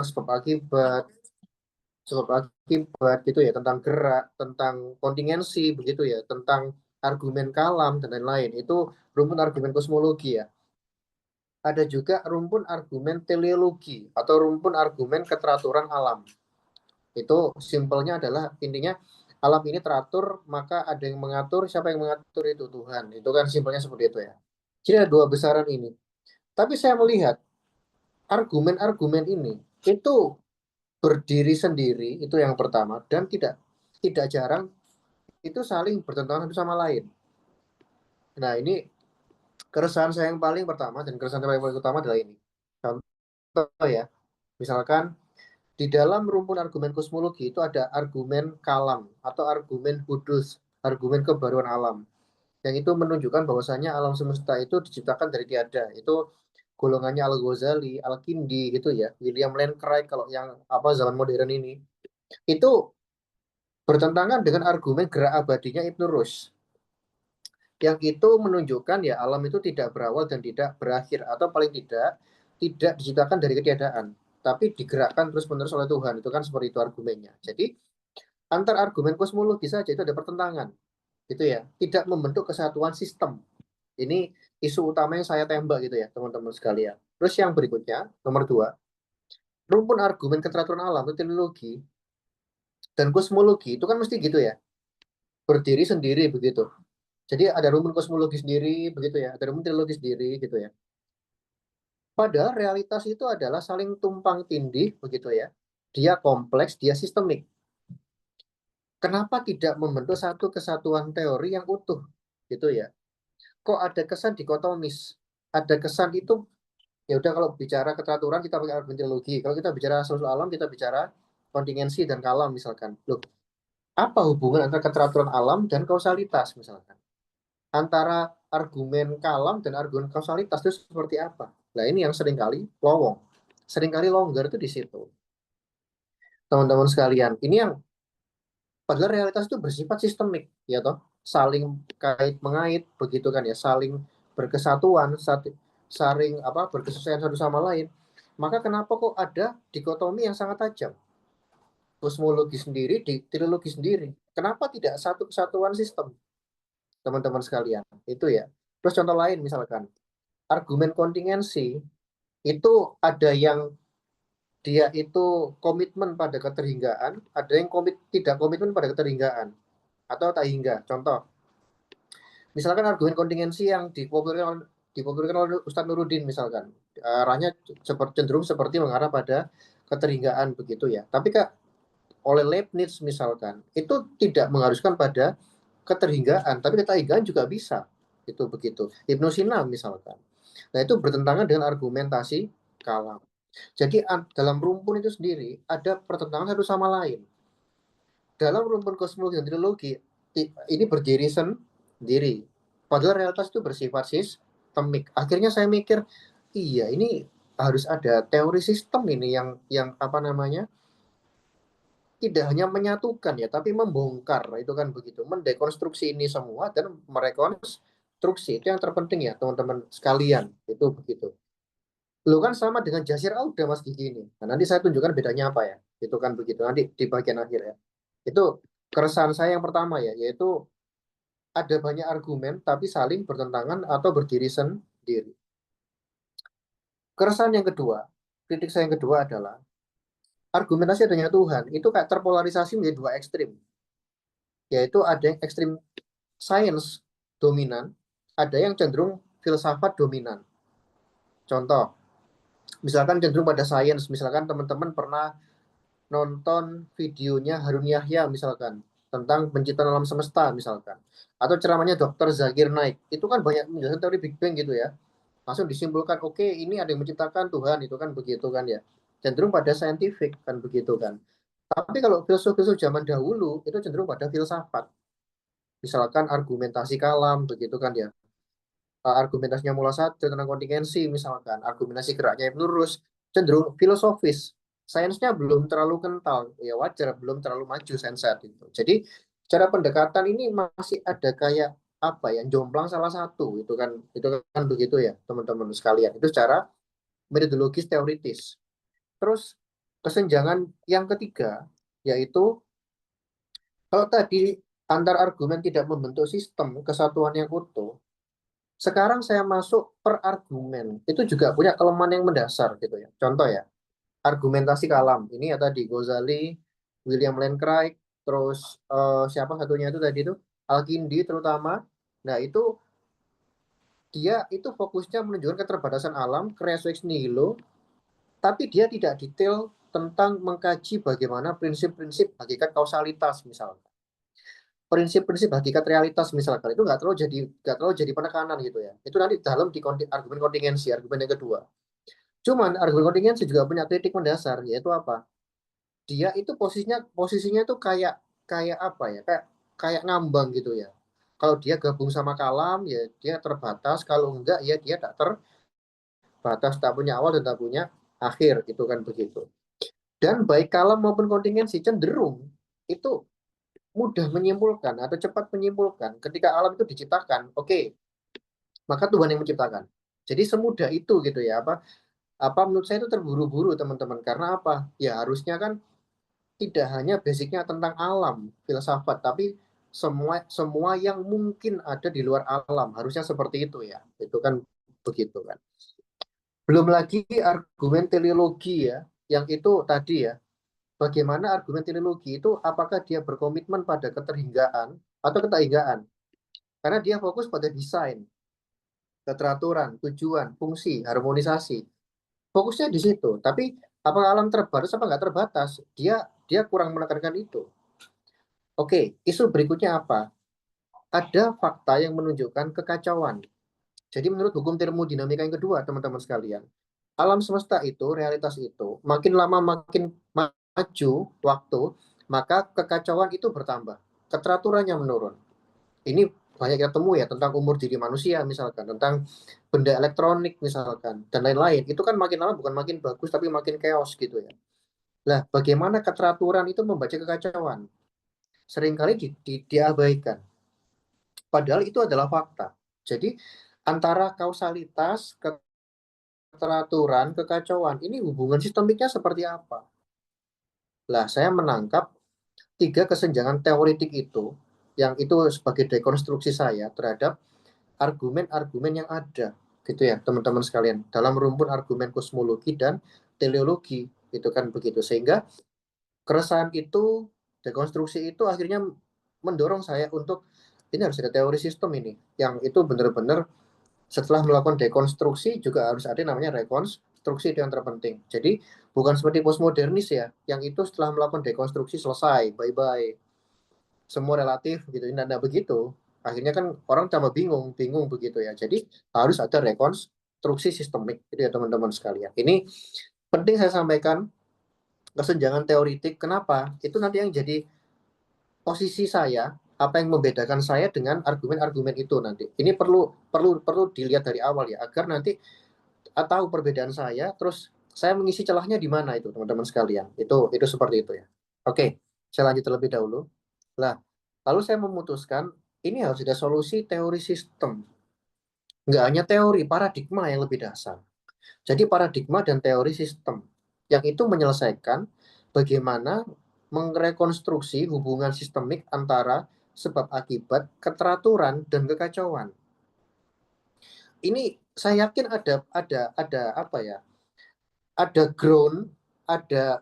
sebab akibat, gitu ya, tentang gerak, tentang kontingensi begitu ya, tentang argumen kalam dan lain-lain. Itu rumpun argumen kosmologi ya. Ada juga rumpun argumen teleologi atau rumpun argumen keteraturan alam. Itu simpelnya adalah intinya alam ini teratur, maka ada yang mengatur, siapa yang mengatur itu Tuhan. Itu kan simpelnya seperti itu ya. Jadi ada dua besaran ini. Tapi saya melihat argumen-argumen ini itu berdiri sendiri, itu yang pertama, dan tidak tidak jarang itu saling bertentangan satu sama lain. Nah, ini keresahan saya yang paling pertama dan keresahan saya yang paling utama adalah ini. Contoh ya, misalkan di dalam rumpun argumen kosmologi itu ada argumen kalam atau argumen hudus, argumen kebaruan alam. Yang itu menunjukkan bahwasanya alam semesta itu diciptakan dari tiada. Itu golongannya Al-Ghazali, Al-Kindi gitu ya, William Lane Craig kalau yang apa zaman modern ini. Itu bertentangan dengan argumen gerak abadinya Ibn Rushd. Yang itu menunjukkan ya alam itu tidak berawal dan tidak berakhir atau paling tidak diciptakan dari ketiadaan, tapi digerakkan terus-menerus oleh Tuhan. Itu kan seperti itu argumennya. Jadi antar argumen kosmologi saja itu ada pertentangan, gitu ya. Tidak membentuk kesatuan sistem. Ini isu utama yang saya tembak gitu ya, teman-teman sekalian. Terus yang berikutnya, nomor dua, rumpun argumen keteraturan alam itu teleologi dan kosmologi itu kan mesti gitu ya, berdiri sendiri begitu. Jadi ada rumpun kosmologi sendiri begitu ya, ada rumpun teleologi sendiri gitu ya. Padahal realitas itu adalah saling tumpang tindih begitu ya. Dia kompleks, dia sistemik. Kenapa tidak membentuk satu kesatuan teori yang utuh gitu ya? Kok ada kesan dikotomis? Ada kesan itu ya udah kalau bicara keteraturan kita pakai argumen teologi. Kalau kita bicara sosial alam kita bicara kontingensi dan kalam misalkan. Loh, apa hubungan antara keteraturan alam dan kausalitas misalkan? Antara argumen kalam dan argumen kausalitas itu seperti apa? Nah, ini yang seringkali lowong. Seringkali longgar itu di situ. Teman-teman sekalian, ini yang padahal realitas itu bersifat sistemik, ya toh, saling kait mengait begitu kan ya, saling berkesatuan, saling apa berkesesuaian satu sama lain. Maka kenapa kok ada dikotomi yang sangat tajam? Kosmologi sendiri, di trilogi sendiri. Kenapa tidak satu kesatuan sistem, teman-teman sekalian? Itu ya. Terus contoh lain misalkan, argumen kontingensi itu ada yang dia itu komitmen pada keterhinggaan, ada yang tidak komitmen pada keterhinggaan atau tak hingga. Contoh, misalkan argumen kontingensi yang dipopulerkan oleh Ustadz Nuruddin misalkan, arahnya cenderung seperti mengarah pada keterhinggaan begitu ya. Tapi Kak, oleh Leibniz misalkan, itu tidak mengharuskan pada keterhinggaan, tapi keterhinggaan juga bisa. Itu begitu. Ibnu Sina misalkan. Nah, itu bertentangan dengan argumentasi kalam. Jadi dalam rumpun itu sendiri ada pertentangan satu sama lain. Dalam rumpun kosmologi dan trilogi ini berdiri sendiri. Padahal realitas itu bersifat sistemik. Akhirnya saya mikir, iya ini harus ada teori sistem ini yang apa namanya tidak hanya menyatukan ya, tapi membongkar itu kan begitu, mendekonstruksi ini semua dan merekonstruksi itu yang terpenting ya teman-teman sekalian itu begitu. Lu kan sama dengan Jasir Auda Mas Gigi ini. Nah, nanti saya tunjukkan bedanya apa ya. Itu kan begitu. Nanti di bagian akhir ya. Itu keresahan saya yang pertama ya, yaitu ada banyak argumen tapi saling bertentangan atau berdiri sendiri. Keresahan yang kedua, kritik saya yang kedua adalah argumentasi adanya Tuhan itu kayak terpolarisasi menjadi dua ekstrim. Yaitu ada yang ekstrim science dominan, ada yang cenderung filsafat dominan. Contoh, misalkan cenderung pada science, misalkan teman-teman pernah nonton videonya Harun Yahya misalkan tentang penciptaan alam semesta misalkan, atau ceramahnya Dr. Zakir Naik, itu kan banyak menjelaskan teori Big Bang gitu ya, langsung disimpulkan oke, ini ada yang menciptakan Tuhan, itu kan begitu kan ya, cenderung pada saintifik kan begitu kan. Tapi kalau filsuf-filsuf zaman dahulu itu cenderung pada filsafat, misalkan argumentasi kalam begitu kan ya. Argumentasinya Mullah Sadr tentang kontingensi misalkan, argumentasi geraknya Ibn Rushd cenderung filosofis, sainsnya belum terlalu kental, ya wajar belum terlalu maju sains saat itu. Jadi cara pendekatan ini masih ada kayak apa ya, jomplang salah satu, itu kan begitu ya teman-teman sekalian, itu secara metodologis teoritis. Terus kesenjangan yang ketiga, yaitu kalau tadi antar argumen tidak membentuk sistem kesatuan yang utuh, sekarang saya masuk per argumen. Itu juga punya kelemahan yang mendasar gitu ya. Contoh ya, argumentasi kalam. Ini ya tadi Ghazali, William Lane Craig, terus siapa satunya itu tadi itu Al-Kindi terutama. Nah, itu dia itu fokusnya menunjukkan keterbatasan alam, kreasi ex nihilo, tapi dia tidak detail tentang mengkaji bagaimana prinsip-prinsip hakikat kausalitas misalnya. Prinsip-prinsip hakikat realitas misalkan itu nggak terlalu jadi penekanan gitu ya. Itu nanti dalam di argumen kontingensi, argumen yang kedua. Cuman argumen kontingensi juga punya kritik mendasar, yaitu apa? Dia itu posisinya tuh kayak kayak apa ya? Kayak ngambang gitu ya. Kalau dia gabung sama kalam ya dia terbatas, kalau enggak ya dia tak terbatas, tak punya awal dan tak punya akhir gitu kan begitu. Dan baik kalam maupun kontingensi cenderung itu mudah menyimpulkan atau cepat menyimpulkan ketika alam itu diciptakan, oke, maka Tuhan yang menciptakan. Jadi semudah itu gitu ya. Apa menurut saya itu terburu-buru teman-teman, karena apa? Ya harusnya kan tidak hanya basicnya tentang alam, filsafat, tapi semua semua yang mungkin ada di luar alam, harusnya seperti itu ya. Itu kan begitu kan. Belum lagi argumen teleologi ya, yang itu tadi ya. Bagaimana argumen teleologi itu apakah dia berkomitmen pada keterhinggaan atau ketahinggaan? Karena dia fokus pada desain, keteraturan, tujuan, fungsi, harmonisasi. Fokusnya di situ. Tapi apakah alam terbatas apa nggak terbatas? Dia kurang menekankan itu. Oke, isu berikutnya apa? Ada fakta yang menunjukkan kekacauan. Jadi menurut hukum termodinamika yang kedua, teman-teman sekalian, alam semesta itu, realitas itu, makin lama makin maju waktu, maka kekacauan itu bertambah. Keteraturannya menurun. Ini banyak kita temui ya tentang umur diri manusia misalkan, tentang benda elektronik misalkan, dan lain-lain. Itu kan makin lama bukan makin bagus, tapi makin chaos gitu ya. Nah, bagaimana keteraturan itu membaca kekacauan? Seringkali diabaikan. Padahal itu adalah fakta. Jadi, antara kausalitas, keteraturan, kekacauan, ini hubungan sistemiknya seperti apa? Lah, saya menangkap tiga kesenjangan teoritik itu, yang itu sebagai dekonstruksi saya terhadap argumen-argumen yang ada, gitu ya, teman-teman sekalian, dalam rumpun argumen kosmologi dan teleologi, itu kan begitu. Sehingga keresahan itu, dekonstruksi itu akhirnya mendorong saya untuk ini harus ada teori sistem ini, yang itu benar-benar setelah melakukan dekonstruksi juga harus ada namanya rekonstruksi, itu yang terpenting. Jadi bukan seperti postmodernis ya, yang itu setelah melakukan dekonstruksi selesai, bye-bye, semua relatif gitu. Nah, begitu. Akhirnya kan orang tambah bingung, bingung begitu ya. Jadi harus ada rekonstruksi sistemik gitu ya teman-teman sekalian. Ini penting saya sampaikan, kesenjangan teoritik. Kenapa? Itu nanti yang jadi posisi saya, apa yang membedakan saya dengan argumen-argumen itu nanti. Ini perlu perlu perlu dilihat dari awal ya, agar nanti tahu perbedaan saya, terus saya mengisi celahnya di mana itu teman-teman sekalian. Itu seperti itu ya. Oke, saya lanjut terlebih dahulu. Lah, lalu saya memutuskan ini harus ada solusi teori sistem. Nggak hanya teori, paradigma yang lebih dasar. Jadi paradigma dan teori sistem yang itu menyelesaikan bagaimana merekonstruksi hubungan sistemik antara sebab akibat, keteraturan dan kekacauan. Ini saya yakin ada apa ya? Ada ground, ada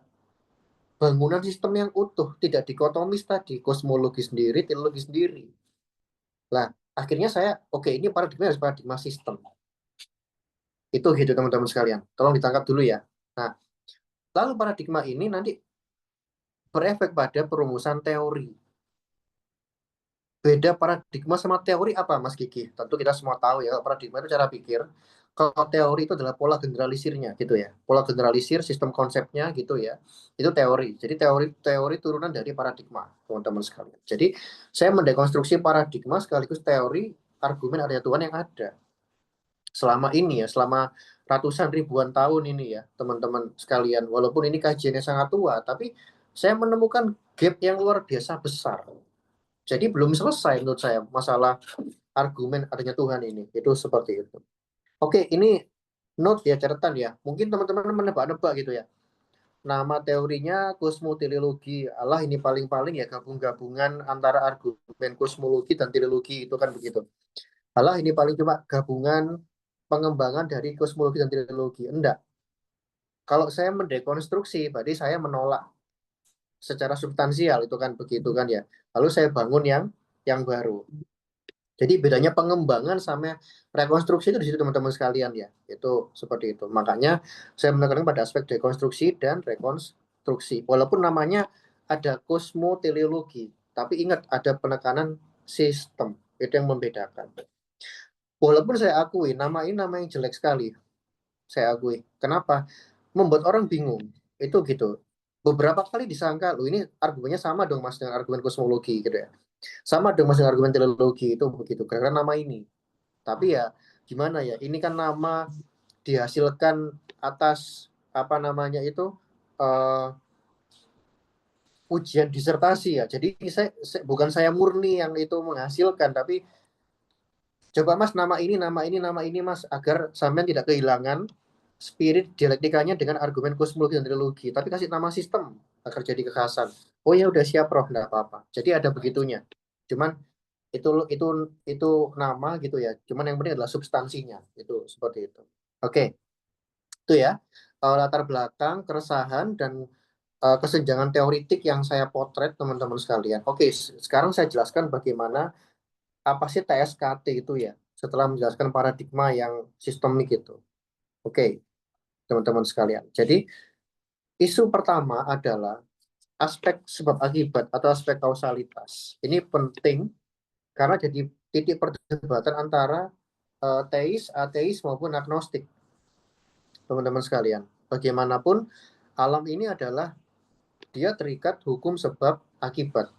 bangunan sistem yang utuh, tidak dikotomis tadi, kosmologi sendiri, teologi sendiri. Lah, akhirnya saya oke, ini paradigma harus paradigma sistem. Itu gitu teman-teman sekalian. Tolong ditangkap dulu ya. Nah, lalu paradigma ini nanti berefek pada perumusan teori. Beda paradigma sama teori apa, Mas Kiki? Tentu kita semua tahu ya, paradigma itu cara pikir. Kalau teori itu adalah pola generalisirnya gitu ya. Pola generalisir sistem konsepnya gitu ya. Itu teori. Jadi teori turunan dari paradigma, teman-teman sekalian. Jadi saya mendekonstruksi paradigma sekaligus teori argumen adanya Tuhan yang ada. Selama ini ya, selama ratusan ribuan tahun ini ya, teman-teman sekalian. Walaupun ini kajiannya sangat tua, tapi saya menemukan gap yang luar biasa besar. Jadi belum selesai menurut saya masalah argumen adanya Tuhan ini. Itu seperti itu. Oke, ini note ya, catatan ya. Mungkin teman-teman menebak-nebak gitu ya. Nama teorinya kosmoteleologi. Allah ini paling-paling ya gabung-gabungan antara argumen kosmologi dan teleologi itu kan begitu. Allah ini paling cuma gabungan pengembangan dari kosmologi dan teleologi. Enggak. Kalau saya mendekonstruksi, berarti saya menolak secara substansial itu kan begitu kan ya. Lalu saya bangun yang baru. Jadi bedanya pengembangan sama rekonstruksi itu di situ teman-teman sekalian ya. Itu seperti itu. Makanya saya menekankan pada aspek dekonstruksi dan rekonstruksi. Walaupun namanya ada kosmoteleologi, tapi ingat ada penekanan sistem. Itu yang membedakan. Walaupun saya akui nama ini nama yang jelek sekali. Saya akui. Kenapa? Membuat orang bingung. Itu gitu. Beberapa kali disangka, loh ini argumennya sama dong mas dengan argumen kosmologi gitu ya. Sama dong mas dengan argumen teleologi itu begitu. Karena nama ini. Tapi ya gimana ya? Ini kan nama dihasilkan atas apa namanya itu uh, ujian disertasi ya. Jadi bukan saya murni yang itu menghasilkan, tapi coba mas nama ini mas agar sampean tidak kehilangan spirit dialektikanya dengan argumen kosmologi dan teleologi. Tapi kasih nama sistem agar jadi kekhasan. Oh ya udah siap Prof, enggak apa-apa. Jadi ada begitunya. Cuman itu nama gitu ya. Cuman yang penting adalah substansinya. Itu seperti itu. Oke, itu ya. Latar belakang, keresahan dan kesenjangan teoritik yang saya potret teman-teman sekalian. Oke, sekarang saya jelaskan bagaimana apa sih TSKT itu ya. Setelah menjelaskan paradigma yang sistemik itu. Oke, teman-teman sekalian. Jadi isu pertama adalah aspek sebab akibat atau aspek kausalitas. Ini penting karena jadi titik perdebatan antara teis, ateis maupun agnostik, teman-teman sekalian. Bagaimanapun alam ini adalah dia terikat hukum sebab akibat.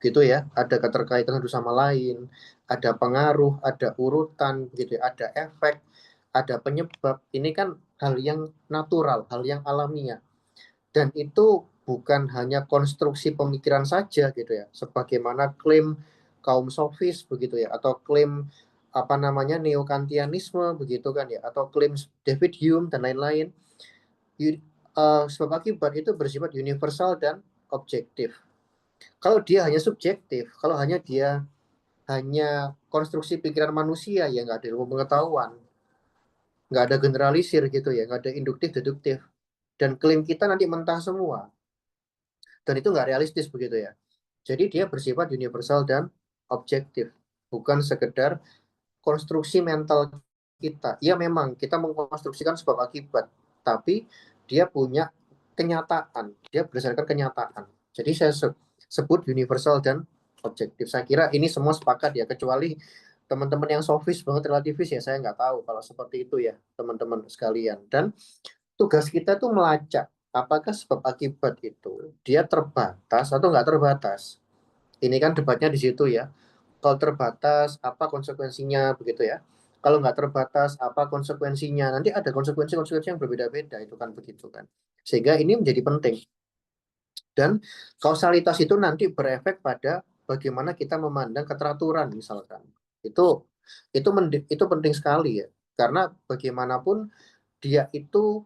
Gitu ya, ada keterkaitan satu sama lain, ada pengaruh, ada urutan gitu ya, ada efek, ada penyebab. Ini kan hal yang natural, hal yang alamiah. Dan itu bukan hanya konstruksi pemikiran saja gitu ya, sebagaimana klaim kaum sofis begitu ya, atau klaim apa namanya neokantianisme begitu kan ya, atau klaim David Hume dan lain-lain. Sebab akibat itu bersifat universal dan objektif. Kalau dia hanya subjektif, kalau hanya konstruksi pikiran manusia ya nggak ada ilmu pengetahuan, nggak ada generalisir gitu ya, nggak ada induktif deduktif, dan klaim kita nanti mentah semua. Dan itu nggak realistis begitu ya. Jadi dia bersifat universal dan objektif, bukan sekedar konstruksi mental kita. Ya memang kita mengkonstruksikan sebab akibat, tapi dia punya kenyataan, dia berdasarkan kenyataan. Jadi saya sebut universal dan objektif. Saya kira ini semua sepakat ya, kecuali teman-teman yang sofis banget relativis ya saya nggak tahu kalau seperti itu ya teman-teman sekalian. Dan tugas kita tuh melacak apakah sebab akibat itu dia terbatas atau nggak terbatas. Ini kan debatnya di situ ya. Kalau terbatas, apa konsekuensinya begitu ya. Kalau nggak terbatas, apa konsekuensinya. Nanti ada konsekuensi-konsekuensi yang berbeda-beda, itu kan begitu kan. Sehingga ini menjadi penting. Dan kausalitas itu nanti berefek pada bagaimana kita memandang keteraturan misalkan. Itu penting sekali ya. Karena bagaimanapun dia itu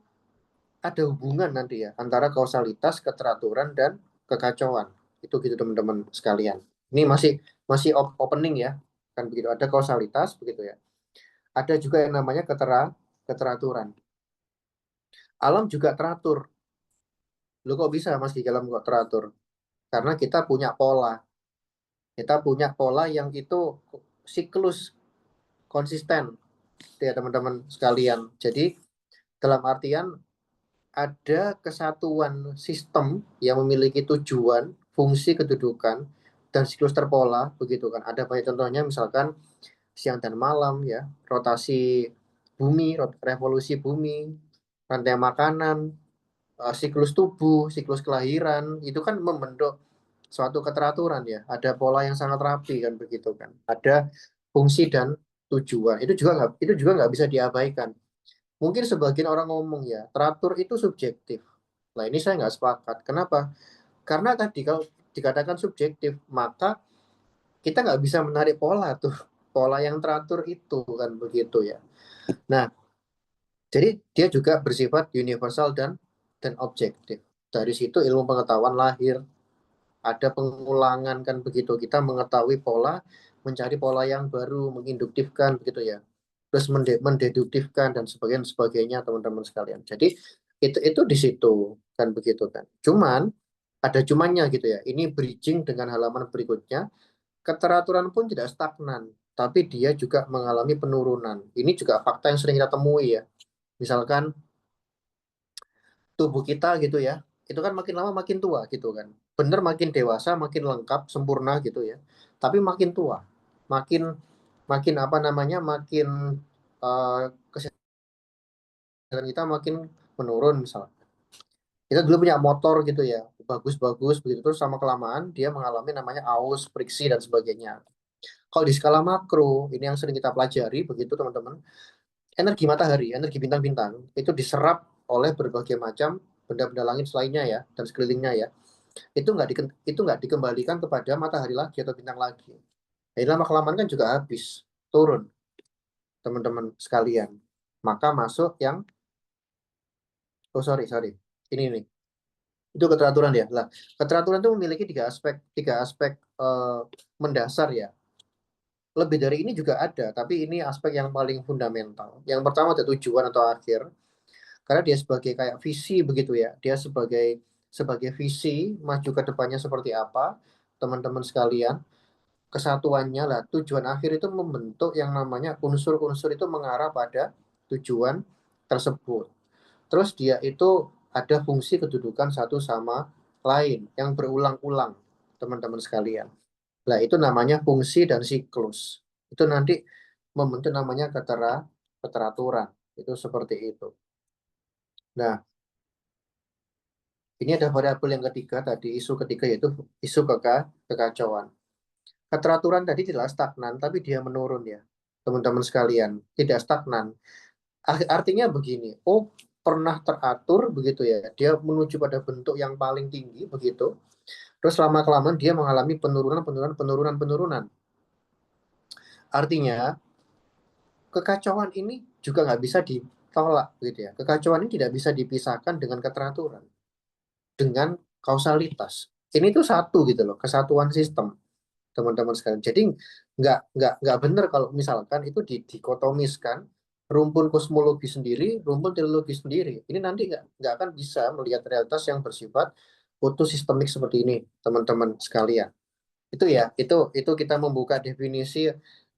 ada hubungan nanti ya antara kausalitas, keteraturan dan kekacauan. Itu gitu teman-teman sekalian. Ini masih masih opening ya. Kan begitu ada kausalitas begitu ya. Ada juga yang namanya keteraturan. Alam juga teratur. Lu kok bisa Mas di alam kok teratur? Karena kita punya pola. Kita punya pola yang itu siklus konsisten ya teman-teman sekalian. Jadi dalam artian ada kesatuan sistem yang memiliki tujuan, fungsi, kedudukan, dan siklus terpola, begitu kan. Ada banyak contohnya, misalkan siang dan malam, ya, rotasi bumi, revolusi bumi, rantai makanan, siklus tubuh, siklus kelahiran, itu kan membentuk suatu keteraturan ya. Ada pola yang sangat rapi kan begitu kan. Ada fungsi dan tujuan. Itu juga nggak bisa diabaikan. Mungkin sebagian orang ngomong ya, teratur itu subjektif. Nah ini saya nggak sepakat. Kenapa? Karena tadi kalau dikatakan subjektif, maka kita nggak bisa menarik pola tuh. Pola yang teratur itu kan begitu ya. Nah, jadi dia juga bersifat universal dan dan objektif. Dari situ ilmu pengetahuan lahir, ada pengulangan kan begitu. Kita mengetahui pola, mencari pola yang baru, menginduktifkan begitu ya. Terus mendeduktifkan dan sebagainya teman-teman sekalian. Jadi itu di situ kan begitu kan. Cuman ada cumannya gitu ya. Ini bridging dengan halaman berikutnya. Keteraturan pun tidak stagnan, tapi dia juga mengalami penurunan. Ini juga fakta yang sering kita temui ya. Misalkan tubuh kita gitu ya, itu kan makin lama makin tua gitu kan. Bener makin dewasa, makin lengkap, sempurna gitu ya. Tapi makin tua, makin makin apa namanya, makin kesehatan kita makin menurun misalnya. Kita dulu punya motor gitu ya, bagus-bagus begitu terus sama kelamaan dia mengalami namanya aus, friksi dan sebagainya. Kalau di skala makro, ini yang sering kita pelajari begitu teman-teman. Energi matahari, energi bintang-bintang itu diserap oleh berbagai macam benda-benda langit selainnya ya dan sekelilingnya ya. Itu nggak dikembalikan kepada matahari lagi atau bintang lagi. Jadi lama kelamaan kan juga habis, turun teman-teman sekalian. Maka masuk yang oh sorry, ini nih itu keteraturan ya. Lah, keteraturan itu memiliki tiga aspek mendasar ya. Lebih dari ini juga ada, tapi ini aspek yang paling fundamental. Yang pertama ada tujuan atau akhir, karena dia sebagai kayak visi begitu ya. Dia sebagai sebagai visi maju ke depannya seperti apa, teman-teman sekalian. Kesatuannya lah, tujuan akhir itu membentuk yang namanya unsur-unsur itu mengarah pada tujuan tersebut. Terus dia itu ada fungsi kedudukan satu sama lain yang berulang-ulang, teman-teman sekalian. Nah, itu namanya fungsi dan siklus. Itu nanti membentuk namanya keteraturan. Itu seperti itu. Nah, ini ada variabel yang ketiga tadi, isu ketiga yaitu isu kekacauan. Keteraturan tadi tidak stagnan, tapi dia menurun ya, teman-teman sekalian. Tidak stagnan. Artinya begini, oh pernah teratur begitu ya, dia menuju pada bentuk yang paling tinggi begitu. Terus lama-kelamaan dia mengalami penurunan. Artinya kekacauan ini juga nggak bisa ditolak gitu ya. Kekacauan ini tidak bisa dipisahkan dengan keteraturan, dengan kausalitas. Ini tuh satu gitu loh, kesatuan sistem teman-teman sekalian. Jadi nggak benar kalau misalkan itu dikotomiskan rumpun kosmologi sendiri, rumpun teologi sendiri. Ini nanti nggak akan bisa melihat realitas yang bersifat utuh sistemik seperti ini, teman-teman sekalian. Itu ya, itu kita membuka definisi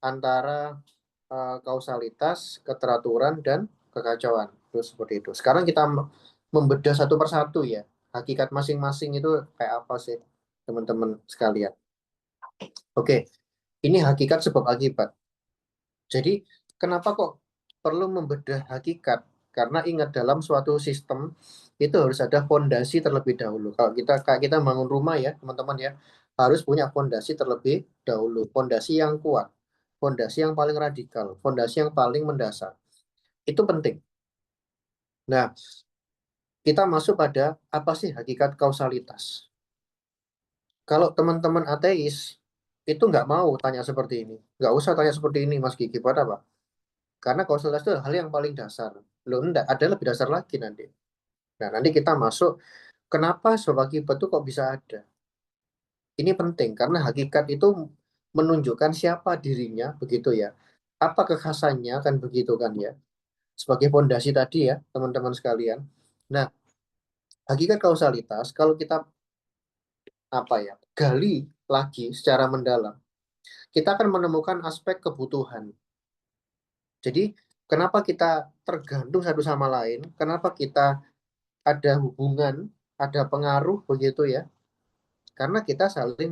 antara kausalitas, keteraturan, dan kekacauan. Terus seperti itu. Sekarang kita membedah satu persatu ya. Hakikat masing-masing itu kayak apa sih, teman-teman sekalian. Oke, ini hakikat sebab akibat. Jadi, kenapa kok perlu membedah hakikat? Karena ingat dalam suatu sistem itu harus ada fondasi terlebih dahulu. Kalau kita bangun rumah ya, teman-teman ya, harus punya fondasi terlebih dahulu. Fondasi yang kuat, fondasi yang paling radikal, fondasi yang paling mendasar. Itu penting. Nah, kita masuk pada apa sih hakikat kausalitas? Kalau teman-teman ateis, itu nggak mau tanya seperti ini. Nggak usah tanya seperti ini, Mas Gigi. Buat apa? Karena kausalitas itu hal yang paling dasar. Loh, enggak, ada lebih dasar lagi nanti. Nah, nanti kita masuk, kenapa sebab akibat itu kok bisa ada? Ini penting, karena hakikat itu menunjukkan siapa dirinya, begitu ya. Apa kekhasannya, kan begitu kan ya. Sebagai fondasi tadi ya, teman-teman sekalian. Nah, hakikat kausalitas, kalau kita apa ya, gali lagi secara mendalam, kita akan menemukan aspek kebutuhan. Jadi, kenapa kita tergantung satu sama lain? Kenapa kita ada hubungan, ada pengaruh begitu ya. Karena kita saling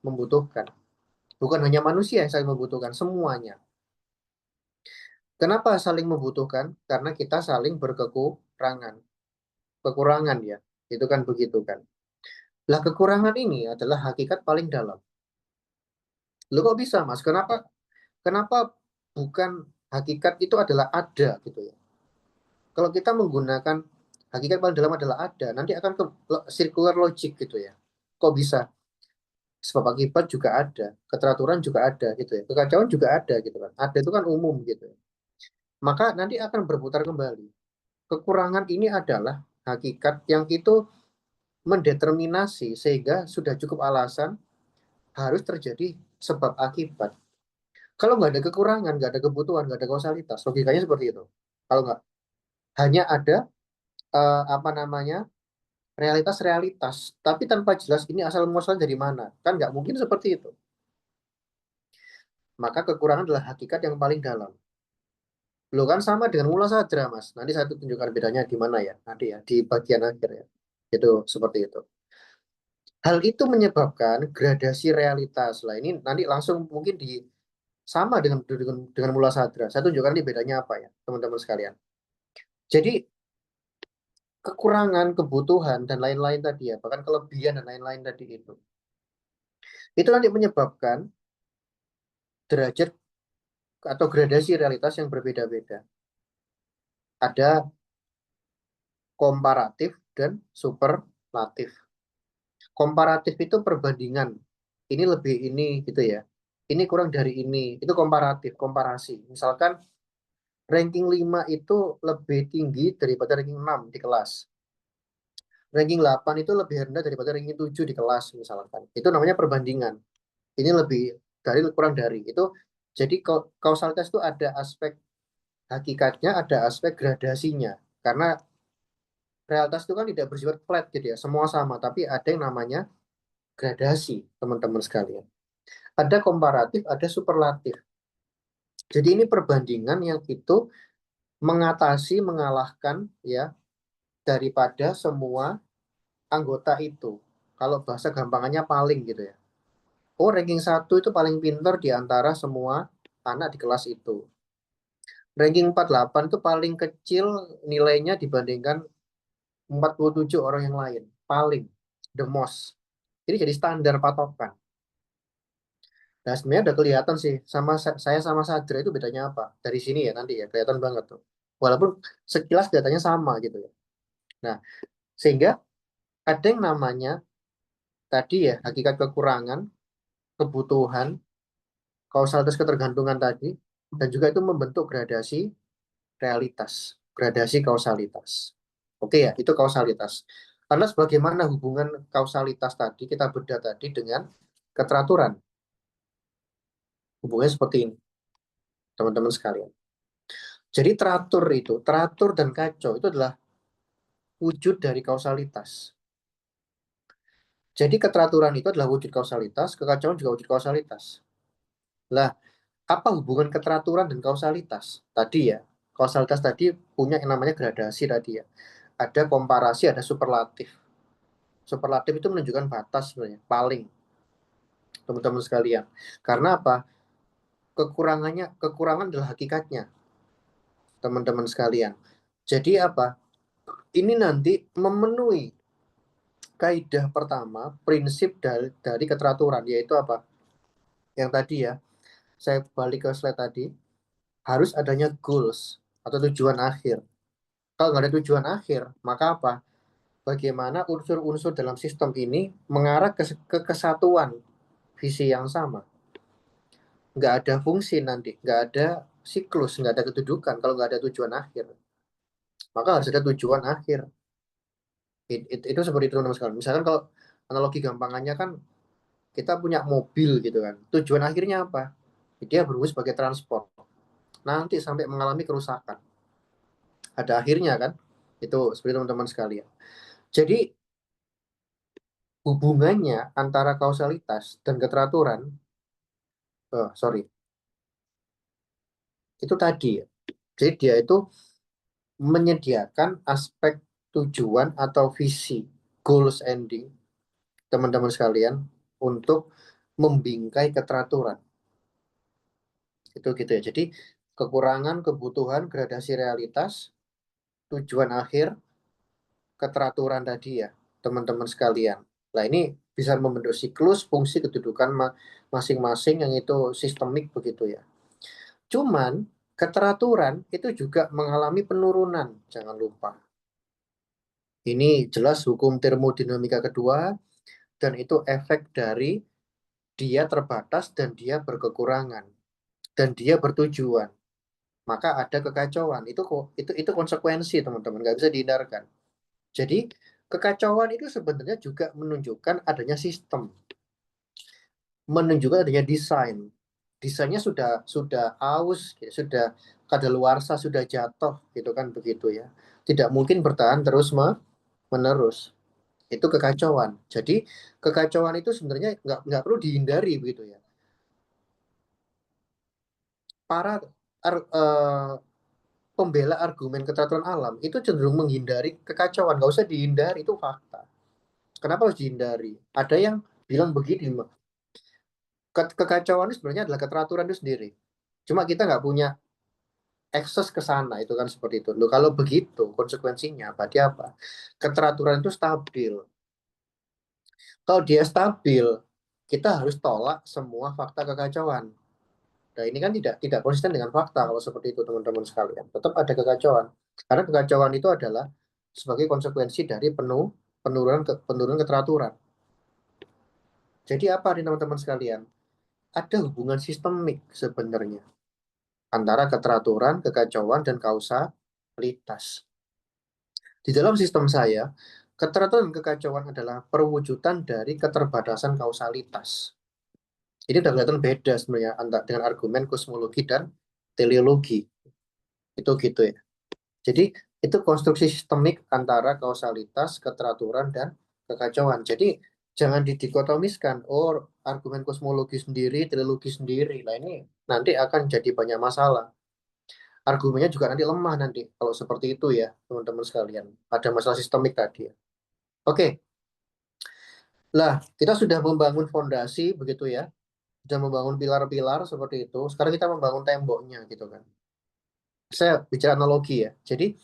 membutuhkan. Bukan hanya manusia yang saling membutuhkan, semuanya. Kenapa saling membutuhkan? Karena kita saling berkekurangan. Kekurangan ya. Itu kan begitu kan. Lah kekurangan ini adalah hakikat paling dalam. Lu kok bisa, Mas? Kenapa bukan hakikat itu adalah ada gitu ya. Kalau kita menggunakan hakikat paling dalam adalah ada, nanti akan ke circular logic gitu ya. Kok bisa? Sebab akibat juga ada, keteraturan juga ada gitu ya, kekacauan juga ada gitu kan. Ada itu kan umum gitu. Maka nanti akan berputar kembali. Kekurangan ini adalah hakikat yang itu mendeterminasi sehingga sudah cukup alasan harus terjadi sebab akibat. Kalau nggak ada kekurangan, nggak ada kebutuhan, nggak ada kausalitas, logikanya seperti itu. Kalau nggak, hanya ada apa namanya realitas-realitas, tapi tanpa jelas ini asal muasalnya dari mana, kan nggak mungkin seperti itu. Maka kekurangan adalah hakikat yang paling dalam. Lo kan sama dengan mula sadra, Mas. Nanti saya tunjukkan bedanya di mana ya, nanti ya di bagian akhir ya. Itu seperti itu. Hal itu menyebabkan gradasi realitas. Lah ini nanti langsung mungkin di sama dengan mula sadra. Saya tunjukkan nanti bedanya apa ya, teman-teman sekalian. Jadi kekurangan, kebutuhan dan lain-lain tadi ya, bahkan kelebihan dan lain-lain tadi itu nanti menyebabkan derajat atau gradasi realitas yang berbeda-beda. Ada komparatif dan superlatif. Komparatif itu perbandingan. Ini lebih ini gitu ya. Ini kurang dari ini. Itu komparatif, komparasi. Misalkan ranking 5 itu lebih tinggi daripada ranking 6 di kelas. Ranking 8 itu lebih rendah daripada ranking 7 di kelas misalkan. Itu namanya perbandingan. Ini lebih dari kurang dari. Itu jadi kausalitas itu ada aspek hakikatnya, ada aspek gradasinya. Karena realitas itu kan tidak bersifat flat gitu ya, semua sama, tapi ada yang namanya gradasi, teman-teman sekalian. Ada komparatif, ada superlatif. Jadi ini perbandingan yang itu mengatasi, mengalahkan ya daripada semua anggota itu. Kalau bahasa gampangannya paling gitu ya. Oh, ranking 1 itu paling pinter di antara semua anak di kelas itu. Ranking 48 itu paling kecil nilainya dibandingkan 47 orang yang lain. Paling, the most. Ini jadi standar patokan. Nah, sebenarnya udah kelihatan sih sama saya sama Sadra itu bedanya apa. Dari sini ya nanti ya kelihatan banget tuh. Walaupun sekilas kelihatannya sama gitu ya. Nah, sehingga ada yang namanya tadi ya hakikat kekurangan, kebutuhan, kausalitas ketergantungan tadi, dan juga itu membentuk gradasi realitas, gradasi kausalitas. Oke ya, itu kausalitas. Lantas bagaimana hubungan kausalitas tadi, kita bedah tadi dengan keteraturan. Hubungannya seperti ini, teman-teman sekalian. Jadi teratur dan kacau itu adalah wujud dari kausalitas. Jadi keteraturan itu adalah wujud kausalitas, kekacauan juga wujud kausalitas. Lah, apa hubungan keteraturan dan kausalitas? Tadi ya, kausalitas tadi punya yang namanya gradasi tadi ya. Ada komparasi, ada superlatif. Superlatif itu menunjukkan batas sebenarnya, paling, teman-teman sekalian. Karena apa? Kekurangan adalah hakikatnya, teman-teman sekalian. Jadi apa? Ini nanti memenuhi kaidah pertama, prinsip dari keteraturan, yaitu apa? Yang tadi ya, saya balik ke slide tadi, harus adanya goals atau tujuan akhir. Kalau nggak ada tujuan akhir, maka apa? Bagaimana unsur-unsur dalam sistem ini mengarah ke kesatuan visi yang sama. Nggak ada fungsi nanti, nggak ada siklus, nggak ada kedudukan kalau nggak ada tujuan akhir. Maka harus ada tujuan akhir. Itu seperti itu teman-teman sekalian. Misalkan kalau analogi gampangannya kan kita punya mobil gitu kan. Tujuan akhirnya apa? Dia berfungsi sebagai transport. Nanti sampai mengalami kerusakan. Ada akhirnya kan? Itu seperti teman-teman sekalian. Jadi hubungannya antara kausalitas dan keteraturan, sorry, itu tadi ya. Jadi dia itu menyediakan aspek tujuan atau visi, goals ending, teman-teman sekalian, untuk membingkai keteraturan. Itu gitu ya. Jadi kekurangan, kebutuhan, gradasi realitas, tujuan akhir, keteraturan tadi ya, teman-teman sekalian. Nah, ini bisa membentuk siklus fungsi kedudukan masing-masing yang itu sistemik begitu ya. Cuman keteraturan itu juga mengalami penurunan, jangan lupa. Ini jelas hukum termodinamika kedua dan itu efek dari dia terbatas dan dia berkekurangan dan dia bertujuan. Maka ada kekacauan. Itu konsekuensi, teman-teman, nggak bisa dihindarkan. Jadi kekacauan itu sebenarnya juga menunjukkan adanya sistem, menunjukkan adanya desain. Desainnya sudah aus, ya, sudah kadaluarsa, sudah jatuh, gitu kan begitu ya. Tidak mungkin bertahan terus menerus. Itu kekacauan. Jadi kekacauan itu sebenarnya nggak perlu dihindari begitu ya. Para ar- eh, pembela argumen keteraturan alam itu cenderung menghindari kekacauan. Nggak usah dihindari, itu fakta. Kenapa harus dihindari? Ada yang bilang begini, kekacauan itu sebenarnya adalah keteraturan itu sendiri. Cuma kita nggak punya akses ke sana, itu kan seperti itu. Loh, kalau begitu konsekuensinya berarti apa? Keteraturan itu stabil. Kalau dia stabil, kita harus tolak semua fakta kekacauan. Nah, ini kan tidak konsisten dengan fakta kalau seperti itu teman-teman sekalian. Tetap ada kekacauan. Karena kekacauan itu adalah sebagai konsekuensi dari penurunan keteraturan. Jadi apa nih teman-teman sekalian? Ada hubungan sistemik sebenarnya antara keteraturan, kekacauan, dan kausalitas. Di dalam sistem saya, keteraturan dan kekacauan adalah perwujudan dari keterbatasan kausalitas. Ini udah kelihatan beda sebenarnya antara dengan argumen kosmologi dan teleologi. Itu gitu ya. Jadi itu konstruksi sistemik antara kausalitas, keteraturan, dan kekacauan. Jadi jangan didikotomiskan, oh argumen kosmologi sendiri, teleologi sendiri. Nah ini nanti akan jadi banyak masalah. Argumennya juga nanti lemah nanti kalau seperti itu ya teman-teman sekalian. Ada masalah sistemik tadi ya. Oke, lah kita sudah membangun fondasi begitu ya. Sudah membangun pilar-pilar seperti itu. Sekarang kita membangun temboknya gitu kan. Saya bicara analogi ya. Jadi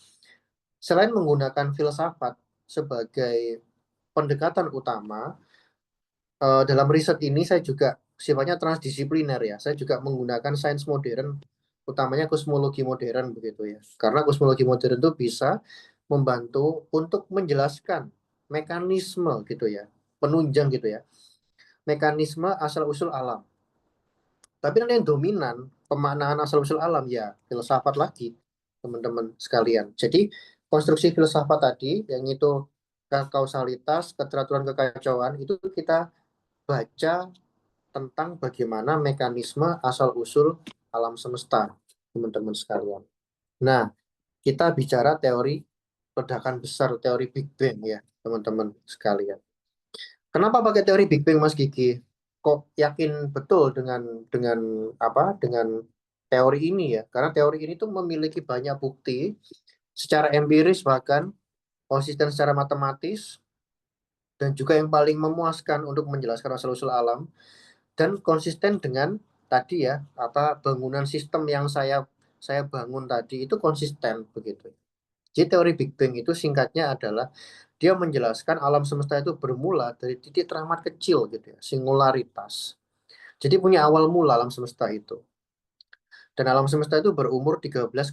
selain menggunakan filsafat sebagai pendekatan utama, dalam riset ini saya juga sifatnya transdisipliner ya. Saya juga menggunakan sains modern, utamanya kosmologi modern begitu ya. Karena kosmologi modern itu bisa membantu untuk menjelaskan mekanisme gitu ya, penunjang gitu ya, mekanisme asal-usul alam. Tapi nanti yang dominan pemaknaan asal-usul alam ya filsafat lagi, teman-teman sekalian. Jadi konstruksi filsafat tadi yang itu kausalitas, keteraturan, kekacauan itu kita baca tentang bagaimana mekanisme asal-usul alam semesta, teman-teman sekalian. Nah, kita bicara teori ledakan besar, teori Big Bang ya, teman-teman sekalian. Kenapa pakai teori Big Bang, Mas Gigi? Kok yakin betul dengan apa? Dengan teori ini ya? Karena teori ini tuh memiliki banyak bukti secara empiris bahkan konsisten secara matematis dan juga yang paling memuaskan untuk menjelaskan asal-usul alam dan konsisten dengan tadi ya apa bangunan sistem yang saya bangun tadi itu konsisten begitu. Jadi teori Big Bang itu singkatnya adalah dia menjelaskan alam semesta itu bermula dari titik teramat kecil gitu ya, singularitas. Jadi punya awal mula alam semesta itu. Dan alam semesta itu berumur 13,8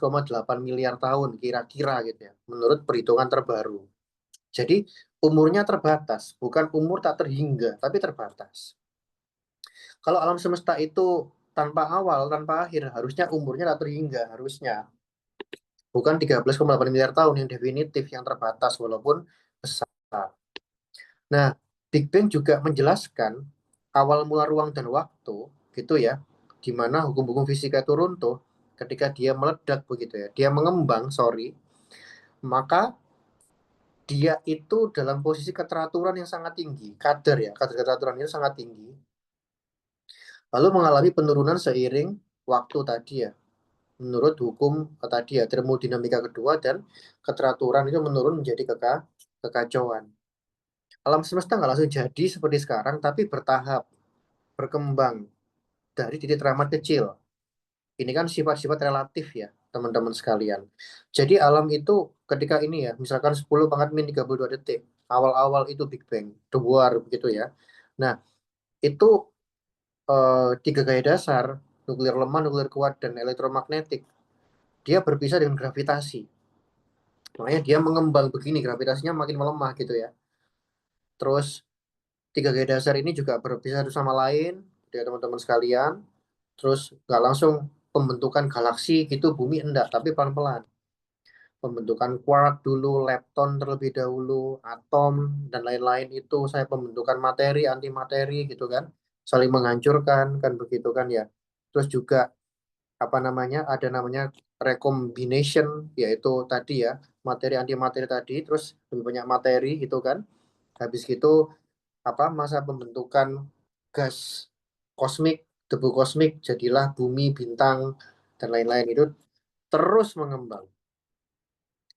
miliar tahun kira-kira gitu ya, menurut perhitungan terbaru. Jadi umurnya terbatas, bukan umur tak terhingga, tapi terbatas. Kalau alam semesta itu tanpa awal, tanpa akhir, harusnya umurnya tak terhingga, harusnya. Bukan 13,8 miliar tahun yang definitif, yang terbatas, walaupun besar. Nah, Big Bang juga menjelaskan awal mula ruang dan waktu, gitu ya, di mana hukum-hukum fisika itu runtuh ketika dia meledak begitu ya, dia mengembang, sorry, maka dia itu dalam posisi keteraturan yang sangat tinggi, kadar keteraturan itu sangat tinggi, lalu mengalami penurunan seiring waktu tadi ya, menurut hukum tadi ya, termodinamika kedua dan keteraturan itu menurun menjadi kekacauan. Alam semesta nggak langsung jadi seperti sekarang, tapi bertahap, berkembang dari titik teramat kecil. Ini kan sifat-sifat relatif ya, teman-teman sekalian. Jadi alam itu ketika ini ya, misalkan 10 pangkat min 32 detik, awal-awal itu Big Bang, keluar begitu ya. Nah, itu tiga gaya dasar, nuklir lemah, nuklir kuat, dan elektromagnetik, dia berpisah dengan gravitasi. Makanya dia mengembang begini, gravitasinya makin melemah gitu ya. Terus tiga gaya dasar ini juga berpisah satu sama lain, ya teman-teman sekalian. Terus nggak langsung pembentukan galaksi gitu, bumi enggak, tapi pelan-pelan. pembentukan quark dulu, lepton terlebih dahulu, atom dan lain-lain itu saya pembentukan materi, antimateri gitu kan, saling menghancurkan kan begitu kan ya. Terus juga apa namanya ada namanya recombination yaitu tadi ya materi antimateri tadi, terus lebih banyak materi gitu kan. Habis gitu apa masa pembentukan gas kosmik, debu kosmik, jadilah bumi, bintang dan lain-lain itu terus mengembang.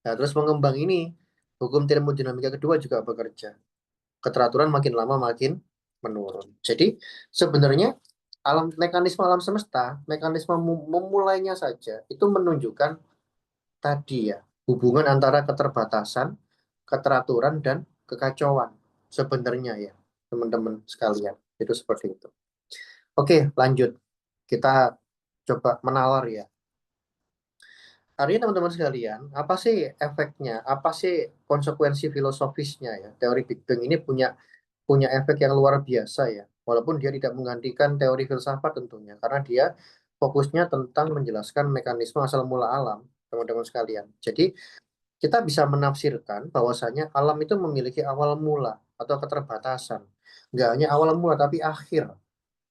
Nah, terus mengembang ini hukum termodinamika kedua juga bekerja. Keteraturan makin lama makin menurun. Jadi sebenarnya mekanisme alam semesta, mekanisme memulainya saja itu menunjukkan tadi ya hubungan antara keterbatasan, keteraturan dan kekacauan sebenarnya ya teman-teman sekalian itu seperti itu. Oke, lanjut kita coba menalar ya. Artinya teman-teman sekalian, apa sih efeknya? Apa sih konsekuensi filosofisnya ya? Teori Big Bang ini punya punya efek yang luar biasa ya. Walaupun dia tidak menggantikan teori filsafat tentunya, karena dia fokusnya tentang menjelaskan mekanisme asal mula alam, teman-teman sekalian. Jadi kita bisa menafsirkan bahwasanya alam itu memiliki awal mula atau keterbatasan. Nggak hanya awal mula, tapi akhir.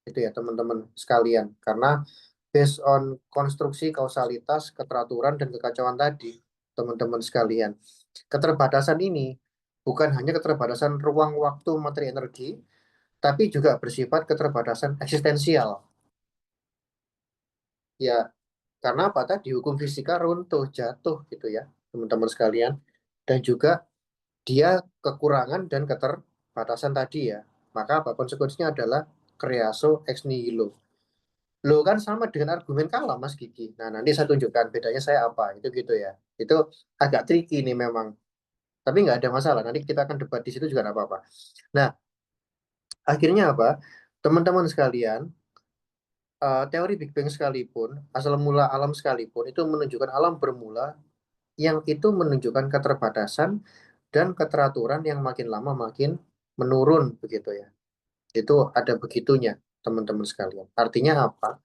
Itu ya teman-teman sekalian. Karena based on konstruksi kausalitas, keteraturan, dan kekacauan tadi, teman-teman sekalian. Keterbatasan ini bukan hanya keterbatasan ruang, waktu, materi, energi, tapi juga bersifat keterbatasan eksistensial. Ya, karena apa tadi hukum fisika runtuh, jatuh gitu ya, teman-teman sekalian. Dan juga dia kekurangan dan keterbatasan tadi ya. Maka apa konsekuensinya adalah creatio ex nihilo. Lo kan sama dengan argumen kalah Mas Gigi. Nah, nanti saya tunjukkan bedanya saya apa. Itu gitu ya. Itu agak tricky nih memang. Tapi nggak ada masalah. Nanti kita akan debat di situ juga nggak apa-apa. Nah, akhirnya apa? Teman-teman sekalian, teori Big Bang sekalipun, asal mula alam sekalipun, itu menunjukkan alam bermula yang itu menunjukkan keterbatasan dan keteraturan yang makin lama makin menurun begitu ya. Itu ada begitunya, teman-teman sekalian. Artinya apa?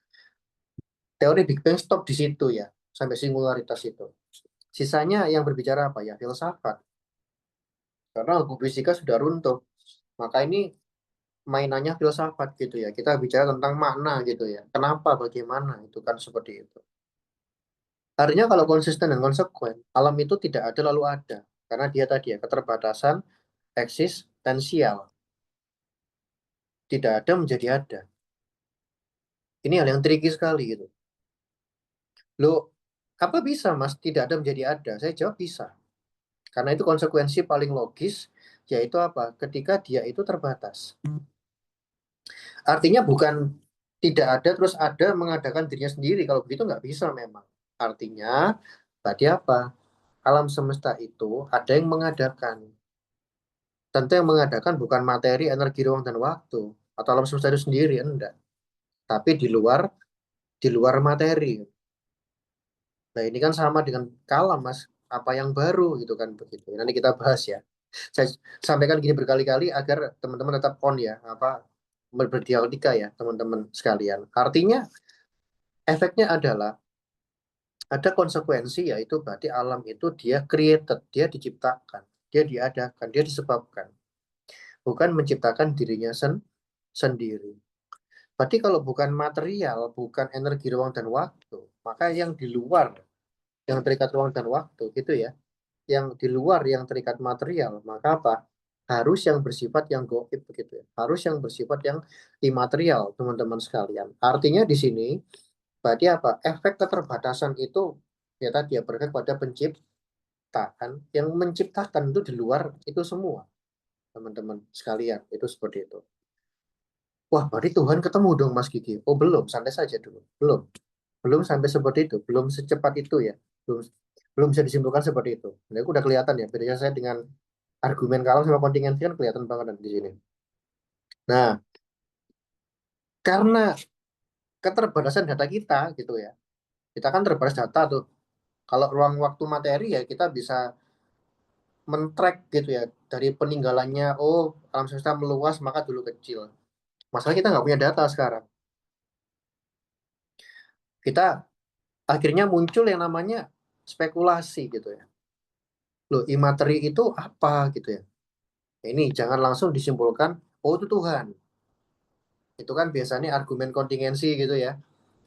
Teori Big Bang stop di situ ya, sampai singularitas itu. Sisanya yang berbicara apa ya? Filsafat. Karena hukum fisika sudah runtuh. Maka ini mainannya filsafat gitu ya. Kita bicara tentang makna gitu ya. Kenapa, bagaimana, itu kan seperti itu. Artinya kalau konsisten dan konsekuen, alam itu tidak ada lalu ada. Karena dia tadi ya, keterbatasan eksistensial. Tidak ada menjadi ada. Ini hal yang tricky sekali gitu. Loh, apa bisa Mas tidak ada menjadi ada? Saya jawab bisa. Karena itu konsekuensi paling logis, yaitu apa? Ketika dia itu terbatas. Artinya bukan tidak ada terus ada mengadakan dirinya sendiri. Kalau begitu nggak bisa memang. Artinya tadi apa? Alam semesta itu ada yang mengadakan. Tentu yang mengadakan bukan materi, energi, ruang, dan waktu. Atau alam semesta itu sendiri, enggak. Tapi di luar materi. Nah, ini kan sama dengan kalam, Mas. Apa yang baru gitu kan begitu. Nanti kita bahas ya. Saya sampaikan gini berkali-kali agar teman-teman tetap on ya, apa berdialektika ya, teman-teman sekalian. Artinya efeknya adalah ada konsekuensi yaitu berarti alam itu dia created, dia diciptakan, dia diadakan, dia disebabkan, bukan menciptakan dirinya sendiri. Berarti kalau bukan material, bukan energi ruang dan waktu, maka yang di luar yang terikat ruang dan waktu gitu ya, yang di luar yang terikat material, maka apa? Harus yang bersifat yang goib begitu ya. Harus yang bersifat yang imaterial, teman-teman sekalian. Artinya di sini berarti apa? Efek keterbatasan itu ya tadi ya berefek pada penciptaan. Yang menciptakan itu di luar itu semua, teman-teman sekalian. Itu seperti itu. Wah, berarti Tuhan ketemu dong Mas Gigi. Oh, belum, santai saja dulu. Belum. Belum sampai seperti itu. Belum secepat itu ya. Belum belum bisa disimpulkan seperti itu. Nah, itu udah kelihatan ya. Bedanya saya dengan argumen kalau sama kontingensi kan kelihatan banget di sini. Nah, karena keterbatasan data kita gitu ya. Kita kan terbatas data tuh. Kalau ruang waktu materi ya kita bisa men-track gitu ya dari peninggalannya. Oh, alam semesta meluas maka dulu kecil. Masalah kita nggak punya data sekarang. Kita akhirnya muncul yang namanya spekulasi gitu ya. loh imateri itu apa gitu ya. Ini jangan langsung disimpulkan, oh itu Tuhan. Itu kan biasanya argumen kontingensi gitu ya.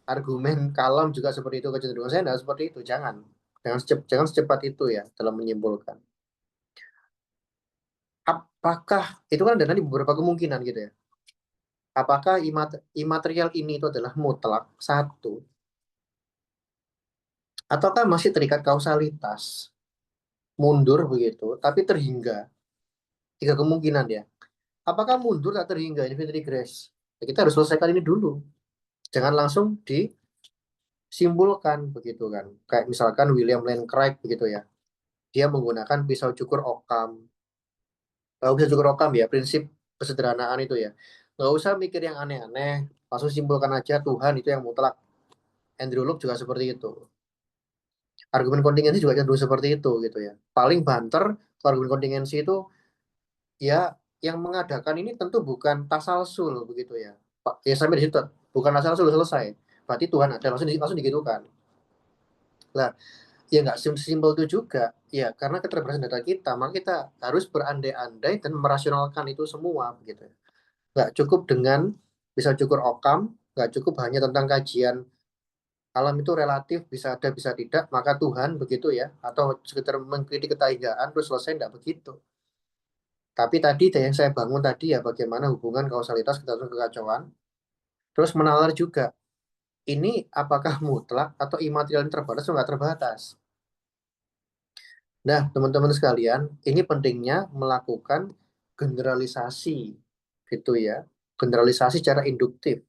Argumen kalam juga seperti itu, kecenderungan saya tidak seperti itu. Jangan secepat itu ya dalam menyimpulkan. Apakah itu kan ada tadi beberapa kemungkinan gitu ya. Apakah imaterial ini itu adalah mutlak satu, ataukah masih terikat kausalitas, mundur begitu, tapi terhingga. Tiga kemungkinan ya. Apakah mundur tak terhingga infinity grace? Ya, kita harus selesaikan ini dulu. Jangan langsung disimpulkan begitu kan. Kayak misalkan William Lane Craig begitu ya. Dia menggunakan pisau cukur Occam. Pisau cukur Occam ya, prinsip kesederhanaan itu ya. Nggak usah mikir yang aneh-aneh, langsung simpulkan aja Tuhan itu yang mutlak. Andrew Luck juga seperti itu. Argumen kontingensi juga cenderung seperti itu gitu ya. Paling banter argumen kontingensi itu ya yang mengadakan ini tentu bukan tasalsul begitu ya. Pak, ya sampai di situ bukan tasalsul selesai. Berarti Tuhan ada langsung digitukan. Lah, ya nggak simpel itu juga. Ya karena keterbatasan data kita, maka kita harus berandai-andai dan merasionalkan itu semua begitu ya. Nggak cukup dengan bisa cukur Occam, nggak cukup hanya tentang kajian alam itu relatif bisa ada bisa tidak maka Tuhan begitu ya atau sekedar mengkritik ketaigaan terus selesai tidak begitu. Tapi tadi yang saya bangun tadi ya bagaimana hubungan kausalitas kekacauan. Terus menalar juga ini apakah mutlak atau imaterial yang terbatas atau nggak terbatas. Nah teman-teman sekalian ini pentingnya melakukan generalisasi gitu ya, generalisasi secara induktif.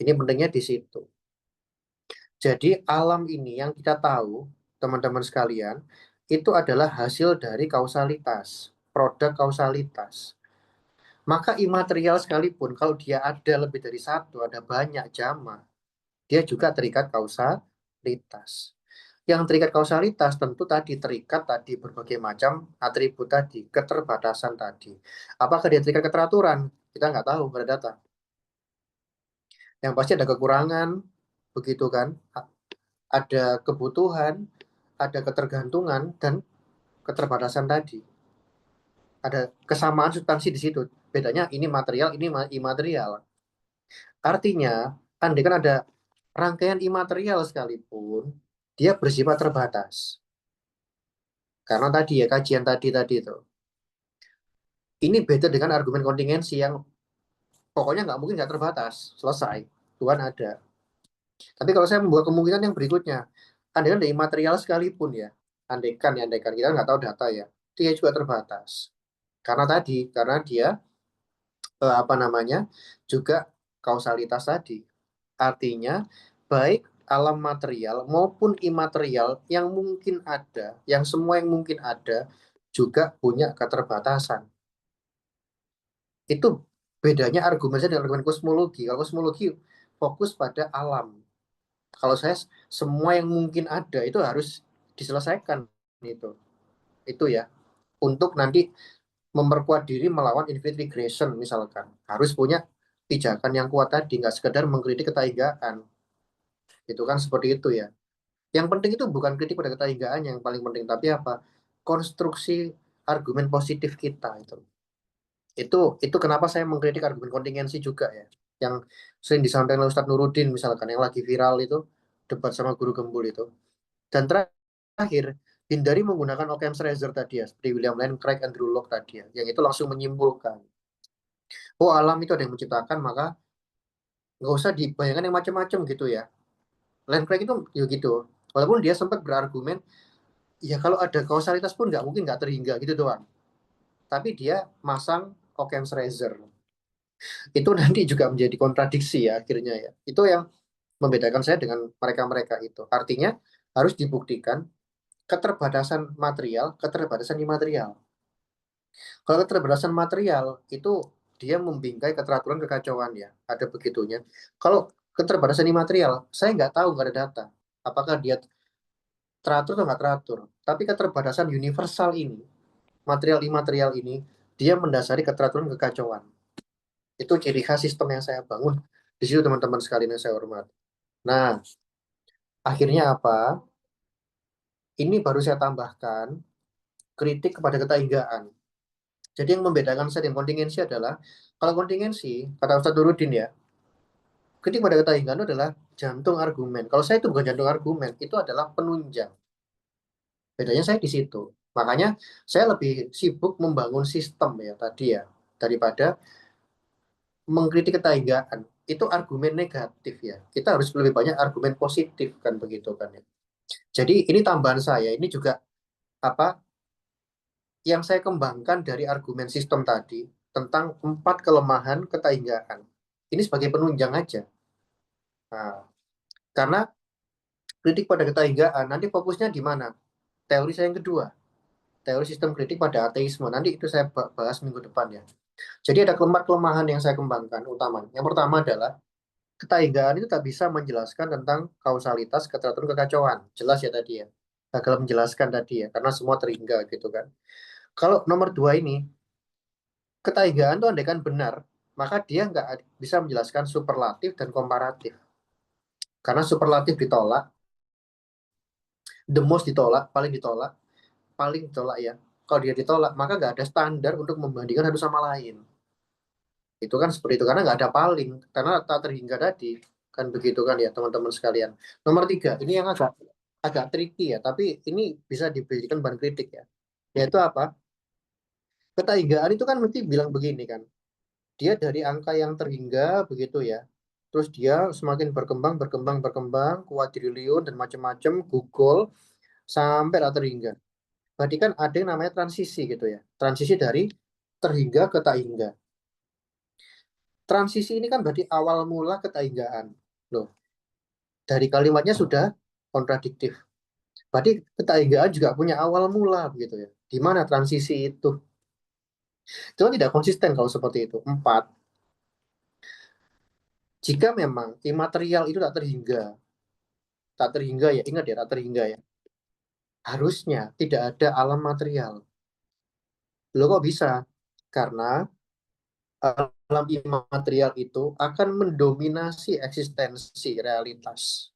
Ini pentingnya di situ. Jadi alam ini yang kita tahu, teman-teman sekalian, itu adalah hasil dari kausalitas, produk kausalitas. Maka imaterial sekalipun, kalau dia ada lebih dari satu, ada banyak jama, dia juga terikat kausalitas. Yang terikat kausalitas tentu tadi terikat tadi berbagai macam atribut tadi, keterbatasan tadi. Apakah dia terikat keteraturan? Kita nggak tahu, nggak ada data. Yang pasti ada kekurangan, begitu kan? Ada kebutuhan, ada ketergantungan dan keterbatasan tadi. Ada kesamaan substansi di situ. Bedanya ini material, ini imaterial. Artinya, andai kan ada rangkaian imaterial sekalipun, dia bersifat terbatas. Karena tadi ya, kajian tadi itu. Ini beda dengan argumen kontingensi yang pokoknya nggak mungkin nggak terbatas. Selesai. Tuhan ada. Tapi kalau saya membuat kemungkinan yang berikutnya, andai kan ada imaterial sekalipun ya, andaikan kita nggak tahu data ya, dia juga terbatas. Karena dia apa namanya juga kausalitas tadi. Artinya baik alam material maupun imaterial yang mungkin ada, yang semua yang mungkin ada juga punya keterbatasan. Itu bedanya argumen saya dengan argumen kosmologi. Kalau kosmologi fokus pada alam. Kalau saya semua yang mungkin ada itu harus diselesaikan itu. Itu ya. Untuk nanti memperkuat diri melawan infinite regression misalkan harus punya pijakan yang kuat tadi nggak sekedar mengkritik ketaigaan itu kan seperti itu ya yang penting itu bukan kritik pada ketaigaan yang paling penting tapi apa konstruksi argumen positif kita itu kenapa saya mengkritik argumen kontingensi juga ya yang sering disampaikan oleh Ustadz Nuruddin misalkan yang lagi viral itu debat sama guru gembul itu dan terakhir hindari menggunakan Occam's razor tadi ya seperti William Lane Craig Andrew Locke tadi ya yang itu langsung menyimpulkan oh alam itu ada yang menciptakan maka nggak usah dibayangkan yang macam-macam gitu ya. Land Craig itu ya gitu. Walaupun dia sempat berargumen, ya kalau ada kausalitas pun nggak mungkin nggak terhingga gitu doang. Tapi dia masang Occam's razor. Itu nanti juga menjadi kontradiksi ya akhirnya ya. Itu yang membedakan saya dengan mereka-mereka itu. Artinya harus dibuktikan keterbatasan material, keterbatasan imaterial. Kalau keterbatasan material itu dia membingkai keteraturan kekacauan ya, ada begitunya. Kalau keterbatasan imaterial, saya nggak tahu nggak ada data. Apakah dia teratur atau nggak teratur? Tapi keterbatasan universal ini, material imaterial ini, dia mendasari keteraturan kekacauan. Itu ciri khas sistem yang saya bangun. Di situ teman-teman sekalian yang saya hormat. Nah, akhirnya apa? Ini baru saya tambahkan kritik kepada ketainggaan. Jadi yang membedakan saya dengan kontingensi adalah, kalau kontingensi, kata Ustadz Nuruddin ya, kritik pada ketainggaan itu adalah jantung argumen. Kalau saya itu bukan jantung argumen, itu adalah penunjang. Bedanya saya di situ. Makanya saya lebih sibuk membangun sistem ya tadi ya, daripada mengkritik ketainggaan. Itu argumen negatif ya. Kita harus lebih banyak argumen positif kan begitu kan ya. Jadi ini tambahan saya, ini juga apa yang saya kembangkan dari argumen sistem tadi tentang 4 kelemahan ketainggaan. Ini sebagai penunjang aja. Nah, karena kritik pada ketainggaan nanti fokusnya di mana? Teori saya yang kedua, teori sistem kritik pada ateisme. Nanti itu saya bahas minggu depan ya. Jadi ada 4 kelemahan yang saya kembangkan utamanya. Yang pertama adalah ketainggaan itu tak bisa menjelaskan tentang kausalitas keteraturan kekacauan. Jelas ya tadi ya. Gagal menjelaskan tadi ya, karena semua terhingga gitu kan. Kalau nomor 2 ini, ketainggaan itu andaikan benar, maka dia nggak bisa menjelaskan superlatif dan komparatif. Karena superlatif ditolak, the most ditolak, paling ditolak ya. Kalau dia ditolak, maka nggak ada standar untuk membandingkan satu sama lain. Itu kan seperti itu, karena nggak ada paling, karena tak terhingga tadi. Kan begitu kan ya teman-teman sekalian. Nomor 3, ini yang agak agak tricky ya, tapi ini bisa diberikan bahan kritik ya. Yaitu apa? Ketainggaan itu kan mesti bilang begini kan, dia dari angka yang terhingga begitu ya. Terus dia semakin berkembang, berkembang, berkembang, kuadriliun dan macam-macam, Google sampai tak terhingga. Berarti kan ada yang namanya transisi gitu ya. Transisi dari terhingga ke tak hingga. Transisi ini kan berarti awal mula ke tak hinggaan. Loh, dari kalimatnya sudah kontradiktif. Berarti ke tak hinggaan juga punya awal mula begitu ya. Di mana transisi itu? Itu kan tidak konsisten kalau seperti itu. 4, jika memang imaterial itu tak terhingga ya, ingat ya, tak terhingga ya. Harusnya tidak ada alam material. Loh kok bisa? Karena alam imaterial itu akan mendominasi eksistensi realitas.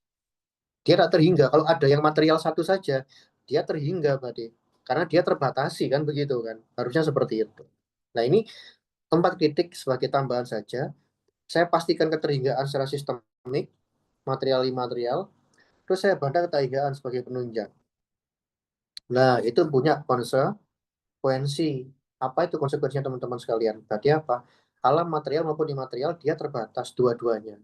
Dia tak terhingga. Kalau ada yang material satu saja, dia terhingga berarti. Karena dia terbatasi kan begitu kan. Harusnya seperti itu. Nah ini 4 titik sebagai tambahan saja. Saya pastikan keterhinggaan secara sistemik, material imaterial. Terus saya bantah keterhinggaan sebagai penunjang. Nah itu punya konsekuensi. Apa itu konsekuensinya teman-teman sekalian? Berarti apa? Alam material maupun imaterial dia terbatas dua-duanya.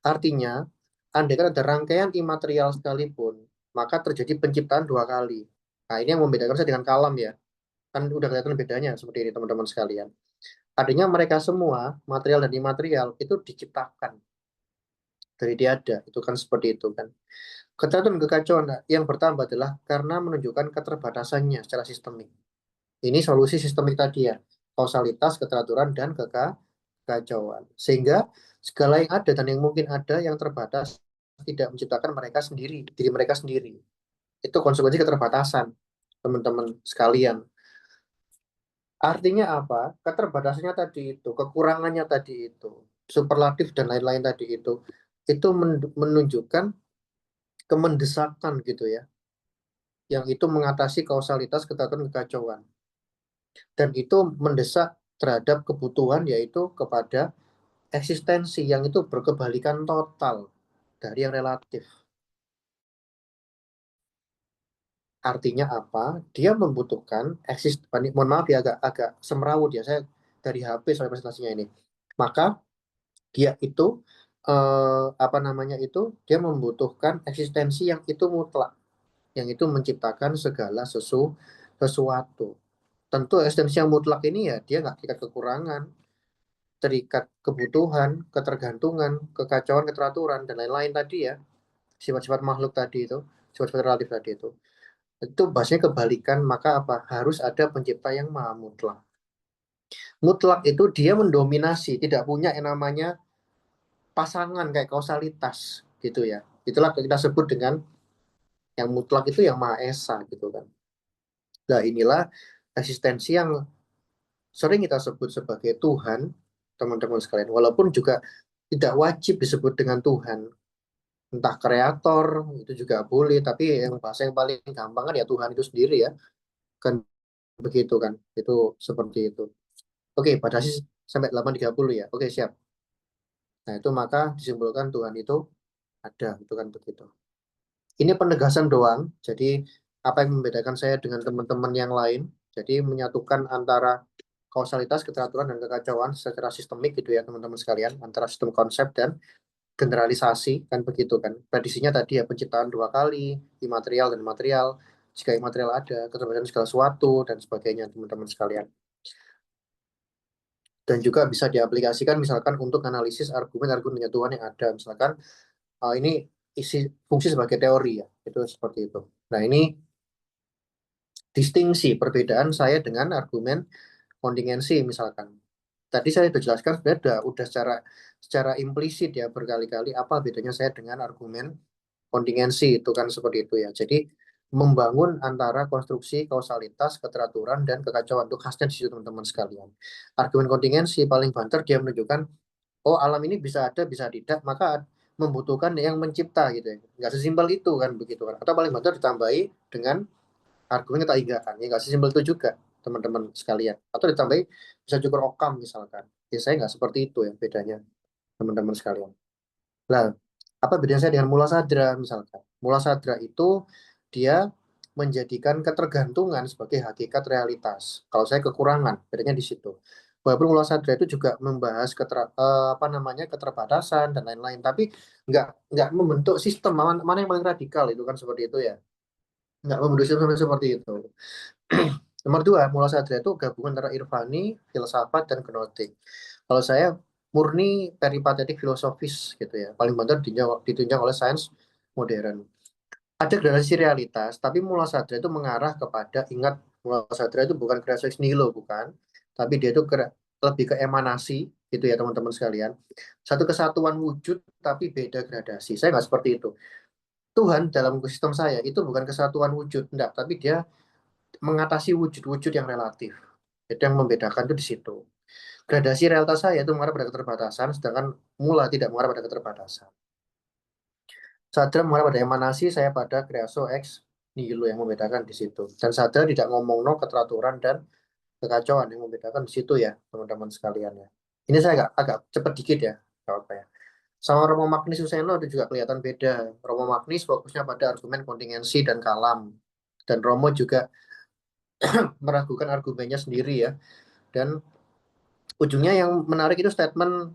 Artinya, andai kan ada rangkaian imaterial sekalipun, maka terjadi penciptaan 2 kali. Nah, ini yang membedakan saya dengan kalam ya. Kan udah kelihatan bedanya seperti ini teman-teman sekalian. Artinya mereka semua, material dan imaterial, itu diciptakan dari tiada. Itu kan seperti itu kan. Keteraturan kekacauan yang bertambah adalah karena menunjukkan keterbatasannya secara sistemik. Ini solusi sistemik tadi ya, kausalitas, keteraturan, dan kekacauan. Sehingga segala yang ada dan yang mungkin ada yang terbatas tidak menciptakan mereka sendiri, diri mereka sendiri. Itu konsekuensi keterbatasan, teman-teman sekalian. Artinya apa? Keterbatasannya tadi itu, kekurangannya tadi itu, superlatif dan lain-lain tadi itu menunjukkan kemendesakan gitu ya, yang itu mengatasi kausalitas keteraturan kekacauan. Dan itu mendesak terhadap kebutuhan yaitu kepada eksistensi yang itu berkebalikan total dari yang relatif. Artinya apa? Dia membutuhkan mohon maaf ya agak semrawut ya saya dari HP soal presentasinya ini. Maka dia itu apa namanya itu dia membutuhkan eksistensi yang itu mutlak, yang itu menciptakan segala sesuatu. Tentu eksistensi yang mutlak ini ya dia nggak terikat kekurangan, terikat kebutuhan, ketergantungan, kekacauan, keteraturan dan lain-lain tadi ya, sifat-sifat makhluk tadi itu, sifat-sifat relatif tadi itu bahasanya kebalikan, maka apa? Harus ada pencipta yang maha mutlak. Mutlak itu dia mendominasi, tidak punya yang namanya pasangan kayak kausalitas gitu ya. Itulah kita sebut dengan yang mutlak itu yang maha esa gitu kan. Nah inilah eksistensi yang sering kita sebut sebagai Tuhan, teman-teman sekalian. Walaupun juga tidak wajib disebut dengan Tuhan, entah kreator itu juga boleh, tapi yang bahasa yang paling gampang kan ya Tuhan itu sendiri ya kan begitu kan. Itu seperti itu. Oke, batasi sampai 8:30 ya. Oke, siap. Nah, itu maka disimpulkan Tuhan itu ada, itu kan begitu. Ini penegasan doang. Jadi apa yang membedakan saya dengan teman-teman yang lain? Jadi menyatukan antara kausalitas, keteraturan, dan kekacauan secara sistemik gitu ya teman-teman sekalian, antara sistem konsep dan generalisasi kan begitu kan. Predisinya tadi ya penciptaan dua kali, imaterial dan material. Jika imaterial ada, keterbatasan segala sesuatu dan sebagainya teman-teman sekalian. Dan juga bisa diaplikasikan misalkan untuk analisis argumen-argumen Tuhan yang ada. Misalkan ini isi fungsi sebagai teori ya, itu seperti itu. Nah ini distingsi perbedaan saya dengan argumen kontingensi misalkan. Tadi saya sudah jelaskan sebenarnya udah secara implisit ya berkali-kali apa bedanya saya dengan argumen kontingensi itu kan seperti itu ya. Jadi membangun antara konstruksi kausalitas, keteraturan dan kekacauan itu khasnya di situ teman-teman sekalian. Argumen kontingensi paling banter dia menunjukkan oh alam ini bisa ada bisa tidak maka membutuhkan yang mencipta gitu ya. Nggak sesimpel itu kan begitu kan. Atau paling banter ditambahi dengan argumen keterikatan ya nggak sesimpel itu juga teman-teman sekalian atau ditambahi bisa cukur okam misalkan ya saya nggak seperti itu ya bedanya teman-teman sekalian lah apa bedanya saya dengan mula sadra misalkan mula sadra itu dia menjadikan ketergantungan sebagai hakikat realitas kalau saya kekurangan bedanya di situ walaupun mula sadra itu juga membahas apa namanya keterbatasan dan lain-lain tapi nggak membentuk sistem mana yang paling radikal itu kan seperti itu ya nggak membentuk sistem seperti itu. Nomor dua, Mula Sadria itu gabungan antara irfani, filsafat, dan gnostik. Kalau saya murni peripatetik filosofis gitu ya. Paling banter ditunjang oleh sains modern. Ada gradasi realitas, tapi Mula Sadria itu mengarah kepada, ingat Mula Sadria itu bukan kreasi ex nihilo, bukan. Tapi dia itu lebih ke emanasi gitu ya teman-teman sekalian. Satu kesatuan wujud tapi beda gradasi. Saya nggak seperti itu. Tuhan dalam sistem saya itu bukan kesatuan wujud, enggak, tapi dia mengatasi wujud-wujud yang relatif. Itu yang membedakan itu di situ. Gradasi realitas saya itu mengarah pada keterbatasan, sedangkan mula tidak mengarah pada keterbatasan. Sadra mengarah pada emanasi, saya pada kreaso ex nihilo yang membedakan di situ. Dan sadra tidak ngomong no keteraturan dan kekacauan yang membedakan di situ ya, teman-teman sekalian ya. Ini saya agak cepat dikit ya, gak apa ya. Sama Romo Magnis Suseno itu juga kelihatan beda. Romo Magnis fokusnya pada argumen kontingensi dan kalam. Dan Romo juga meragukan argumennya sendiri ya. Dan ujungnya yang menarik itu statement,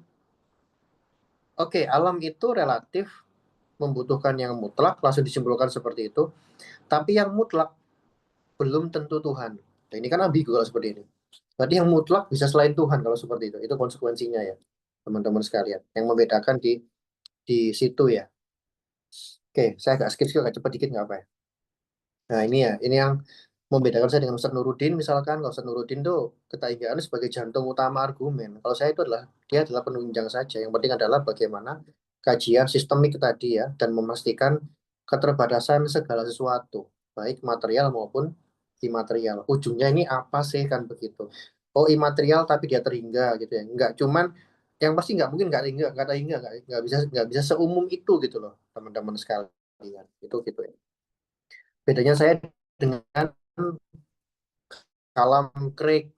oke, alam itu relatif membutuhkan yang mutlak, langsung disimpulkan seperti itu. Tapi yang mutlak belum tentu Tuhan. Nah, ini kan ambigu kalau seperti ini. Berarti yang mutlak bisa selain Tuhan kalau seperti itu. Itu konsekuensinya ya, teman-teman sekalian. Yang membedakan di situ ya. Oke, saya agak skip agak cepat dikit nggak apa ya. Nah ini ya, ini yang membedakan saya dengan Ustadz Nuruddin misalkan. Kalau Ustadz Nuruddin tuh ketigaan sebagai jantung utama argumen. Kalau saya itu adalah dia adalah penunjang saja. Yang penting adalah bagaimana kajian sistemik tadi ya dan memastikan keterbatasan segala sesuatu, baik material maupun imaterial. Ujungnya ini apa sih kan begitu? Oh imaterial tapi dia terhingga gitu ya. Enggak cuman yang pasti nggak mungkin nggak bisa seumum itu gitu loh teman-teman sekalian. Itu gitu ya. Bedanya saya dengan kalam Craig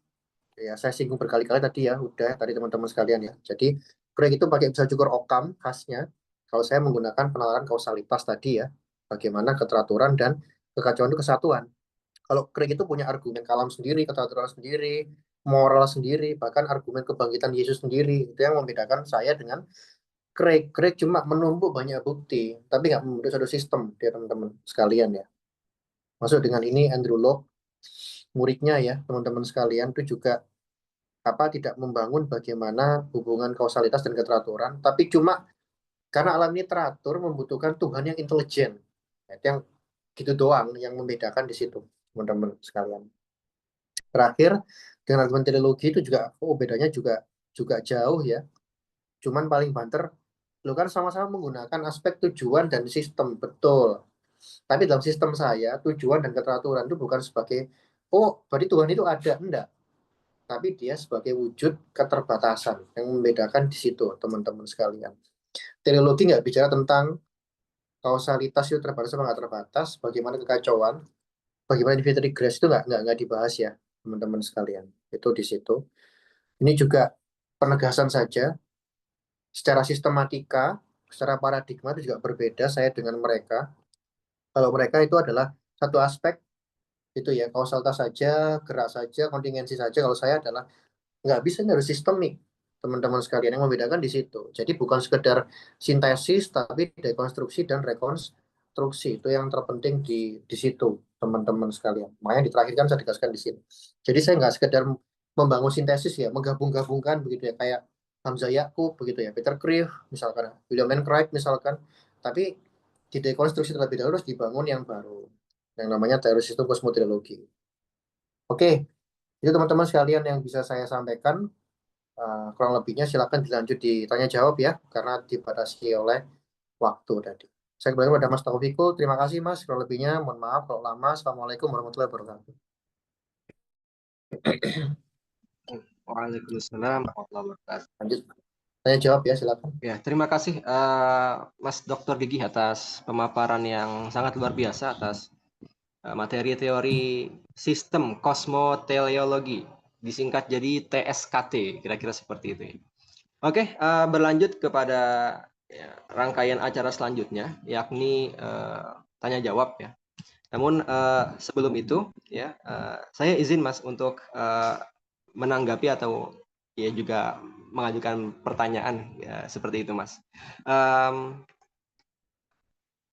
ya saya singgung berkali-kali tadi ya udah tadi teman-teman sekalian ya jadi Craig itu pakai bisa cukur okam khasnya kalau saya menggunakan penalaran kausalitas tadi ya bagaimana keteraturan dan kekacauan itu kesatuan kalau Craig itu punya argumen kalam sendiri keteraturan sendiri moral sendiri bahkan argumen kebangkitan Yesus sendiri itu yang membedakan saya dengan Craig cuma menumpuk banyak bukti tapi nggak membentuk satu sistem dia teman-teman sekalian ya masuk dengan ini Andrew Locke muridnya ya teman-teman sekalian itu juga apa tidak membangun bagaimana hubungan kausalitas dan keteraturan, tapi cuma karena alam ini teratur membutuhkan Tuhan yang intelijen. Nah, itu yang gitu doang yang membedakan di situ, teman-teman sekalian. Terakhir dengan argumen teleologi itu juga oh bedanya juga juga jauh ya. Cuman paling banter lo kan sama-sama menggunakan aspek tujuan dan sistem betul. Tapi dalam sistem saya tujuan dan keteraturan itu bukan sebagai oh berarti Tuhan itu ada enggak tapi dia sebagai wujud keterbatasan yang membedakan di situ teman-teman sekalian. Teleologi nggak bicara tentang kausalitas itu terbatas atau nggak terbatas, bagaimana kekacauan, bagaimana infinity grace itu nggak dibahas ya. teman-teman sekalian. Itu di situ. Ini juga penegasan saja, secara sistematika, secara paradigma itu juga berbeda saya dengan mereka. Kalau mereka itu adalah satu aspek, itu ya, kausalitas saja, gerak saja, kontingensi saja. Kalau saya adalah nggak bisa, ini harus sistemik, teman-teman sekalian. Yang membedakan di situ. Jadi bukan sekedar sintesis, tapi dekonstruksi dan rekonstruksi. Itu yang terpenting di situ, teman-teman sekalian. Makanya di terakhir kan saya tegaskan di sini. Jadi saya nggak sekedar membangun sintesis ya, menggabung-gabungkan begitu ya, kayak Hamza Yakub begitu ya, Peter Kreeft misalkan, William Lane Craig misalkan. Tapi di dekonstruksi terlebih dahulu harus dibangun yang baru, yang namanya teori sistem kosmologi. Oke, itu teman-teman sekalian yang bisa saya sampaikan. Kurang lebihnya silakan dilanjut ditanya jawab ya, karena dibatasi oleh waktu tadi. Saya kembali kepada Mas Taufikul. Terima kasih Mas. Kurang lebihnya mohon maaf kalau lama. Assalamualaikum warahmatullahi wabarakatuh. Waalaikumsalam warahmatullahi wabarakatuh. Lanjut tanya jawab ya, silakan. Ya, terima kasih Mas Dr. Gigi atas pemaparan yang sangat luar biasa atas materi teori sistem kosmoteleologi, disingkat jadi TSKT, kira-kira seperti itu. Oke, berlanjut kepada rangkaian acara selanjutnya, yakni tanya jawab ya. Namun sebelum itu ya, saya izin Mas untuk menanggapi atau ya juga mengajukan pertanyaan ya, seperti itu Mas.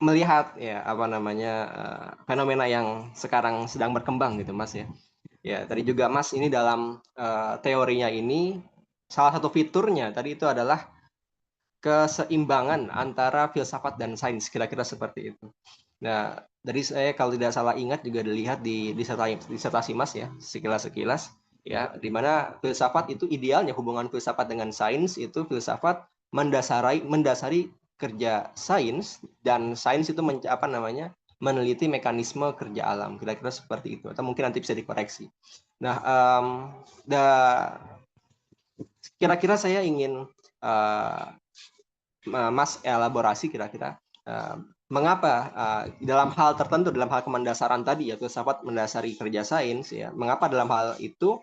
Melihat ya apa namanya fenomena yang sekarang sedang berkembang gitu Mas ya. Ya, tadi juga Mas ini dalam teorinya ini salah satu fiturnya tadi itu adalah keseimbangan antara filsafat dan sains, kira-kira seperti itu. Nah, dari saya kalau tidak salah ingat juga dilihat di disertasi Mas ya, sekilas-sekilas ya, di mana filsafat itu idealnya hubungan filsafat dengan sains itu filsafat mendasari kerja sains, dan sains itu meneliti mekanisme kerja alam, kira-kira seperti itu, atau mungkin nanti bisa dikoreksi. Nah, kira-kira saya ingin Mas elaborasi kira-kira mengapa dalam hal tertentu, dalam hal kemendasaran tadi ya, filsafat mendasari kerja sains ya, mengapa dalam hal itu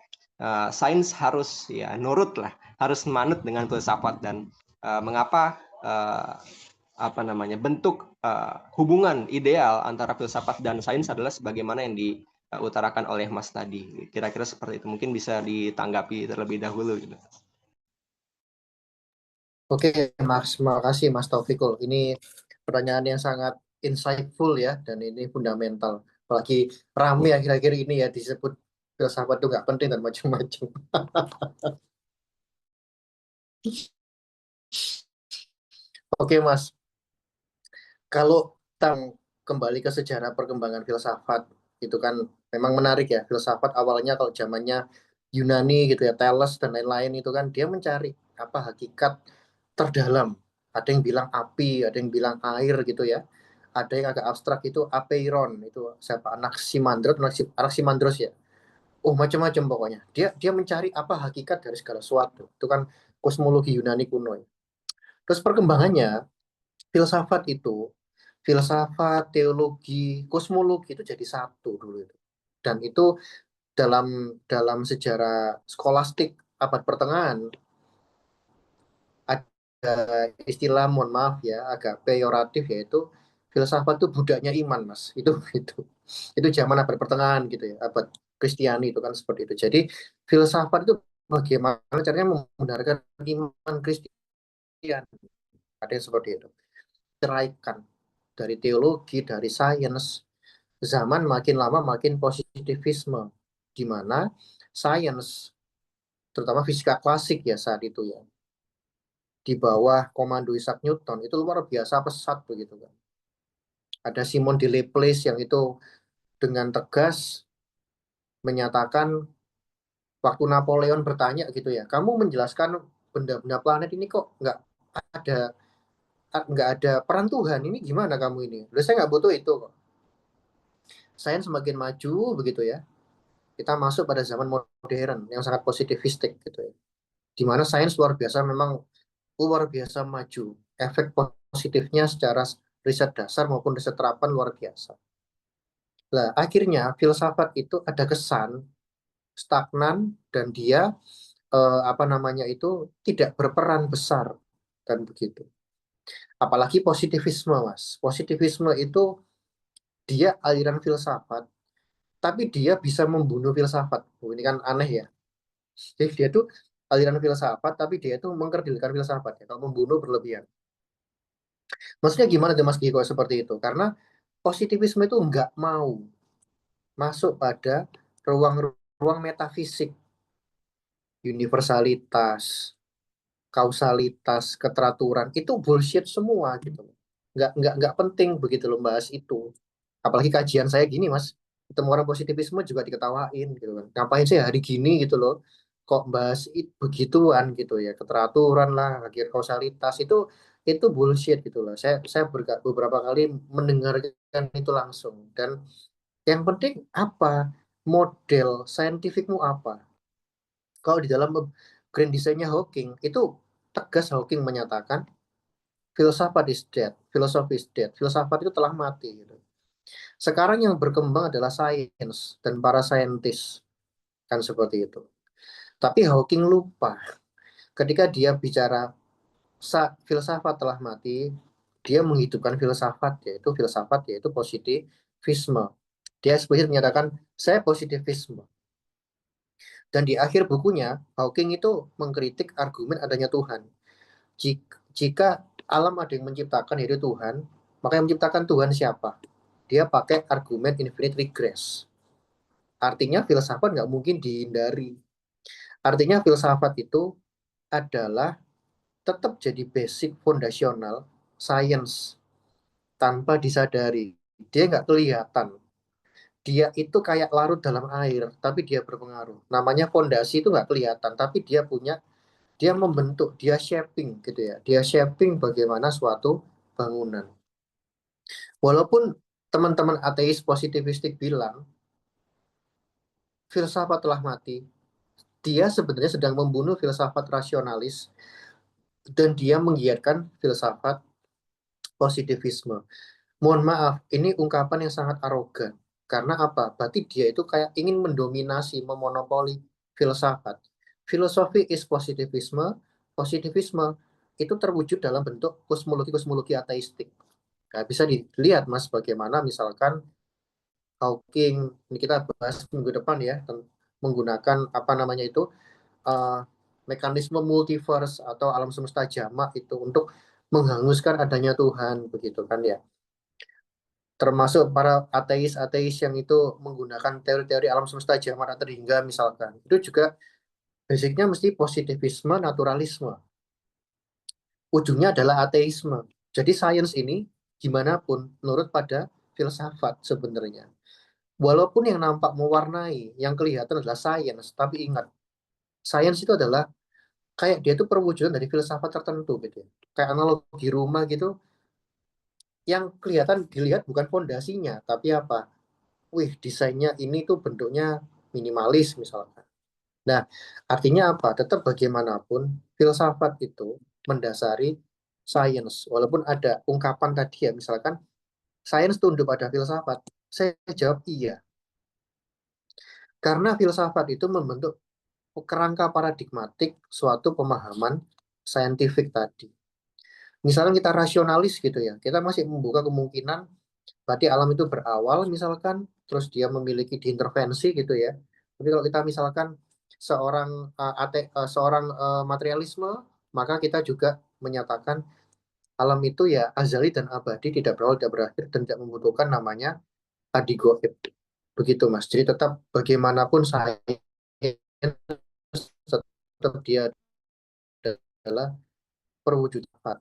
sains harus ya nurut lah, harus manut dengan filsafat, dan mengapa bentuk hubungan ideal antara filsafat dan sains adalah sebagaimana yang diutarakan oleh Mas tadi, kira-kira seperti itu. Mungkin bisa ditanggapi terlebih dahulu gitu. Oke Mas, terima kasih Mas Taufikul. Ini pertanyaan yang sangat insightful ya, dan ini fundamental. Apalagi rame akhir-akhir ini ya, disebut filsafat itu nggak penting dan macam-macam. Oke Mas, kalau kembali ke sejarah perkembangan filsafat, itu kan memang menarik ya. Filsafat awalnya kalau zamannya Yunani gitu ya, Thales dan lain-lain, itu kan dia mencari apa hakikat terdalam. Ada yang bilang api, ada yang bilang air gitu ya. Ada yang agak abstrak itu apeiron, itu siapa? Anaximandros ya. Oh, macam-macam pokoknya. Dia mencari apa hakikat dari segala sesuatu. Itu kan kosmologi Yunani kuno ya. Terus perkembangannya filsafat itu, filsafat, teologi, kosmologi itu jadi satu dulu itu. Dan itu dalam dalam sejarah skolastik abad pertengahan ada istilah, mohon maaf ya, agak peyoratif, yaitu filsafat itu budaknya iman, Mas. Itu zaman abad pertengahan gitu ya, abad Kristiani itu kan seperti itu. Jadi filsafat itu bagaimana caranya membenarkan iman Kristen. Ada yang seperti itu. Ceraikan dari teologi, dari sains. Zaman makin lama makin positivisme, di mana sains, terutama fisika klasik ya saat itu ya, di bawah komando Isaac Newton itu luar biasa pesat begitu kan. Ada Simon de Laplace yang itu dengan tegas menyatakan, waktu Napoleon bertanya gitu ya, kamu menjelaskan benda-benda planet ini kok ada nggak ada peran Tuhan, ini gimana kamu ini? Udah, saya nggak butuh itu kok. Sains semakin maju begitu ya. Kita masuk pada zaman modern yang sangat positivistik gitu ya. Di mana sains luar biasa, memang luar biasa maju. Efek positifnya secara riset dasar maupun riset terapan luar biasa. Nah, akhirnya filsafat itu ada kesan stagnan, dan dia tidak berperan besar, kan begitu. Apalagi positivisme, Mas. Positivisme itu dia aliran filsafat, tapi dia bisa membunuh filsafat. Ini kan aneh ya. Jadi dia tuh aliran filsafat, tapi dia itu mengkerdilkan filsafat ya, kalau membunuh berlebihan. Maksudnya gimana tuh Mas Giko seperti itu? Karena positivisme itu nggak mau masuk pada ruang-ruang metafisik, universalitas, kausalitas, keteraturan, itu bullshit semua gitu. Nggak penting begitu loh bahas itu. Apalagi kajian saya gini Mas, ketemu orang positivisme juga diketawain gitu kan. Ngapain sih hari gini gitu loh, kok bahas begituan gitu ya, keteraturan lah, akhir kausalitas, itu bullshit gitu loh. Saya beberapa kali mendengarkan itu langsung, dan yang penting apa? Model saintifikmu apa? Kalau di dalam grand design-nya Hawking, itu tegas Hawking menyatakan filsafat is dead, filosofi is dead, filsafat itu telah mati gitu. Sekarang yang berkembang adalah sains dan para saintis, kan seperti itu. Tapi Hawking lupa ketika dia bicara filsafat telah mati, dia menghidupkan filsafat yaitu positivisme. Dia eksplisit menyatakan saya positivisme. Dan di akhir bukunya, Hawking itu mengkritik argumen adanya Tuhan. Jika alam ada yang menciptakan, yaitu Tuhan, maka yang menciptakan Tuhan siapa? Dia pakai argumen infinite regress. Artinya filsafat nggak mungkin dihindari. Artinya filsafat itu adalah tetap jadi basic fondasional science tanpa disadari. Dia nggak kelihatan. Dia itu kayak larut dalam air, tapi dia berpengaruh. Namanya fondasi itu nggak kelihatan, tapi dia membentuk, dia shaping gitu ya. Dia shaping bagaimana suatu bangunan. Walaupun teman-teman ateis positivistik bilang filsafat telah mati, dia sebenarnya sedang membunuh filsafat rasionalis dan dia menggiatkan filsafat positivisme. Mohon maaf, ini ungkapan yang sangat arogan. Karena apa? Berarti dia itu kayak ingin mendominasi, memonopoli filsafat. Filosofi is positivisme, positivisme itu terwujud dalam bentuk kosmologi-kosmologi ateistik. Nah, bisa dilihat Mas bagaimana misalkan Hawking, ini kita bahas minggu depan ya, menggunakan apa namanya itu uh, mekanisme multiverse atau alam semesta jamak itu untuk menghanguskan adanya Tuhan, begitu kan ya. Termasuk para ateis-ateis yang itu menggunakan teori-teori alam semesta jamak tak terhingga misalkan. Itu juga basicnya mesti positivisme, naturalisme. Ujungnya adalah ateisme. Jadi sains ini gimana pun menurut pada filsafat sebenarnya. Walaupun yang nampak mewarnai, yang kelihatan adalah sains, tapi ingat, sains itu adalah kayak dia itu perwujudan dari filsafat tertentu gitu ya. Kayak analogi rumah gitu, yang kelihatan dilihat bukan fondasinya, tapi apa? Wih, desainnya ini tuh bentuknya minimalis misalkan. Nah, artinya apa? Tetap bagaimanapun filsafat itu mendasari sains. Walaupun ada ungkapan tadi ya, misalkan sains tunduk pada filsafat. Saya jawab iya. Karena filsafat itu membentuk kerangka paradigmatik suatu pemahaman saintifik tadi. Misalkan kita rasionalis gitu ya, kita masih membuka kemungkinan berarti alam itu berawal misalkan, terus dia memiliki diintervensi gitu ya. Tapi kalau kita misalkan seorang materialisme, maka kita juga menyatakan alam itu ya azali dan abadi, tidak berawal, tidak berakhir, dan tidak membutuhkan namanya adi goib. Begitu Mas. Jadi tetap bagaimanapun saya tetap dia adalah perwujudan.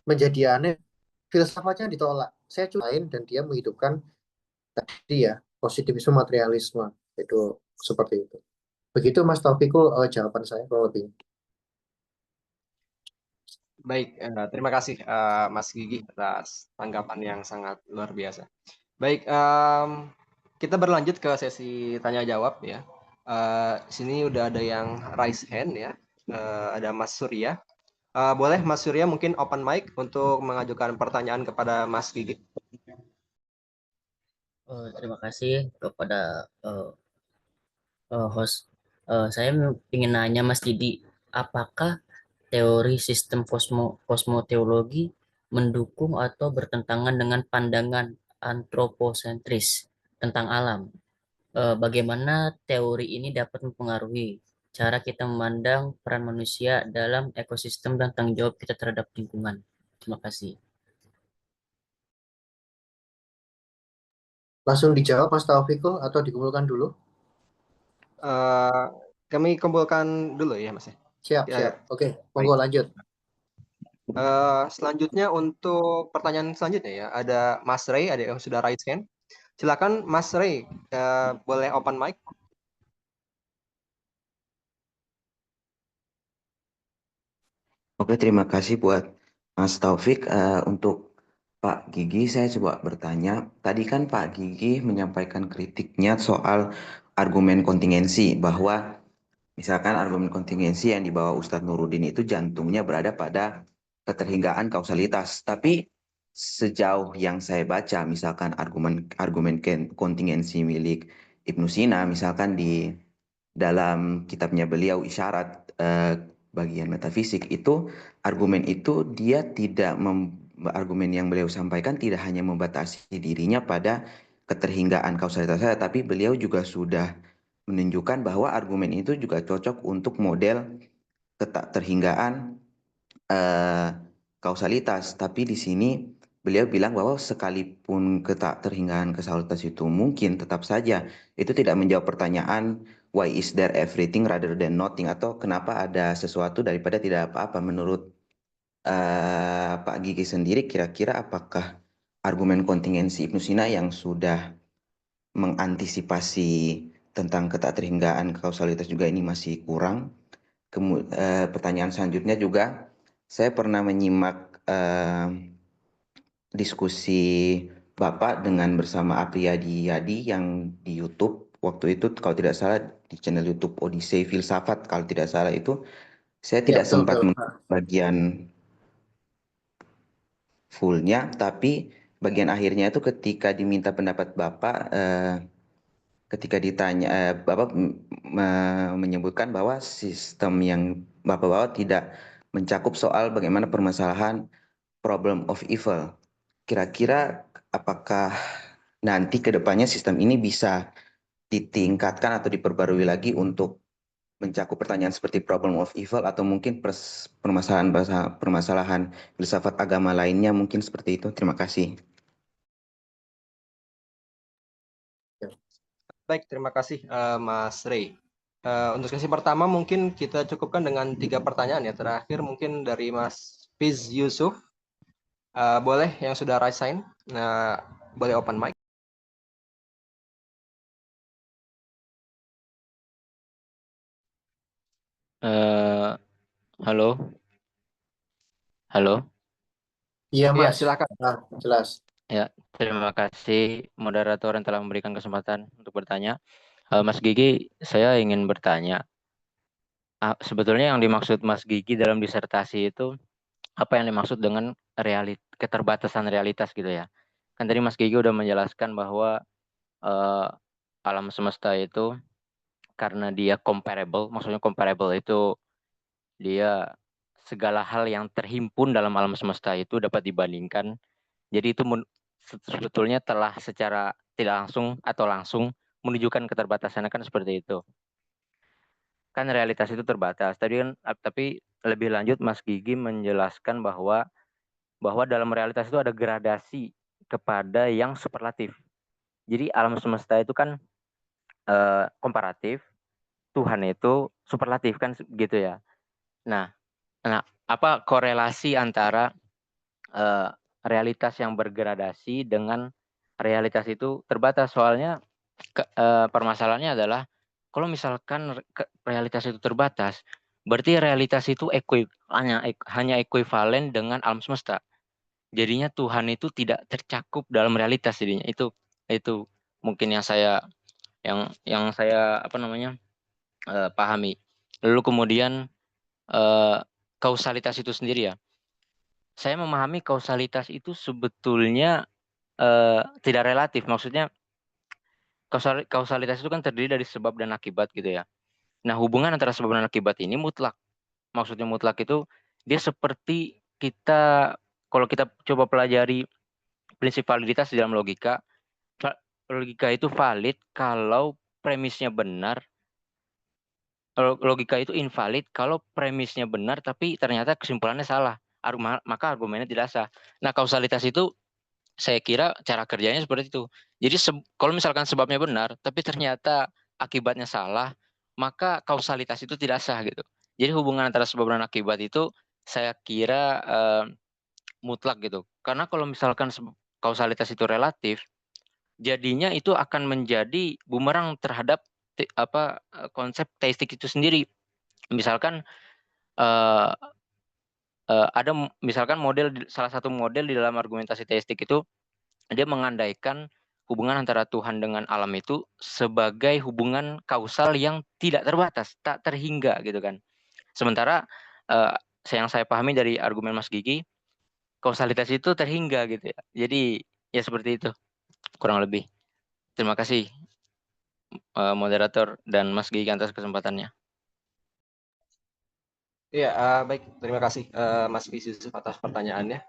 Menjadi aneh, filsafatnya ditolak. Saya cumain dan dia menghidupkan tadi ya positivisme materialisme, itu seperti itu. Begitu Mas Taufikul, jawaban saya kurang lebih. Baik, terima kasih Mas Gigi atas tanggapan yang sangat luar biasa. Baik, kita berlanjut ke sesi tanya jawab ya. Sini udah ada yang raise hand ya. Ada Mas Surya. Boleh Mas Surya mungkin open mic untuk mengajukan pertanyaan kepada Mas Gigi. Terima kasih kepada host. Saya ingin nanya Mas Didi, apakah teori sistem kosmoteologi mendukung atau bertentangan dengan pandangan antroposentris tentang alam? Bagaimana teori ini dapat mempengaruhi cara kita memandang peran manusia dalam ekosistem dan tanggung jawab kita terhadap lingkungan? Terima kasih. Langsung dijawab Mas Taufikul atau dikumpulkan dulu? Eh, kami kumpulkan dulu ya Mas. Siap, Ya, siap. Oke, baik. monggo lanjut. Selanjutnya untuk pertanyaan selanjutnya ya, ada Mas Ray, ada yang sudah raise hand. Silakan Mas Ray, boleh open mic. Oke, terima kasih buat Mas Taufik. Untuk Pak Gigi, saya coba bertanya. Tadi kan Pak Gigi menyampaikan kritiknya soal argumen kontingensi, bahwa misalkan argumen kontingensi yang dibawa Ustadz Nuruddin itu jantungnya berada pada keterhinggaan kausalitas. Tapi sejauh yang saya baca, misalkan argumen kontingensi milik Ibnu Sina, misalkan di dalam kitabnya beliau Isyarat, bagian metafisik itu, argumen itu dia tidak argumen yang beliau sampaikan tidak hanya membatasi dirinya pada keterhinggaan kausalitas saja, tapi beliau juga sudah menunjukkan bahwa argumen itu juga cocok untuk model keterhinggaan kausalitas. Tapi di sini beliau bilang bahwa sekalipun keterhinggaan kausalitas itu mungkin, tetap saja itu tidak menjawab pertanyaan why is there everything rather than nothing, atau kenapa ada sesuatu daripada tidak apa-apa. Menurut Pak Gigi sendiri, kira-kira apakah argumen kontingensi Ibnu Sina yang sudah mengantisipasi tentang keterhinggaan kausalitas juga ini masih kurang? Pertanyaan selanjutnya juga, saya pernah menyimak diskusi Bapak dengan bersama Apriyadi Yadi yang di YouTube. Waktu itu kalau tidak salah di channel YouTube Odyssey Filsafat, kalau tidak salah itu. Saya Ya, tidak betul, sempat betul. menonton bagian fullnya, tapi bagian akhirnya itu ketika diminta pendapat Bapak, ketika ditanya, Bapak menyebutkan bahwa sistem yang Bapak bawa tidak mencakup soal bagaimana permasalahan problem of evil. Kira-kira apakah nanti ke depannya sistem ini bisa ditingkatkan atau diperbarui lagi untuk mencakup pertanyaan seperti problem of evil, atau mungkin permasalahan filsafat agama lainnya, mungkin seperti itu. Terima kasih. Baik, terima kasih Mas Ray. Untuk sesi pertama mungkin kita cukupkan dengan 3 pertanyaan ya. Terakhir mungkin dari Mas Fiz Yusuf. Boleh yang sudah raise hand, boleh open mic. Halo, halo. Iya, Ya, Mas. silakan. Nah, jelas. Ya, terima kasih moderator yang telah memberikan kesempatan untuk bertanya. Mas Gigi, saya ingin bertanya, sebetulnya yang dimaksud Mas Gigi dalam disertasi itu apa yang dimaksud dengan keterbatasan realitas gitu ya? Kan tadi Mas Gigi udah menjelaskan bahwa alam semesta itu karena dia comparable, maksudnya comparable itu dia segala hal yang terhimpun dalam alam semesta itu dapat dibandingkan. Jadi itu sebetulnya telah secara tidak langsung atau langsung menunjukkan keterbatasan, kan seperti itu. Kan realitas itu terbatas. Tapi lebih lanjut Mas Gigi menjelaskan bahwa dalam realitas itu ada gradasi kepada yang superlatif. Jadi alam semesta itu kan komparatif, Tuhan itu superlatif, kan gitu ya. Nah, apa korelasi antara realitas yang bergradasi dengan realitas itu terbatas? Soalnya permasalahannya adalah kalau misalkan realitas itu terbatas, berarti realitas itu hanya ekuivalen dengan alam semesta. Jadinya Tuhan itu tidak tercakup dalam realitas jadinya. Itu mungkin yang saya pahami. Lalu kemudian kausalitas itu sendiri ya. Saya memahami kausalitas itu sebetulnya tidak relatif. Maksudnya kausalitas itu kan terdiri dari sebab dan akibat gitu ya. Nah, hubungan antara sebab dan akibat ini mutlak. Maksudnya mutlak itu dia seperti kita, kalau kita coba pelajari prinsip validitas di dalam logika, logika itu valid kalau premisnya benar, logika itu invalid kalau premisnya benar tapi ternyata kesimpulannya salah, maka argumennya tidak sah. Nah, kausalitas itu saya kira cara kerjanya seperti itu. Jadi kalau misalkan sebabnya benar tapi ternyata akibatnya salah, maka kausalitas itu tidak sah gitu. Jadi hubungan antara sebab dan akibat itu saya kira mutlak gitu. Karena kalau misalkan kausalitas itu relatif, jadinya itu akan menjadi bumerang terhadap konsep teistik itu sendiri. Misalkan ada misalkan salah satu model di dalam argumentasi teistik itu dia mengandaikan hubungan antara Tuhan dengan alam itu sebagai hubungan kausal yang tidak terbatas, tak terhingga gitu kan. Sementara yang saya pahami dari argumen Mas Gigi, kausalitas itu terhingga gitu ya. Jadi ya seperti itu kurang lebih. Terima kasih moderator dan Mas Gigi atas kesempatannya. Iya, baik. Terima kasih Mas Yusuf atas pertanyaannya.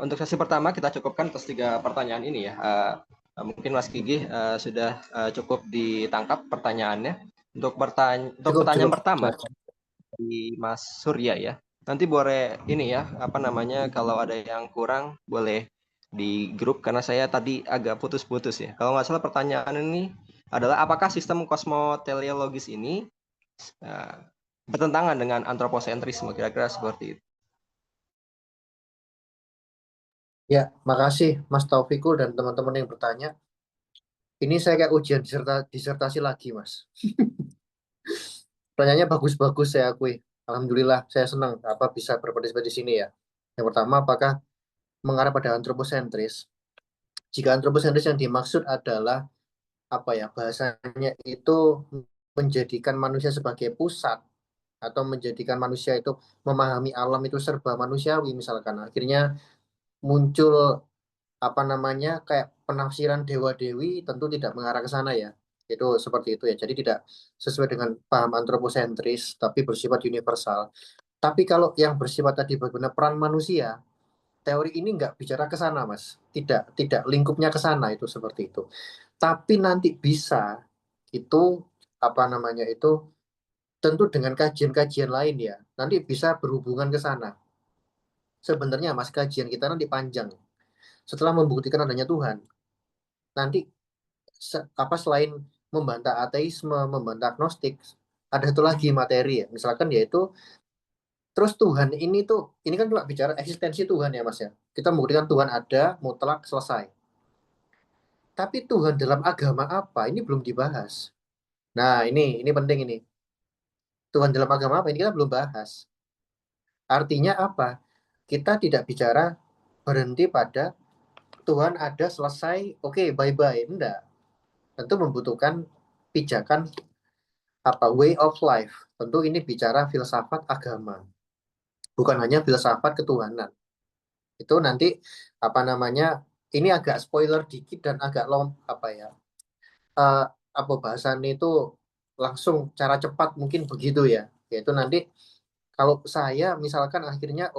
Untuk sesi pertama kita cukupkan atas 3 pertanyaan ini ya. Mungkin Mas Gigi sudah cukup ditangkap pertanyaannya. Untuk pertanyaan pertama di Mas Surya ya. Nanti boleh ini ya, kalau ada yang kurang boleh di grup karena saya tadi agak putus-putus ya. Kalau nggak salah pertanyaan ini adalah apakah sistem kosmoteleologis ini bertentangan dengan antroposentrisme, kira-kira seperti itu. Ya, makasih Mas Taufikul dan teman-teman yang bertanya. Ini saya kayak ujian disertasi lagi, Mas. Pertanyaannya bagus-bagus, saya akui. Alhamdulillah, saya senang bisa berpartisipasi di sini ya. Yang pertama, apakah mengarah pada antroposentris? Jika antroposentris yang dimaksud adalah bahasanya itu menjadikan manusia sebagai pusat atau menjadikan manusia itu memahami alam itu serba manusiawi, misalkan akhirnya muncul kayak penafsiran dewa-dewi, tentu tidak mengarah ke sana ya. Itu seperti itu ya. Jadi tidak sesuai dengan paham antroposentris tapi bersifat universal. Tapi kalau yang bersifat tadi bagaimana peran manusia, teori ini nggak bicara ke sana, Mas. Tidak lingkupnya ke sana, itu seperti itu. Tapi nanti bisa itu itu tentu dengan kajian-kajian lain ya. Nanti bisa berhubungan ke sana. Sebenarnya Mas, kajian kita nanti panjang. Setelah membuktikan adanya Tuhan, nanti selain membantah ateisme, membantah agnostik, ada satu lagi materi ya. Misalkan yaitu terus Tuhan ini kan cuma bicara eksistensi Tuhan ya Mas ya. Kita membuktikan Tuhan ada, mutlak, selesai. Tapi Tuhan dalam agama apa? Ini belum dibahas. Nah, ini penting ini. Tuhan dalam agama apa? Ini kita belum bahas. Artinya apa? Kita tidak bicara berhenti pada Tuhan ada, selesai, oke, bye-bye. Enggak. Tentu membutuhkan pijakan way of life. Tentu ini bicara filsafat agama. Bukan hanya filsafat ketuhanan. Itu nanti ini agak spoiler dikit dan agak bahasannya itu langsung cara cepat mungkin begitu ya. Yaitu nanti kalau saya misalkan akhirnya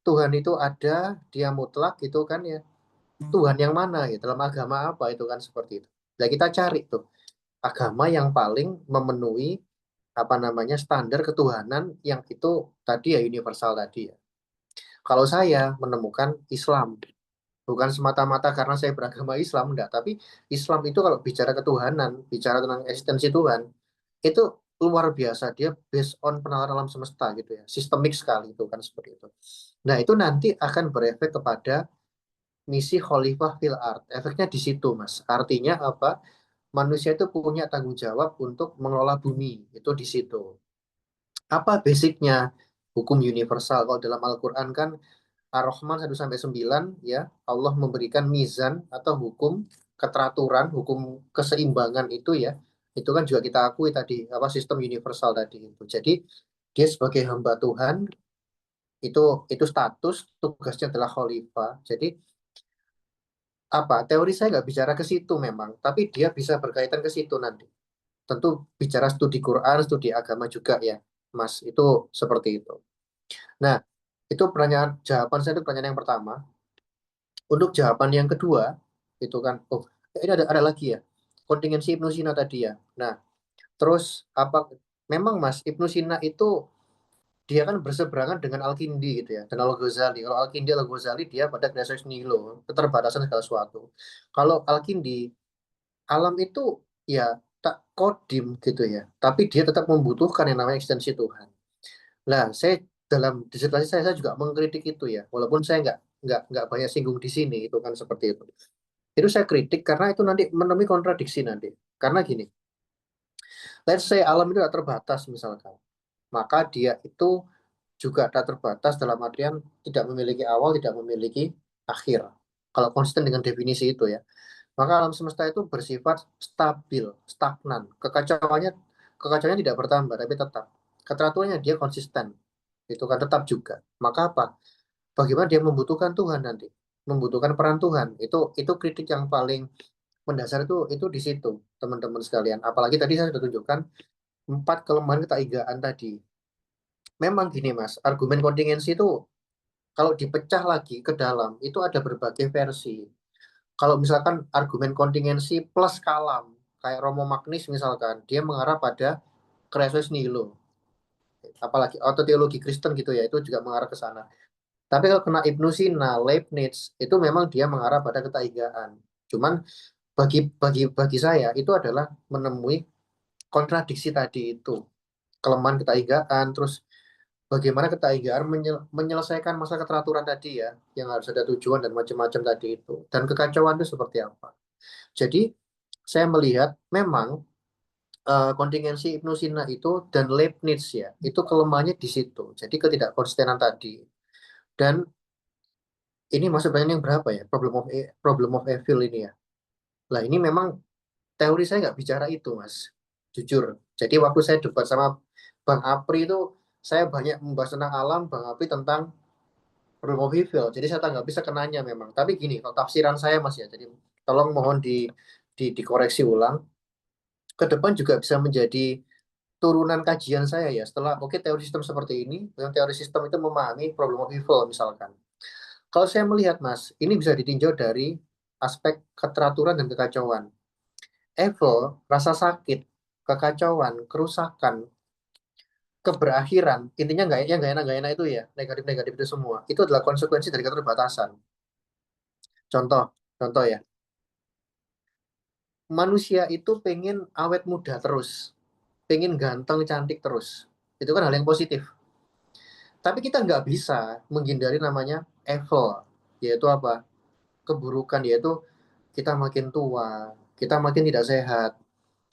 Tuhan itu ada, dia mutlak gitu kan ya. Tuhan yang mana ya? Dalam agama apa itu kan seperti itu. Nah, kita cari tuh agama yang paling memenuhi standar ketuhanan yang itu tadi ya universal tadi ya. Kalau saya menemukan Islam, bukan semata-mata karena saya beragama Islam, enggak, tapi Islam itu kalau bicara ketuhanan, bicara tentang eksistensi Tuhan, itu luar biasa, dia based on penalaran alam semesta gitu ya, sistemik sekali itu kan seperti itu. Nah, itu nanti akan berefek kepada misi khalifah fil ard. Efeknya di situ, Mas. Artinya apa? Manusia itu punya tanggung jawab untuk mengelola bumi, itu di situ. Apa basicnya? Hukum universal. Kalau dalam Al-Quran kan Ar-Rahman 1-9 ya, Allah memberikan mizan atau hukum keteraturan, hukum keseimbangan itu ya. Itu kan juga kita akui tadi sistem universal tadi itu. Jadi dia sebagai hamba Tuhan itu status tugasnya adalah khalifah. Jadi teori saya nggak bicara ke situ memang, tapi dia bisa berkaitan ke situ nanti. Tentu bicara studi Quran, studi agama juga ya, Mas. Itu seperti itu. Nah, itu jawaban saya itu pertanyaan yang pertama. Untuk jawaban yang kedua, itu kan, ini ada lagi ya, kontingensi Ibnu Sina tadi ya. Nah, terus memang Mas, Ibnu Sina itu dia kan berseberangan dengan Al-Kindi gitu ya, dan Al-Ghazali. Kalau Al-Kindi, Al-Ghazali dia pada krisis nihilo, keterbatasan segala sesuatu. Kalau Al-Kindi, alam itu ya tak kodim gitu ya, tapi dia tetap membutuhkan yang namanya ekstensi Tuhan. Nah, saya dalam disertasi saya juga mengkritik itu ya, walaupun saya nggak banyak singgung di sini, itu kan seperti itu. Itu saya kritik karena itu nanti menemui kontradiksi nanti. Karena gini, let's say alam itu tidak terbatas misalkan, maka dia itu juga tak terbatas dalam artian tidak memiliki awal, tidak memiliki akhir. Kalau konsisten dengan definisi itu ya, maka alam semesta itu bersifat stabil, stagnan. Kekacauannya tidak bertambah, tapi tetap. Keteraturannya dia konsisten, itu kan tetap juga. Maka apa? Bagaimana dia membutuhkan Tuhan nanti? Membutuhkan peran Tuhan. Itu kritik yang paling mendasar itu di situ, teman-teman sekalian. Apalagi tadi saya sudah tunjukkan 4 kelemahan ketaigaan tadi. Memang gini Mas, argumen kontingensi itu kalau dipecah lagi ke dalam itu ada berbagai versi. Kalau misalkan argumen kontingensi plus kalam, kayak Romo Magnis misalkan, dia mengarah pada creationis nihilo. Apalagi atau teologi Kristen gitu ya, itu juga mengarah ke sana. Tapi kalau kena Ibnu Sina, Leibniz, itu memang dia mengarah pada ketaigaan. Cuman bagi saya itu adalah menemui kontradiksi tadi itu. Kelemahan ketaigaan, terus bagaimana ketaigaan menyelesaikan masalah keteraturan tadi ya, yang harus ada tujuan dan macam-macam tadi itu. Dan kekacauan itu seperti apa. Jadi saya melihat memang kontingensi Ibnu Sina itu dan Leibniz ya, itu kelemahannya di situ. Jadi ketidakkonsistenan tadi. Dan ini masuk pertanyaan yang berapa ya? Problem of evil ini ya. Lah ini memang teori saya nggak bicara itu, Mas. Jujur. Jadi waktu saya debat sama Bang Apri itu, saya banyak membahas tentang alam, Bang Apri tentang problem of evil. Jadi saya nggak bisa kenanya memang. Tapi gini, kalau tafsiran saya Mas ya, jadi tolong mohon dikoreksi ulang. Ke depan juga bisa menjadi turunan kajian saya ya. Setelah teori sistem seperti ini, yang teori sistem itu memahami problem of evil misalkan. Kalau saya melihat Mas, ini bisa ditinjau dari aspek keteraturan dan kekacauan. Evil, rasa sakit, kekacauan, kerusakan, keberakhiran, intinya nggak enak itu ya, negatif-negatif itu semua. Itu adalah konsekuensi dari keterbatasan. Contoh, contoh ya, manusia itu pengen awet muda terus, pengen ganteng cantik terus. Itu kan hal yang positif. Tapi kita nggak bisa menghindari namanya evil, yaitu apa? Keburukan, yaitu kita makin tua, kita makin tidak sehat,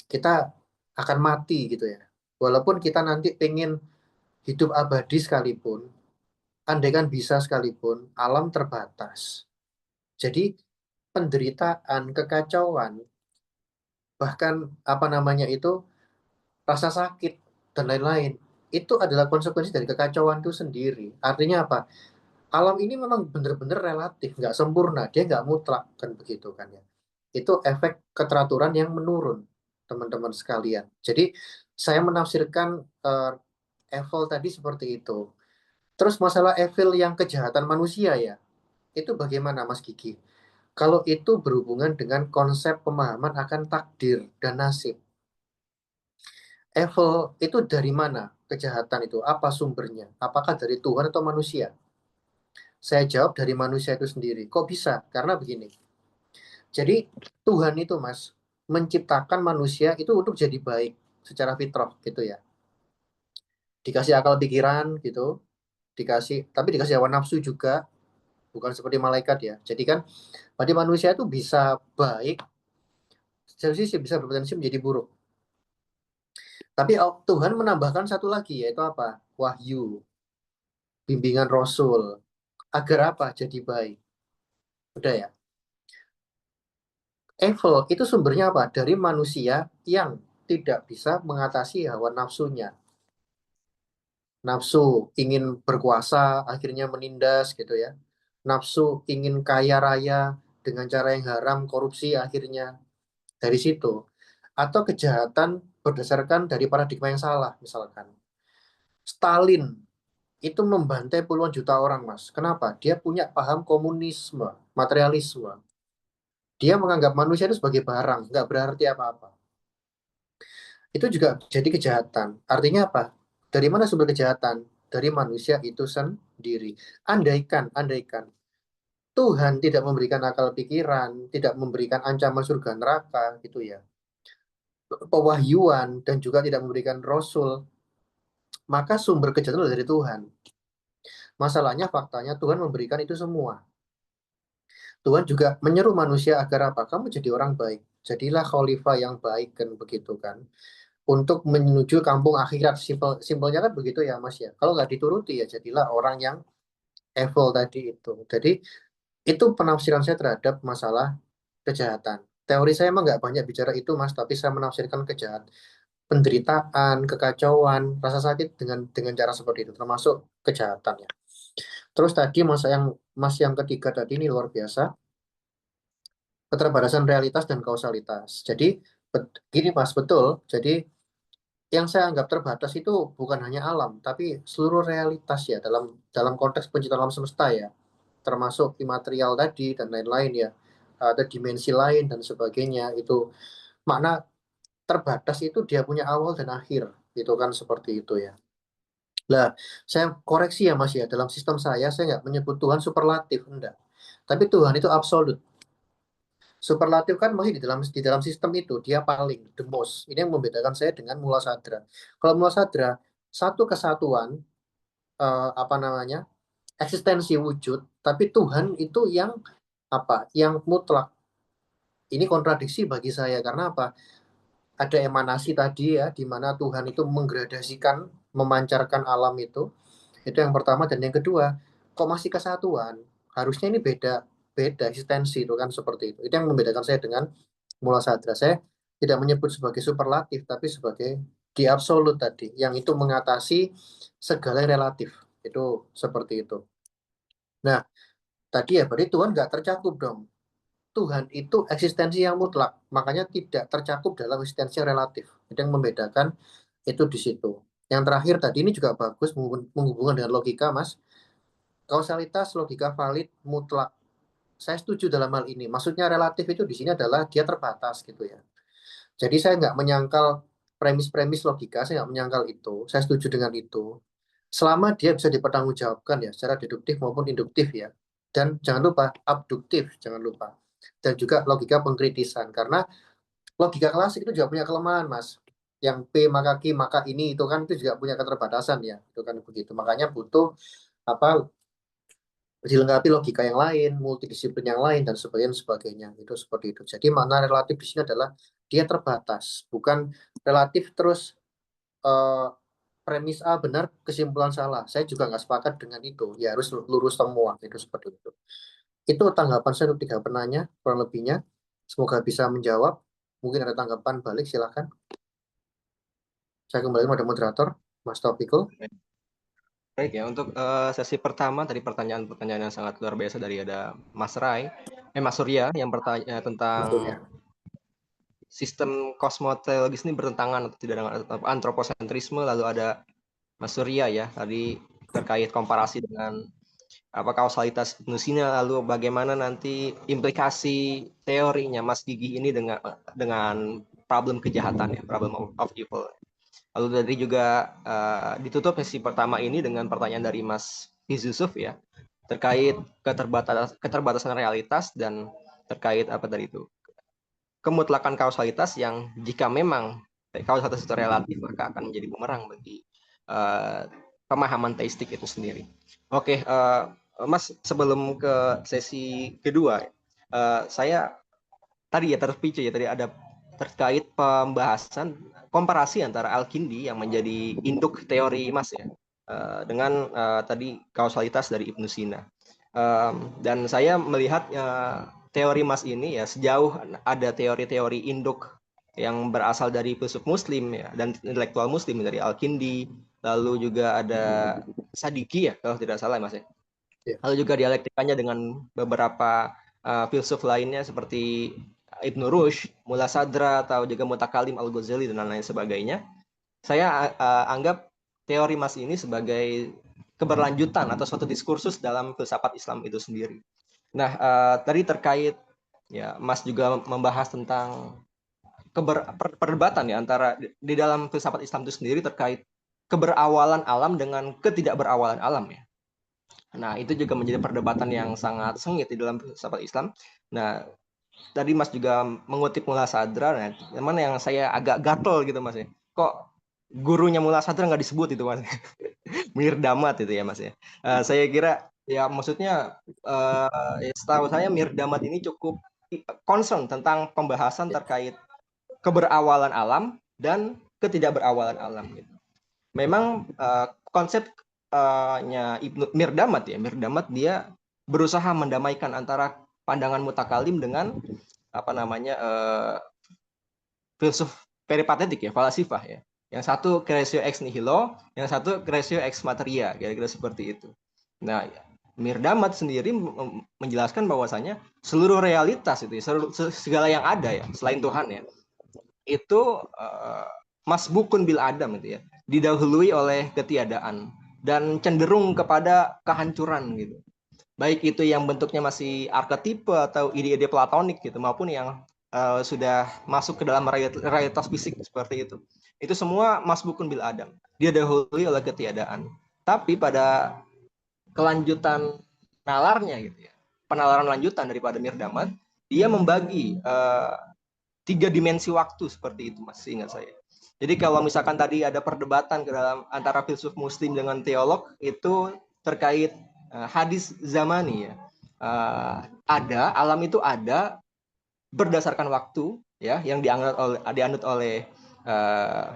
kita akan mati gitu ya. Walaupun kita nanti pengen hidup abadi sekalipun, andaikan bisa sekalipun, alam terbatas. Jadi penderitaan, kekacauan, bahkan apa namanya itu, rasa sakit dan lain-lain, itu adalah konsekuensi dari kekacauan itu sendiri. Artinya apa? Alam ini memang benar-benar relatif, nggak sempurna, dia nggak mutlak kan begitu kan ya. Itu efek keteraturan yang menurun, teman-teman sekalian. Jadi saya menafsirkan evil tadi seperti itu. Terus masalah evil yang kejahatan manusia ya, itu bagaimana Mas Gigi? Kalau itu berhubungan dengan konsep pemahaman akan takdir dan nasib. Evil itu dari mana kejahatan itu? Apa sumbernya? Apakah dari Tuhan atau manusia? Saya jawab dari manusia itu sendiri. Kok bisa? Karena begini. Jadi Tuhan itu Mas menciptakan manusia itu untuk jadi baik secara fitrah gitu ya. Dikasih akal pikiran gitu, tapi dikasih hawa nafsu juga, bukan seperti malaikat ya. Jadi kan pada manusia itu bisa baik, satu sisi bisa berpotensi menjadi buruk. Tapi Tuhan menambahkan satu lagi yaitu apa? Wahyu, bimbingan Rasul. Agar apa? Jadi baik. Udah ya. Evil itu sumbernya apa? Dari manusia yang tidak bisa mengatasi hawa nafsunya. Nafsu ingin berkuasa, akhirnya menindas gitu ya. Nafsu ingin kaya raya, dengan cara yang haram, korupsi akhirnya dari situ. Atau kejahatan berdasarkan dari paradigma yang salah, misalkan. Stalin itu membantai puluhan juta orang, Mas. Kenapa? Dia punya paham komunisme, materialisme. Dia menganggap manusia itu sebagai barang, nggak berarti apa-apa. Itu juga jadi kejahatan. Artinya apa? Dari mana sumber kejahatan? Dari manusia itu sendiri. Andaikan Tuhan tidak memberikan akal pikiran, tidak memberikan ancaman surga neraka, gitu ya, pewahyuan, dan juga tidak memberikan rasul, maka sumber kejahatan dari Tuhan. Masalahnya faktanya Tuhan memberikan itu semua. Tuhan juga menyeru manusia agar apa? Kamu jadi orang baik. Jadilah khalifah yang baik, kan begitu kan. Untuk menuju kampung akhirat. Simpelnya kan begitu ya Mas ya. Kalau nggak dituruti ya jadilah orang yang evil tadi itu. Jadi itu penafsiran saya terhadap masalah kejahatan. Teori saya emang nggak banyak bicara itu Mas, tapi saya menafsirkan kejahatan, penderitaan, kekacauan, rasa sakit dengan cara seperti itu, termasuk kejahatan ya. Terus tadi Mas yang ketiga tadi ini luar biasa, keterbatasan realitas dan kausalitas. Jadi gini Mas, betul. Jadi yang saya anggap terbatas itu bukan hanya alam, tapi seluruh realitas ya dalam dalam konteks penciptaan alam semesta ya, termasuk imaterial tadi dan lain-lain ya, ada dimensi lain dan sebagainya. Itu makna terbatas itu dia punya awal dan akhir, itu kan seperti itu ya. Lah, saya koreksi ya Mas ya, dalam sistem saya nggak menyebut Tuhan superlatif, enggak. Tapi Tuhan itu absolut. Superlatif kan masih di dalam sistem itu dia paling the most. Ini yang membedakan saya dengan Mula Sadra. Kalau Mula Sadra satu kesatuan, apa namanya, eksistensi wujud, tapi Tuhan itu yang apa? Yang mutlak. Ini kontradiksi bagi saya karena apa? Ada emanasi tadi ya, di mana Tuhan itu menggradasikan, memancarkan alam itu. Itu yang pertama, dan yang kedua, kok masih kesatuan? Harusnya ini beda beda eksistensi itu kan seperti itu. Itu yang membedakan saya dengan Mula Sadra. Saya tidak menyebut sebagai superlatif, tapi sebagai di absolut tadi, yang itu mengatasi segala yang relatif. Itu seperti itu. Nah, tadi ya berarti Tuhan nggak tercakup dong. Tuhan itu eksistensi yang mutlak, makanya tidak tercakup dalam eksistensi yang relatif. Itu yang membedakan itu di situ. Yang terakhir tadi ini juga bagus menghubungkan dengan logika, Mas. Kausalitas logika valid mutlak. Saya setuju dalam hal ini. Maksudnya relatif itu di sini adalah dia terbatas gitu ya. Jadi saya nggak menyangkal premis-premis logika, saya nggak menyangkal itu. Saya setuju dengan itu. Selama dia bisa dipertanggungjawabkan ya, secara deduktif maupun induktif ya. Dan jangan lupa, abduktif, jangan lupa. Dan juga logika pengkritisan. Karena logika klasik itu juga punya kelemahan, Mas. Yang P maka Q maka ini itu kan itu juga punya keterbatasan ya. Itu kan begitu. Makanya butuh apa, dilengkapi logika yang lain, multidisiplin yang lain dan sebagainya. Itu seperti itu. Jadi makna relatif di sini adalah dia terbatas, bukan relatif terus eh, premis A benar, kesimpulan salah. Saya juga nggak sepakat dengan itu. Ya harus lurus semua. Itu seperti itu. Itu tanggapan saya untuk 3 penanya, kurang lebihnya. Semoga bisa menjawab. Mungkin ada tanggapan balik, silahkan. Saya kembali kepada moderator, Mas Taufikul. Baik ya, untuk sesi pertama tadi pertanyaan-pertanyaan yang sangat luar biasa dari ada Mas Surya yang bertanya tentang Maksudnya. sistem kosmoteologis ini bertentangan atau tidak dengan antroposentrisme. Lalu ada Mas Surya ya tadi terkait komparasi dengan apa kausalitas Ibnu-Sina, lalu bagaimana nanti implikasi teorinya Mas Gigi ini dengan problem kejahatan ya, problem of evil. Lalu tadi juga ditutup sesi pertama ini dengan pertanyaan dari Mas Yusuf ya, terkait keterbatasan realitas dan terkait apa tadi itu, kemutlakan kausalitas yang jika memang kausalitas itu relatif maka akan menjadi bumerang bagi pemahaman teistik itu sendiri. Oke, Mas, sebelum ke sesi kedua, saya tadi ya terpicu ya tadi ada terkait pembahasan komparasi antara Al-Kindi yang menjadi induk teori Mas ya dengan tadi kausalitas dari Ibnu Sina. Dan saya melihat teori Mas ini ya sejauh ada teori-teori induk yang berasal dari filsuf Muslim ya dan intelektual Muslim dari Al-Kindi, lalu juga ada Sadiki ya kalau tidak salah Mas ya. Lalu juga dialektikanya dengan beberapa filsuf lainnya seperti Ibnu Rushd, Mulla Sadra, atau juga Mutakalim Al-Ghazali dan lain sebagainya, saya anggap teori Mas ini sebagai keberlanjutan atau suatu diskursus dalam filsafat Islam itu sendiri. Nah, tadi terkait ya Mas juga membahas tentang perdebatan ya antara di dalam filsafat Islam itu sendiri terkait keberawalan alam dengan ketidakberawalan alam ya. Nah, itu juga menjadi perdebatan yang sangat sengit di dalam filsafat Islam. Nah, tadi Mas juga mengutip Mulla Sadra, nah, teman yang saya agak gatel gitu Mas ya. Kok gurunya Mulla Sadra nggak disebut itu Mas? Mirdamat itu ya Mas ya. Saya kira ya maksudnya setahu saya Mirdamat ini cukup concern tentang pembahasan terkait keberawalan alam dan ketidakberawalan alam gitu. Memang konsepnya Ibnu Mirdamat ya, Mirdamat dia berusaha mendamaikan antara pandangan mutakalim dengan filsuf peripatetik ya, falasifah ya. Yang satu creatio ex nihilo, yang satu creatio ex materia, kira-kira seperti itu. Nah, Mirdamat sendiri menjelaskan bahwasanya seluruh realitas itu, segala yang ada ya, selain Tuhan ya, itu masbukun bil adam itu ya, didahului oleh ketiadaan dan cenderung kepada kehancuran gitu. Baik itu yang bentuknya masih arketipe atau ide-ide platonik gitu, maupun yang sudah masuk ke dalam realitas fisik seperti itu. Itu semua masbukun bil adam, didahului oleh ketiadaan. Tapi pada kelanjutan nalarnya gitu ya, penalaran lanjutan daripada Mirdamat, dia membagi 3 dimensi waktu seperti itu Mas, ingat saya. Jadi kalau misalkan tadi ada perdebatan ke dalam antara filsuf muslim dengan teolog itu terkait hadis zamani ya. Ada alam itu ada berdasarkan waktu ya, yang dianut oleh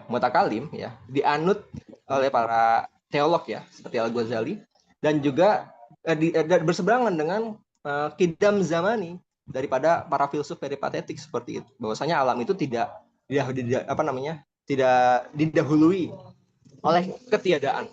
mutakalim ya, dianut oleh para teolog ya seperti Al-Ghazali, dan juga berseberangan dengan kidam zamani daripada para filsuf peripatetik seperti itu. Bahwasanya alam itu tidak didahului oleh ketiadaan.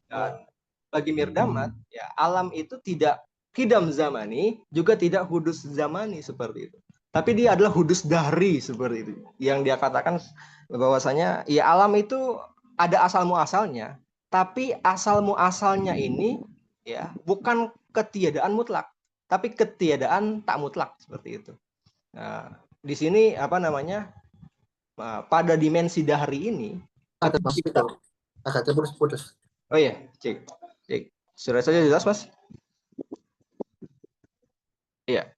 Dan bagi Mirdamat ya, alam itu tidak kidam zamani, juga tidak hudus zamani seperti itu. Tapi dia adalah hudus dahri seperti itu. Yang dia katakan bahwasanya ya alam itu ada asal muasalnya, tapi asal muasalnya ini ya bukan ketiadaan mutlak, tapi ketiadaan tak mutlak seperti itu. Nah, di sini pada dimensi dahri ini Ada Mas itu agak terputus-putus. Oh iya, cek. Sudah saja jelas Mas? Iya.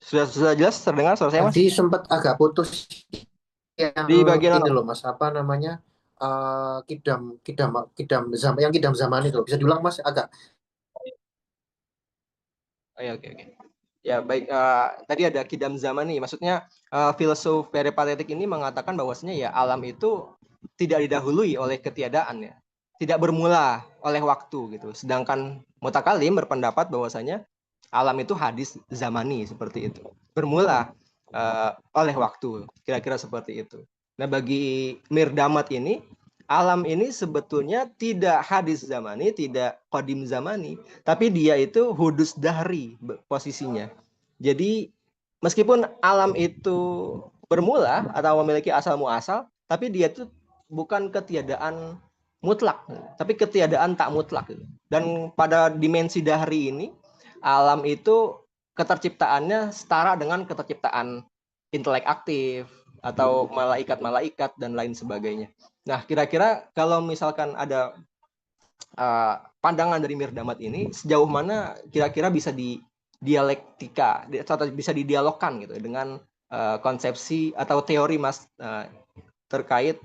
Sudah jelas terdengar suara saya Mas? Tadi sempat agak putus yang Di bagian ini loh Mas, kidam zaman itu. Bisa diulang Mas agak. Oh, ya, oke. Ya baik, tadi ada kidam zaman nih, maksudnya filsuf peripatetik ini mengatakan bahwasanya ya alam itu tidak didahului oleh ketiadaan ya, tidak bermula oleh waktu gitu. Sedangkan mutakalim berpendapat bahwasanya alam itu hadis zamani seperti itu, bermula oleh waktu, kira-kira seperti itu. Nah bagi Mirdamat ini, alam ini sebetulnya tidak hadis zamani, tidak qadim zamani, tapi dia itu hudus dahri posisinya. Jadi meskipun alam itu bermula atau memiliki asal muasal, tapi dia itu bukan ketiadaan mutlak, tapi ketiadaan tak mutlak. Dan pada dimensi dahri ini, alam itu keterciptaannya setara dengan keterciptaan intelek aktif atau malaikat-malaikat dan lain sebagainya. Nah, kira-kira kalau misalkan ada pandangan dari Mirdamat ini, sejauh mana kira-kira bisa didialektika atau bisa didialogkan gitu dengan konsepsi atau teori Mas terkait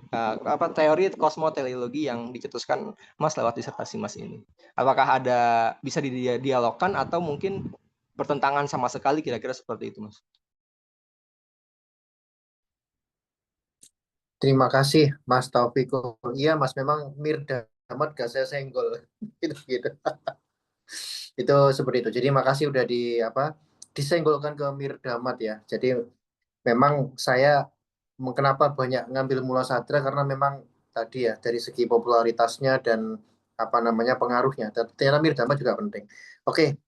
teori kosmoteleologi yang dicetuskan Mas lewat disertasi Mas ini. Apakah bisa didialogkan atau mungkin bertentangan sama sekali, kira-kira seperti itu Mas? Terima kasih Mas Taufiko. Iya Mas, memang Mirdamat gak saya senggol. gitu. Itu seperti itu. Jadi makasih udah disenggolkan ke Mirdamat ya. Jadi memang saya kenapa banyak ngambil Mulla Sadra karena memang tadi ya dari segi popularitasnya dan pengaruhnya. Ternyata Mirdamat juga penting. Oke.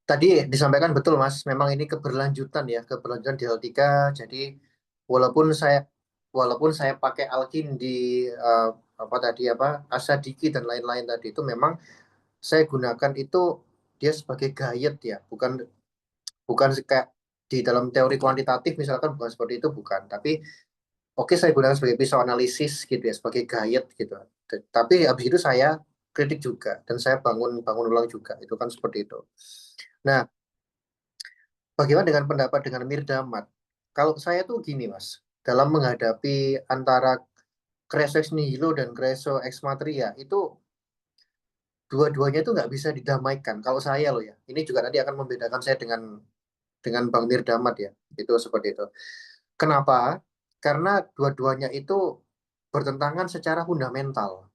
Tadi disampaikan betul Mas, memang ini keberlanjutan ya, keberlanjutan dialektika. Jadi walaupun saya pakai Al-Kindi, Asadiki dan lain-lain tadi, itu memang saya gunakan itu dia sebagai guide ya, bukan bukan kayak di dalam teori kuantitatif misalkan, bukan seperti itu, bukan. Tapi oke, saya gunakan sebagai pisau analisis gitu ya, sebagai guide gitu. Tapi habis itu saya kritik juga dan saya bangun bangun ulang juga, itu kan seperti itu. Nah, bagaimana dengan pendapat dengan Mirdamat? Kalau saya tuh gini Mas, dalam menghadapi antara Creso ex nihilo dan Creso ex materia, itu dua-duanya itu nggak bisa didamaikan. Kalau saya loh ya, ini juga nanti akan membedakan saya dengan Bang Mirdamat ya, itu seperti itu. Kenapa? Karena dua-duanya itu bertentangan secara fundamental.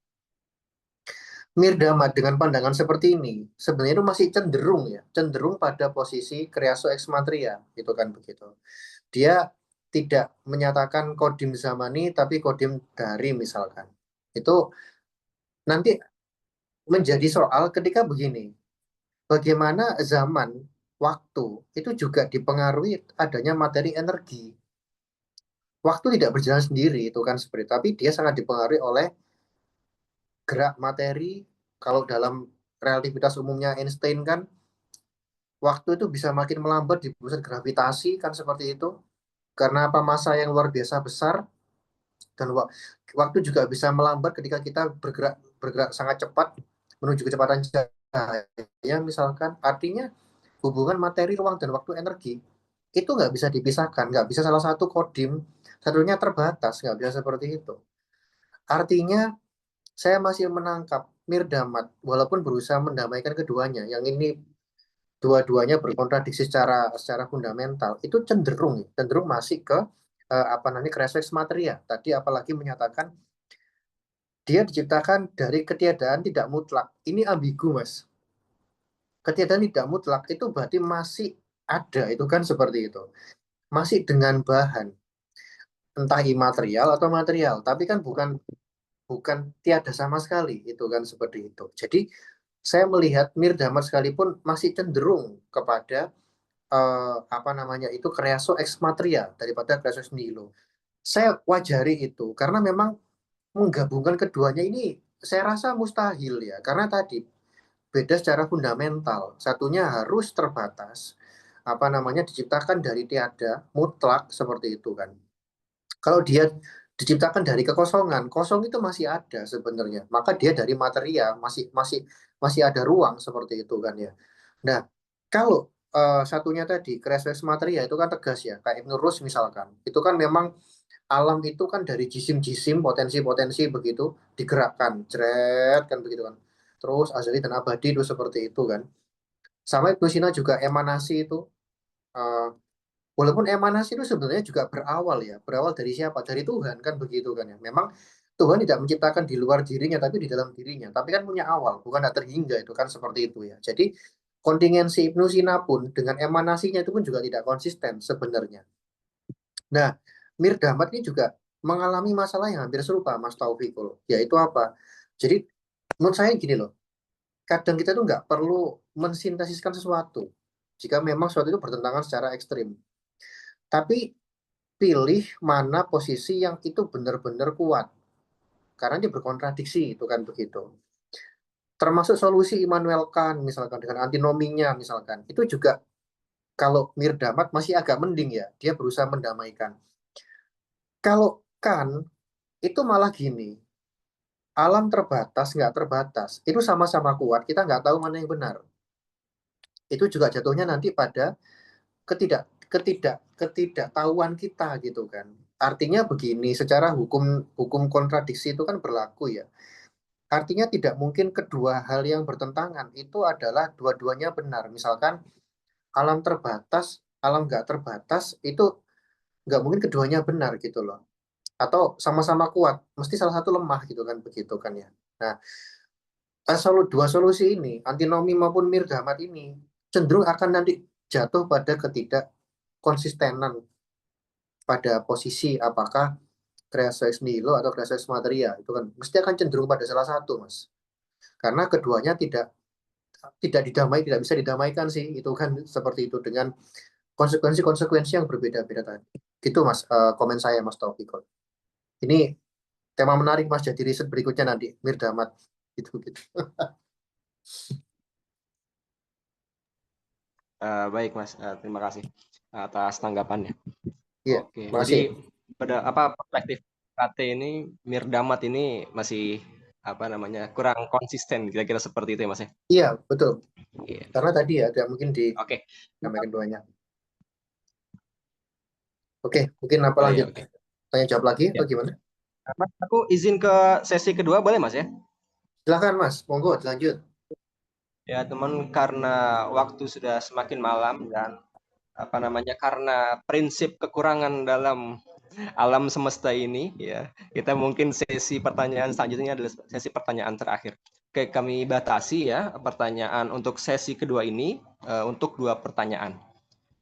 Mirdamat dengan pandangan seperti ini sebenarnya itu masih cenderung pada posisi Creaso ex materia, itu kan begitu. Dia tidak menyatakan kodim zamani tapi kodim dari misalkan. Itu nanti menjadi soal ketika begini, bagaimana zaman, waktu itu juga dipengaruhi adanya materi energi. Waktu tidak berjalan sendiri itu kan seperti, tapi dia sangat dipengaruhi oleh gerak materi. Kalau dalam relativitas umumnya Einstein kan, waktu itu bisa makin melambat di pusat gravitasi kan seperti itu. Karena apa, massa yang luar biasa besar, dan waktu juga bisa melambat ketika kita bergerak bergerak sangat cepat menuju kecepatan cahaya misalkan. Artinya hubungan materi, ruang, dan waktu energi itu nggak bisa dipisahkan, nggak bisa salah satu kodim satunya terbatas, nggak bisa seperti itu. Artinya saya masih menangkap Mirdamat walaupun berusaha mendamaikan keduanya, yang ini dua-duanya berkontradiksi secara fundamental, itu cenderung cenderung masih ke refleks materia tadi, apalagi menyatakan dia diciptakan dari ketiadaan tidak mutlak. Ini ambigu Mas, ketiadaan tidak mutlak itu berarti masih ada, itu kan seperti itu, masih dengan bahan entah imaterial atau material, tapi kan bukan bukan tiada sama sekali, itu kan seperti itu. Jadi saya melihat Mirdamat sekalipun masih cenderung kepada kreaso ex materia daripada kreaso ex nihilo. Saya wajari itu karena memang menggabungkan keduanya ini saya rasa mustahil ya, karena tadi beda secara fundamental. Satunya harus terbatas, diciptakan dari tiada mutlak seperti itu kan. Kalau dia diciptakan dari kekosongan, kosong itu masih ada sebenarnya, maka dia dari materia, masih masih masih ada ruang seperti itu kan ya. Nah, kalau satunya tadi kreatif materia itu kan tegas ya, kayak Ibn Rus misalkan, itu kan memang alam itu kan dari jisim-jisim, potensi-potensi begitu digerakkan, jret kan begitu kan. Terus azali dan abadi itu seperti itu kan. Sama Ibnu Sina juga emanasi itu, eh, walaupun emanasi itu sebenarnya juga berawal dari siapa? Dari Tuhan kan begitu kan ya. Memang Tuhan tidak menciptakan di luar dirinya tapi di dalam dirinya. Tapi kan punya awal, bukan tak terhingga, itu kan seperti itu ya. Jadi kontingensi Ibnu Sina pun dengan emanasinya itu pun juga tidak konsisten sebenarnya. Nah, Mirdamat ini juga mengalami masalah yang hampir serupa Mas Taufikul, yaitu apa? Jadi menurut saya gini loh, kadang kita tuh nggak perlu mensintesiskan sesuatu jika memang sesuatu itu bertentangan secara ekstrim. Tapi pilih mana posisi yang itu benar-benar kuat. Karena dia berkontradiksi, itu kan begitu. Termasuk solusi Immanuel Kant, misalkan, dengan antinominya, misalkan. Itu juga, kalau Mirdamat masih agak mending ya, dia berusaha mendamaikan. Kalau Kant, itu malah gini, alam terbatas, nggak terbatas, itu sama-sama kuat, kita nggak tahu mana yang benar. Itu juga jatuhnya nanti pada ketidaktahuan kita gitu kan. Artinya begini, secara hukum hukum kontradiksi itu kan berlaku ya. Artinya tidak mungkin kedua hal yang bertentangan itu adalah dua-duanya benar. Misalkan alam terbatas, alam nggak terbatas, itu nggak mungkin keduanya benar gitu loh. Atau sama-sama kuat, mesti salah satu lemah gitu kan, begitu kan ya. Nah, dua solusi ini, antinomi maupun Mirdamat ini, cenderung akan nanti jatuh pada ketidak konsistenan pada posisi apakah kreasi ex nihilo atau kreasi ex materia, itu kan mesti akan cenderung pada salah satu Mas, karena keduanya tidak tidak bisa didamaikan sih, itu kan seperti itu dengan konsekuensi yang berbeda-beda tadi. Gitu Mas, komen saya Mas Taufik. Ini tema menarik Mas, jadi riset berikutnya nanti Mirdamat gitu. Baik Mas, terima kasih atas tanggapannya. Iya, Oke, makasih. jadi pada perspektif KT ini Mirdamat ini masih kurang konsisten, kira-kira seperti itu ya Mas ya. Iya, betul. Iya. Karena tadi ya tidak mungkin Oke. dinamakan keduanya. Oke, mungkin apa lanjut? Oke. Tanya jawab lagi atau Ya. gimana? Mas, aku izin ke sesi kedua boleh Mas ya? Silakan Mas, monggo lanjut. Ya teman, karena waktu sudah semakin malam dan karena prinsip kekurangan dalam alam semesta ini ya, kita mungkin sesi pertanyaan selanjutnya adalah sesi pertanyaan terakhir. Oke, kami batasi ya pertanyaan untuk sesi kedua ini untuk 2 pertanyaan.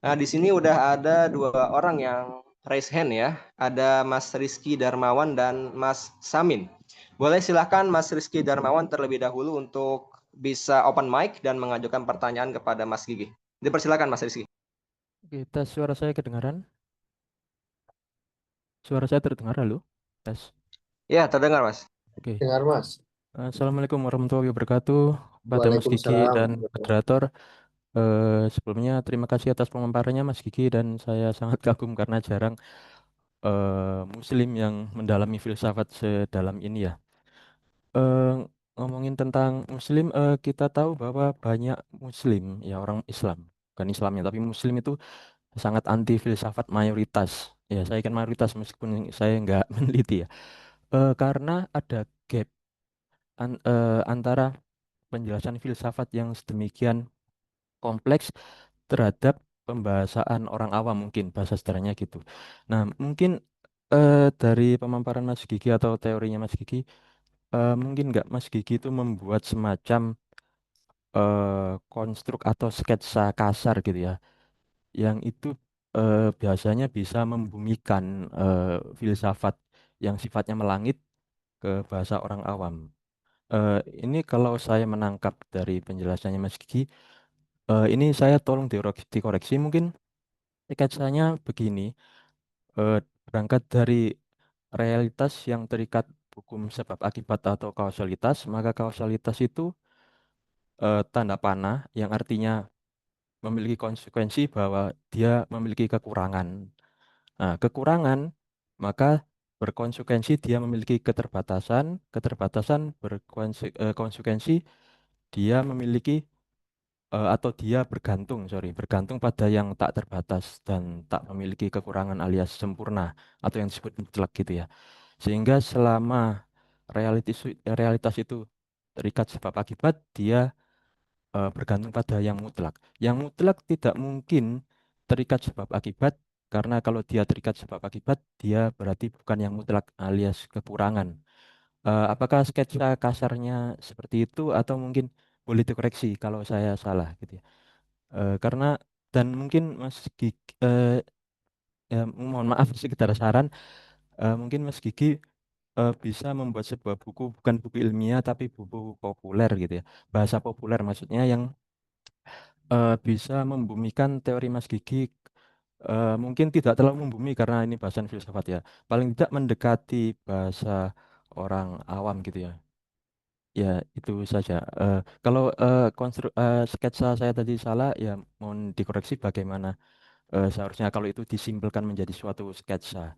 Nah, di sini udah ada 2 orang yang raise hand ya. Ada Mas Rizky Darmawan dan Mas Samin. Boleh silakan Mas Rizky Darmawan terlebih dahulu untuk bisa open mic dan mengajukan pertanyaan kepada Mas Gigi. Dipersilakan Mas Rizky. Oke, tes suara saya kedengaran? Suara saya terdengar, halo? Tes. Ya, terdengar Mas. Oke. Dengar Mas. Assalamualaikum warahmatullahi wabarakatuh. Pada Mas Gigi Waalaikumsalam. dan moderator. Sebelumnya terima kasih atas pemaparannya Mas Gigi, dan saya sangat kagum karena jarang Muslim yang mendalami filsafat sedalam ini ya. Ngomongin tentang Muslim, kita tahu bahwa banyak Muslim ya, orang Islam, bukan Islamnya, tapi Muslim itu sangat anti filsafat mayoritas. Ya, saya kan mayoritas meskipun saya nggak meneliti ya. Karena ada gap antara penjelasan filsafat yang sedemikian kompleks terhadap pembahasan orang awam, mungkin bahasa sederhananya gitu. Nah, mungkin dari pemaparan Mas Gigi atau teorinya Mas Gigi, mungkin nggak Mas Gigi itu membuat semacam konstruk atau sketsa kasar gitu ya, yang itu biasanya bisa membumikan filsafat yang sifatnya melangit ke bahasa orang awam. Ini kalau saya menangkap dari penjelasannya Mas Gigi, ini saya tolong dikoreksi, mungkin sketsanya begini, berangkat dari realitas yang terikat hukum sebab akibat atau kausalitas, maka kausalitas itu tanda panah yang artinya memiliki konsekuensi bahwa dia memiliki kekurangan. Nah, kekurangan maka berkonsekuensi dia memiliki keterbatasan, keterbatasan berkonsekuensi dia memiliki atau dia bergantung pada yang tak terbatas dan tak memiliki kekurangan alias sempurna atau yang disebut mutlak gitu ya. Sehingga selama realitas itu terikat sebab akibat, dia bergantung pada yang mutlak. Yang mutlak tidak mungkin terikat sebab akibat, karena kalau dia terikat sebab akibat, dia berarti bukan yang mutlak alias kekurangan. Apakah sketsa kasarnya seperti itu, atau mungkin boleh dikoreksi kalau saya salah gitu ya. Karena dan mungkin Mas Gigi, ya, mohon maaf sekedar saran, mungkin Mas Gigi bisa membuat sebuah buku, bukan buku ilmiah tapi buku populer gitu ya, bahasa populer maksudnya, yang bisa membumikan teori Mas Gigi. Mungkin tidak terlalu membumi karena ini bahasan filsafat ya, paling tidak mendekati bahasa orang awam gitu ya. Ya, itu saja. Kalau sketsa saya tadi salah ya, mohon dikoreksi bagaimana seharusnya kalau itu disimpulkan menjadi suatu sketsa.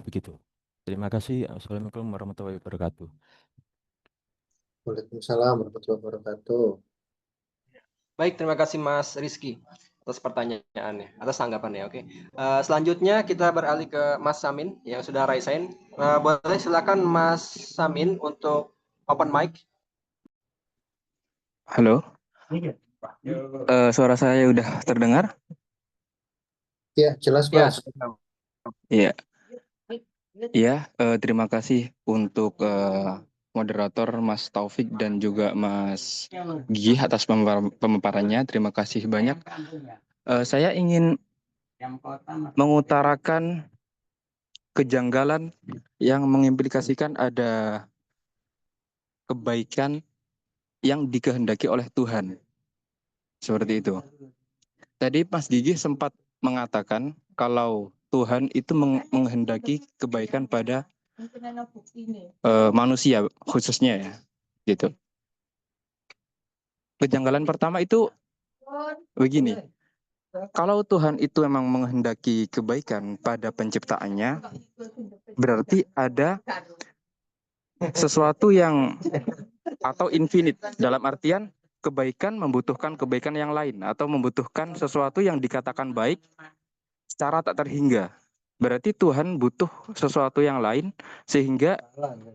Begitu. Terima kasih. Assalamualaikum warahmatullahi wabarakatuh. Waalaikumsalam warahmatullahi wabarakatuh. Baik, terima kasih Mas Rizky atas pertanyaannya, atas tanggapannya. Oke. Selanjutnya kita beralih ke Mas Samin yang sudah raise hand. Boleh silakan Mas Samin untuk open mic. Halo. Suara saya udah terdengar? Ya, jelas Ya, Mas. Iya. Ya, terima kasih untuk moderator Mas Taufik dan juga Mas Gigi atas pemaparannya. Terima kasih banyak. Saya ingin mengutarakan kejanggalan yang mengimplikasikan ada kebaikan yang dikehendaki oleh Tuhan. Seperti itu. Tadi Mas Gigi sempat mengatakan kalau Tuhan itu menghendaki kebaikan pada manusia khususnya ya, gitu. Kejanggalan pertama itu begini, kalau Tuhan itu memang menghendaki kebaikan pada penciptaannya, berarti ada sesuatu yang atau infinite, dalam artian kebaikan membutuhkan kebaikan yang lain atau membutuhkan sesuatu yang dikatakan baik secara tak terhingga. Berarti Tuhan butuh sesuatu yang lain sehingga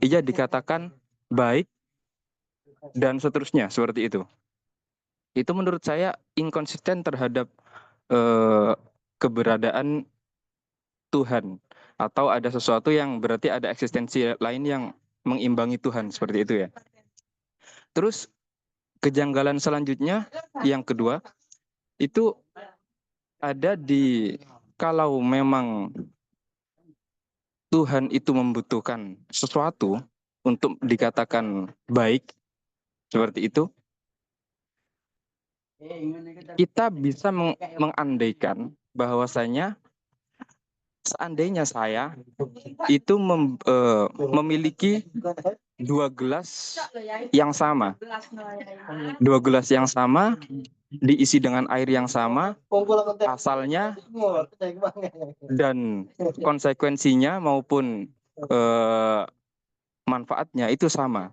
ia dikatakan baik dan seterusnya, seperti itu. Itu menurut saya inkonsisten terhadap keberadaan Tuhan, atau ada sesuatu yang berarti ada eksistensi lain yang mengimbangi Tuhan, seperti itu ya. Terus kejanggalan selanjutnya yang kedua itu ada di kalau memang Tuhan itu membutuhkan sesuatu untuk dikatakan baik, seperti itu, kita bisa mengandaikan bahwasanya seandainya saya itu memiliki 2 gelas yang sama, 2 gelas yang sama diisi dengan air yang sama, asalnya dan konsekuensinya maupun manfaatnya itu sama.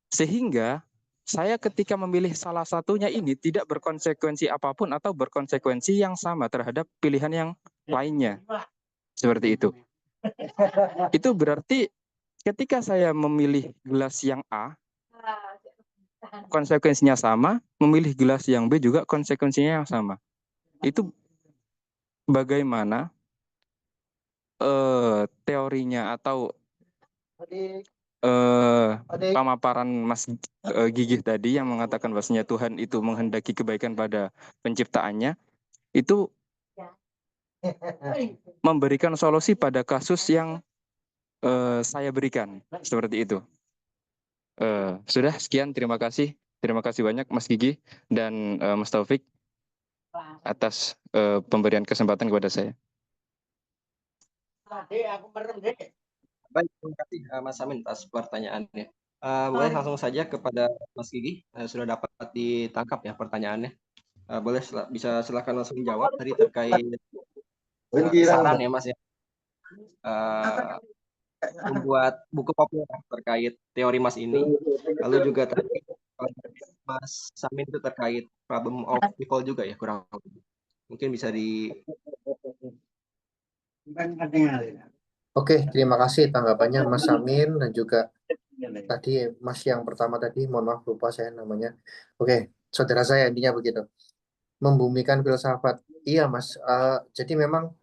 Sehingga saya ketika memilih salah satunya ini tidak berkonsekuensi apapun atau berkonsekuensi yang sama terhadap pilihan yang lainnya. Seperti itu. Itu berarti ketika saya memilih gelas yang A, konsekuensinya sama, memilih gelas yang B juga konsekuensinya yang sama. Itu bagaimana teorinya atau pemaparan Mas Gigi tadi yang mengatakan bahwasanya Tuhan itu menghendaki kebaikan pada penciptaannya, itu memberikan solusi pada kasus yang saya berikan, seperti itu. Sudah, sekian, terima kasih. Terima kasih banyak Mas Gigi dan Mas Taufik atas pemberian kesempatan kepada saya. Baik, terima kasih Mas Samin atas pertanyaannya. Boleh langsung saja kepada Mas Gigi, sudah dapat ditangkap ya pertanyaannya. Boleh bisa silakan langsung jawab tadi terkait saran ya Mas ya. Membuat buku populer terkait teori Mas ini. Lalu juga tadi Mas Samin itu terkait problem of people juga ya, kurang lebih. Mungkin bisa di Oke, terima kasih tanggapannya Mas Samin dan juga tadi Mas yang pertama tadi, mohon maaf lupa saya namanya. Oke, saudara saya intinya begitu. Membumikan filsafat. Iya Mas, jadi memang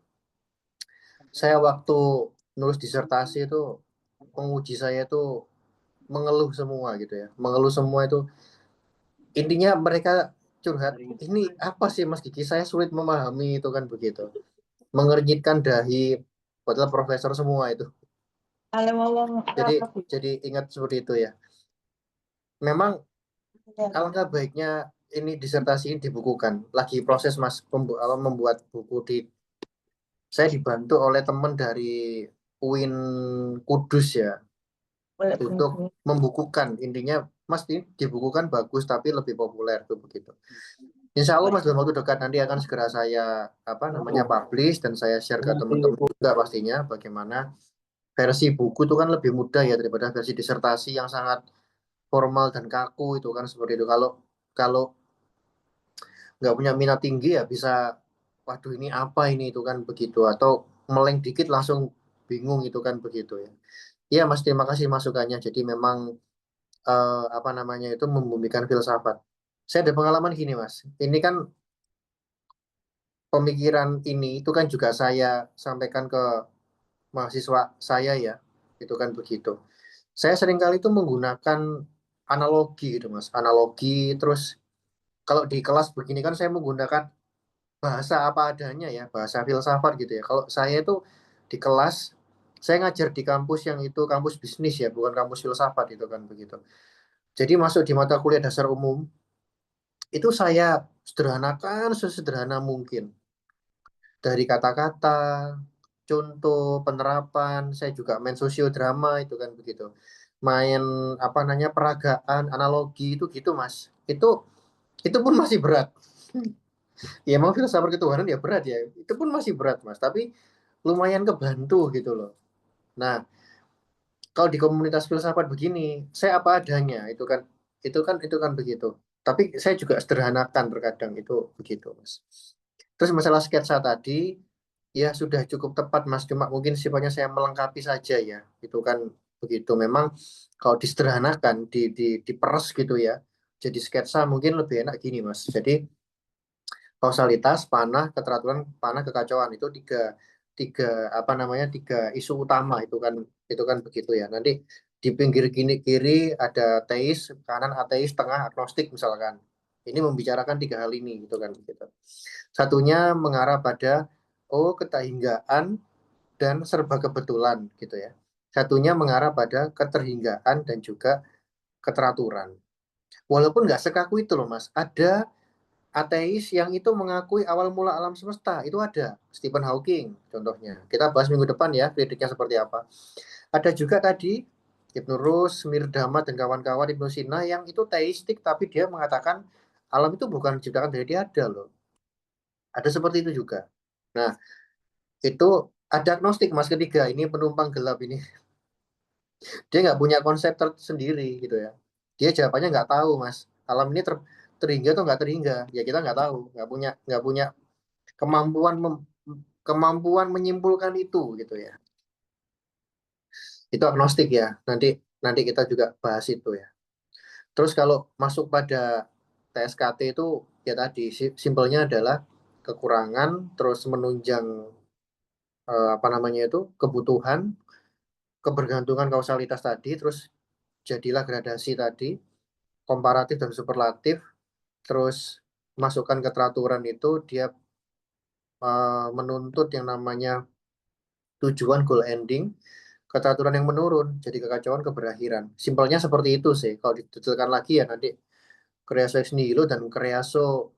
saya waktu nulis disertasi itu penguji saya itu mengeluh semua gitu ya. Mengeluh semua itu intinya mereka curhat, ini apa sih Mas Gigi? Saya sulit memahami itu kan begitu. Mengernyitkan dahi, padahal profesor semua itu. Jadi ingat seperti itu ya. Memang alangkah baiknya ini disertasi ini dibukukan. Lagi proses Mas membuat buku di saya dibantu oleh teman dari UIN Kudus ya untuk membukukan. Intinya Mas ini dibukukan bagus tapi lebih populer tuh begitu. Insya Allah Mas dalam waktu dekat nanti akan segera saya publish dan saya share ke teman-teman juga pastinya bagaimana versi buku itu kan lebih mudah ya daripada versi disertasi yang sangat formal dan kaku itu kan seperti itu. Kalau nggak punya minat tinggi ya bisa waduh ini apa ini itu kan begitu, atau meleng dikit langsung bingung itu kan begitu ya. Iya Mas, terima kasih masukannya. Jadi memang itu membumikan filsafat. Saya ada pengalaman gini Mas. Ini kan pemikiran ini itu kan juga saya sampaikan ke mahasiswa saya ya. Itu kan begitu. Saya seringkali itu menggunakan analogi gitu Mas. Analogi terus kalau di kelas begini kan saya menggunakan bahasa apa adanya ya, bahasa filsafat gitu ya. Kalau saya itu di kelas, saya ngajar di kampus yang itu kampus bisnis ya, bukan kampus filsafat itu kan begitu. Jadi masuk di mata kuliah dasar umum, itu saya sederhanakan sesederhana mungkin. Dari kata-kata, contoh, penerapan, saya juga main sosiodrama itu kan begitu. Main apa namanya peragaan, analogi itu gitu Mas. Itu pun masih berat. Ya mau filsafat ketuhanan ya berat ya. Itu pun masih berat Mas, tapi lumayan kebantu gitu loh. Nah, kalau di komunitas filsafat begini, saya apa adanya, itu kan begitu. Tapi saya juga sederhanakan terkadang itu begitu, Mas. Terus masalah sketsa tadi, ya sudah cukup tepat, Mas. Cuma mungkin sifatnya saya melengkapi saja ya. Itu kan begitu. Memang kalau disederhanakan, diperes gitu ya. Jadi sketsa mungkin lebih enak gini, Mas. Jadi kausalitas, panah, keteraturan, panah, kekacauan itu tiga tiga apa namanya tiga isu utama itu kan begitu ya. Nanti di pinggir kiri ada teis, kanan ateis, tengah agnostik misalkan. Ini membicarakan tiga hal ini gitu kan gitu. Satunya mengarah pada ketahinggaan dan serba kebetulan gitu ya. Satunya mengarah pada keterhinggaan dan juga keteraturan. Walaupun nggak sekaku itu loh Mas, ada ateis yang itu mengakui awal mula alam semesta itu ada Stephen Hawking contohnya. Kita bahas minggu depan ya kritiknya seperti apa. Ada juga tadi Ibnu Rus, Mirdama dan kawan-kawan Ibnu Sina yang itu teistik tapi dia mengatakan alam itu bukan diciptakan dari tiada loh. Ada seperti itu juga. Nah, itu ada agnostik Mas ketiga ini penumpang gelap ini. Dia nggak punya konsep tersendiri gitu ya. Dia jawabannya nggak tahu Mas. Alam ini terhingga atau nggak terhingga? Ya kita nggak tahu, nggak punya kemampuan kemampuan menyimpulkan itu gitu ya. Itu agnostik ya. Nanti nanti kita juga bahas itu ya. Terus kalau masuk pada TSKT itu ya tadi simpelnya adalah kekurangan terus menunjang apa namanya itu kebutuhan, kebergantungan kausalitas tadi terus jadilah gradasi tadi, komparatif dan superlatif, terus masukkan keteraturan itu dia menuntut yang namanya tujuan goal ending, keteraturan yang menurun, jadi kekacauan keberakhiran. Simpelnya seperti itu sih. Kalau didetailkan lagi ya nanti kreaso ex nihilo dan kreaso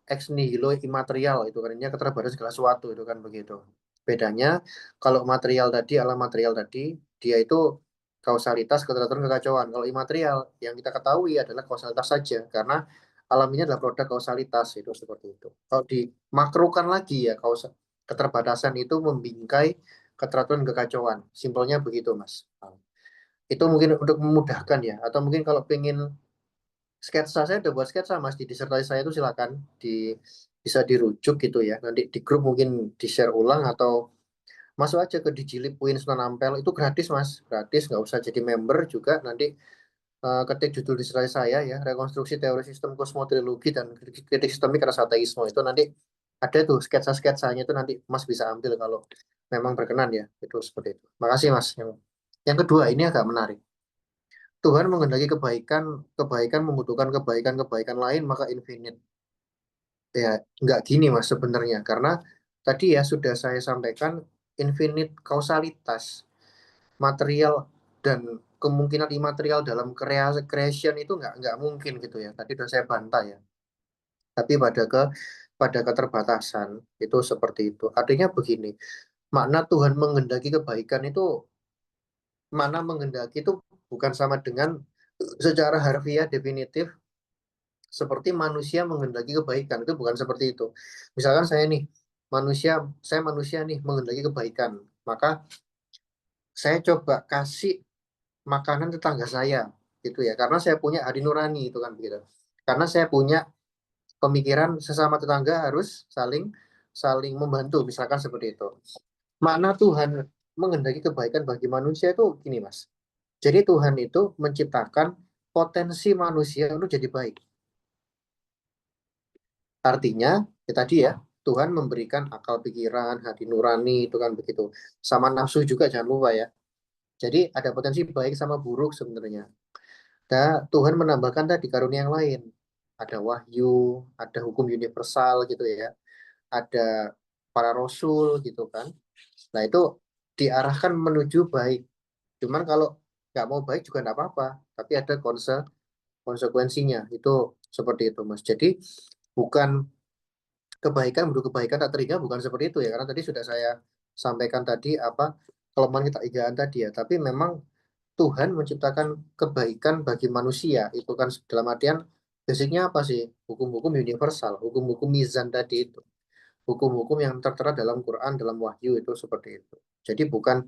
ex nihilo imaterial itu kan ini keterbatasan segala sesuatu itu kan begitu. Bedanya kalau material tadi alam material tadi dia itu kausalitas keteraturan kekacauan. Kalau imaterial yang kita ketahui adalah kausalitas saja karena alam ini adalah produk kausalitas itu seperti itu. Kalau dimakrokan lagi ya keterbatasan itu membingkai keteraturan kekacauan. Simpelnya begitu Mas. Itu mungkin untuk memudahkan ya. Atau mungkin kalau pengen sketsa saya udah buat sketsa Mas di disertasi saya itu silakan bisa dirujuk gitu ya. Nanti di grup mungkin di-share ulang atau masuk aja ke Digilib UIN Sunan Ampel itu gratis Mas, gratis nggak usah jadi member juga nanti ketik judul disertasi saya ya rekonstruksi teori sistem kosmotrilogi dan kritik sistemik rasa ateisme itu nanti ada tuh sketsa-sketsanya itu nanti Mas bisa ambil kalau memang berkenan ya itu seperti itu. Makasih Mas. Yang kedua ini agak menarik. Tuhan menghendaki kebaikan, kebaikan membutuhkan kebaikan lain maka infinite. Ya, nggak gini Mas sebenarnya karena tadi ya sudah saya sampaikan infinite kausalitas material dan kemungkinan imaterial dalam creation itu nggak mungkin gitu ya. Tadi sudah saya bantah ya. Tapi pada keterbatasan itu seperti itu. Artinya begini, makna Tuhan menghendaki kebaikan itu makna menghendaki itu bukan sama dengan secara harfiah definitif seperti manusia menghendaki kebaikan itu bukan seperti itu. Misalkan saya manusia nih menghendaki kebaikan, maka saya coba kasih makanan tetangga saya gitu ya, karena saya punya hati nurani itu kan begitu. Karena saya punya pemikiran sesama tetangga harus saling saling membantu, misalkan seperti itu. Makna Tuhan menghendaki kebaikan bagi manusia itu gini Mas. Jadi Tuhan itu menciptakan potensi manusia untuk jadi baik. Artinya, ya tadi ya, Tuhan memberikan akal pikiran, hati nurani, itu kan begitu. Sama nafsu juga jangan lupa ya. Jadi ada potensi baik sama buruk sebenarnya. Dan Tuhan menambahkan tadi karunia yang lain. Ada wahyu, ada hukum universal gitu ya. Ada para rasul gitu kan. Nah itu diarahkan menuju baik. Cuman kalau nggak mau baik juga nggak apa-apa. Tapi ada konsekuensinya. Itu seperti itu, Mas. Jadi bukan kebaikan menuduh kebaikan tak terhingga, bukan seperti itu ya, karena tadi sudah saya sampaikan tadi apa kelemahan ketigaan tadi ya. Tapi memang Tuhan menciptakan kebaikan bagi manusia itu kan dalam artian basicnya apa sih? Hukum-hukum universal, hukum-hukum mizan tadi itu, hukum-hukum yang tertera dalam Quran, dalam Wahyu itu seperti itu. Jadi bukan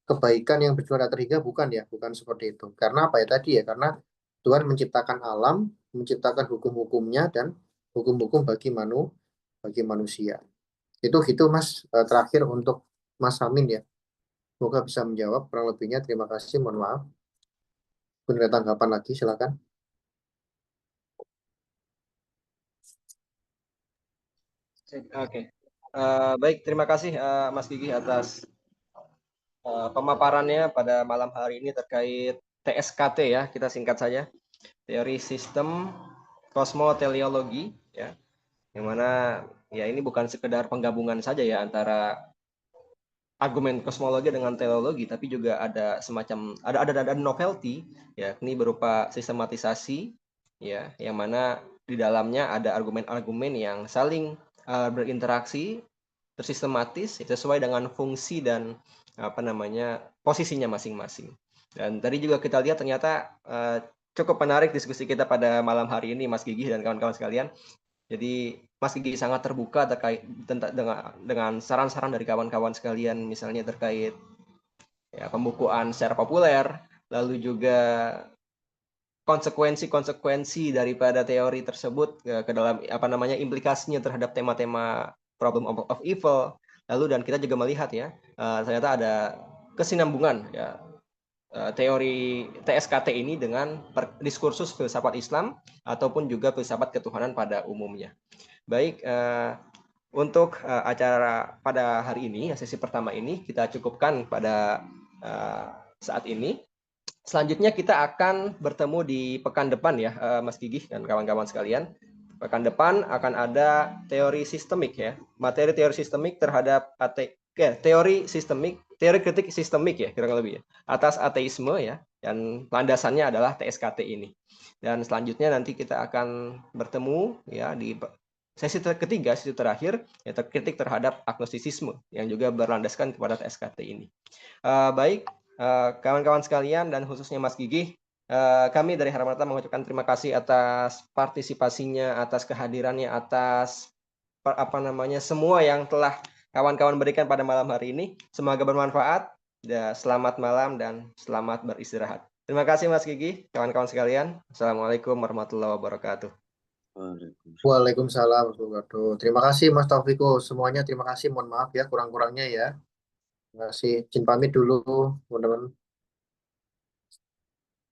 kebaikan yang bersifat tak terhingga, bukan ya, bukan seperti itu. Karena apa ya tadi ya? Karena Tuhan menciptakan alam, menciptakan hukum-hukumnya dan hukum-hukum bagi manusia. Itu gitu Mas. Terakhir untuk Mas Amin ya. Semoga bisa menjawab kurang lebihnya. Terima kasih. Mohon maaf. Mungkin ada tanggapan lagi, silakan. Oke. Baik, terima kasih Mas Gigi atas pemaparannya pada malam hari ini terkait TSKT ya, kita singkat saja. Teori Sistem Kosmoteleologi ya. Yang mana ya ini bukan sekedar penggabungan saja ya antara argumen kosmologi dengan teleologi, tapi juga ada semacam ada novelty ya, ini berupa sistematisasi ya, yang mana di dalamnya ada argumen-argumen yang saling berinteraksi tersistematis sesuai dengan fungsi dan posisinya masing-masing. Dan tadi juga kita lihat ternyata cukup menarik diskusi kita pada malam hari ini Mas Gigi dan kawan-kawan sekalian. Jadi Mas Gigi sangat terbuka terkait dengan saran-saran dari kawan-kawan sekalian, misalnya terkait ya, pembukuan secara populer, lalu juga konsekuensi daripada teori tersebut ke dalam implikasinya terhadap tema-tema problem of evil. Lalu dan kita juga melihat ya ternyata ada kesinambungan ya teori TSKT ini dengan diskursus filsafat Islam ataupun juga filsafat ketuhanan pada umumnya. Baik, untuk acara pada hari ini, sesi pertama ini kita cukupkan pada saat ini. Selanjutnya kita akan bertemu di pekan depan ya, Mas Gigi dan kawan-kawan sekalian. Pekan depan akan ada teori sistemik ya, materi teori sistemik terhadap teori kritik sistemik ya, kira-kira lebih ya, atas ateisme ya, dan landasannya adalah TSKT ini. Dan selanjutnya nanti kita akan bertemu ya di sesi ketiga, sesi terakhir, ya, kritik terhadap agnostisisme yang juga berlandaskan kepada TSKT ini. Baik, kawan-kawan sekalian dan khususnya Mas Gigi, kami dari Haramanata mengucapkan terima kasih atas partisipasinya, atas kehadirannya, atas semua yang telah kawan-kawan berikan pada malam hari ini. Semoga bermanfaat. Selamat malam dan selamat beristirahat. Terima kasih Mas Gigi, kawan-kawan sekalian. Assalamualaikum warahmatullahi wabarakatuh. Waalaikumsalam warahmatullahi wabarakatuh. Terima kasih Mas Taufiko. Semuanya terima kasih. Mohon maaf ya kurang-kurangnya ya. Terima kasih. Izin pamit dulu teman-teman.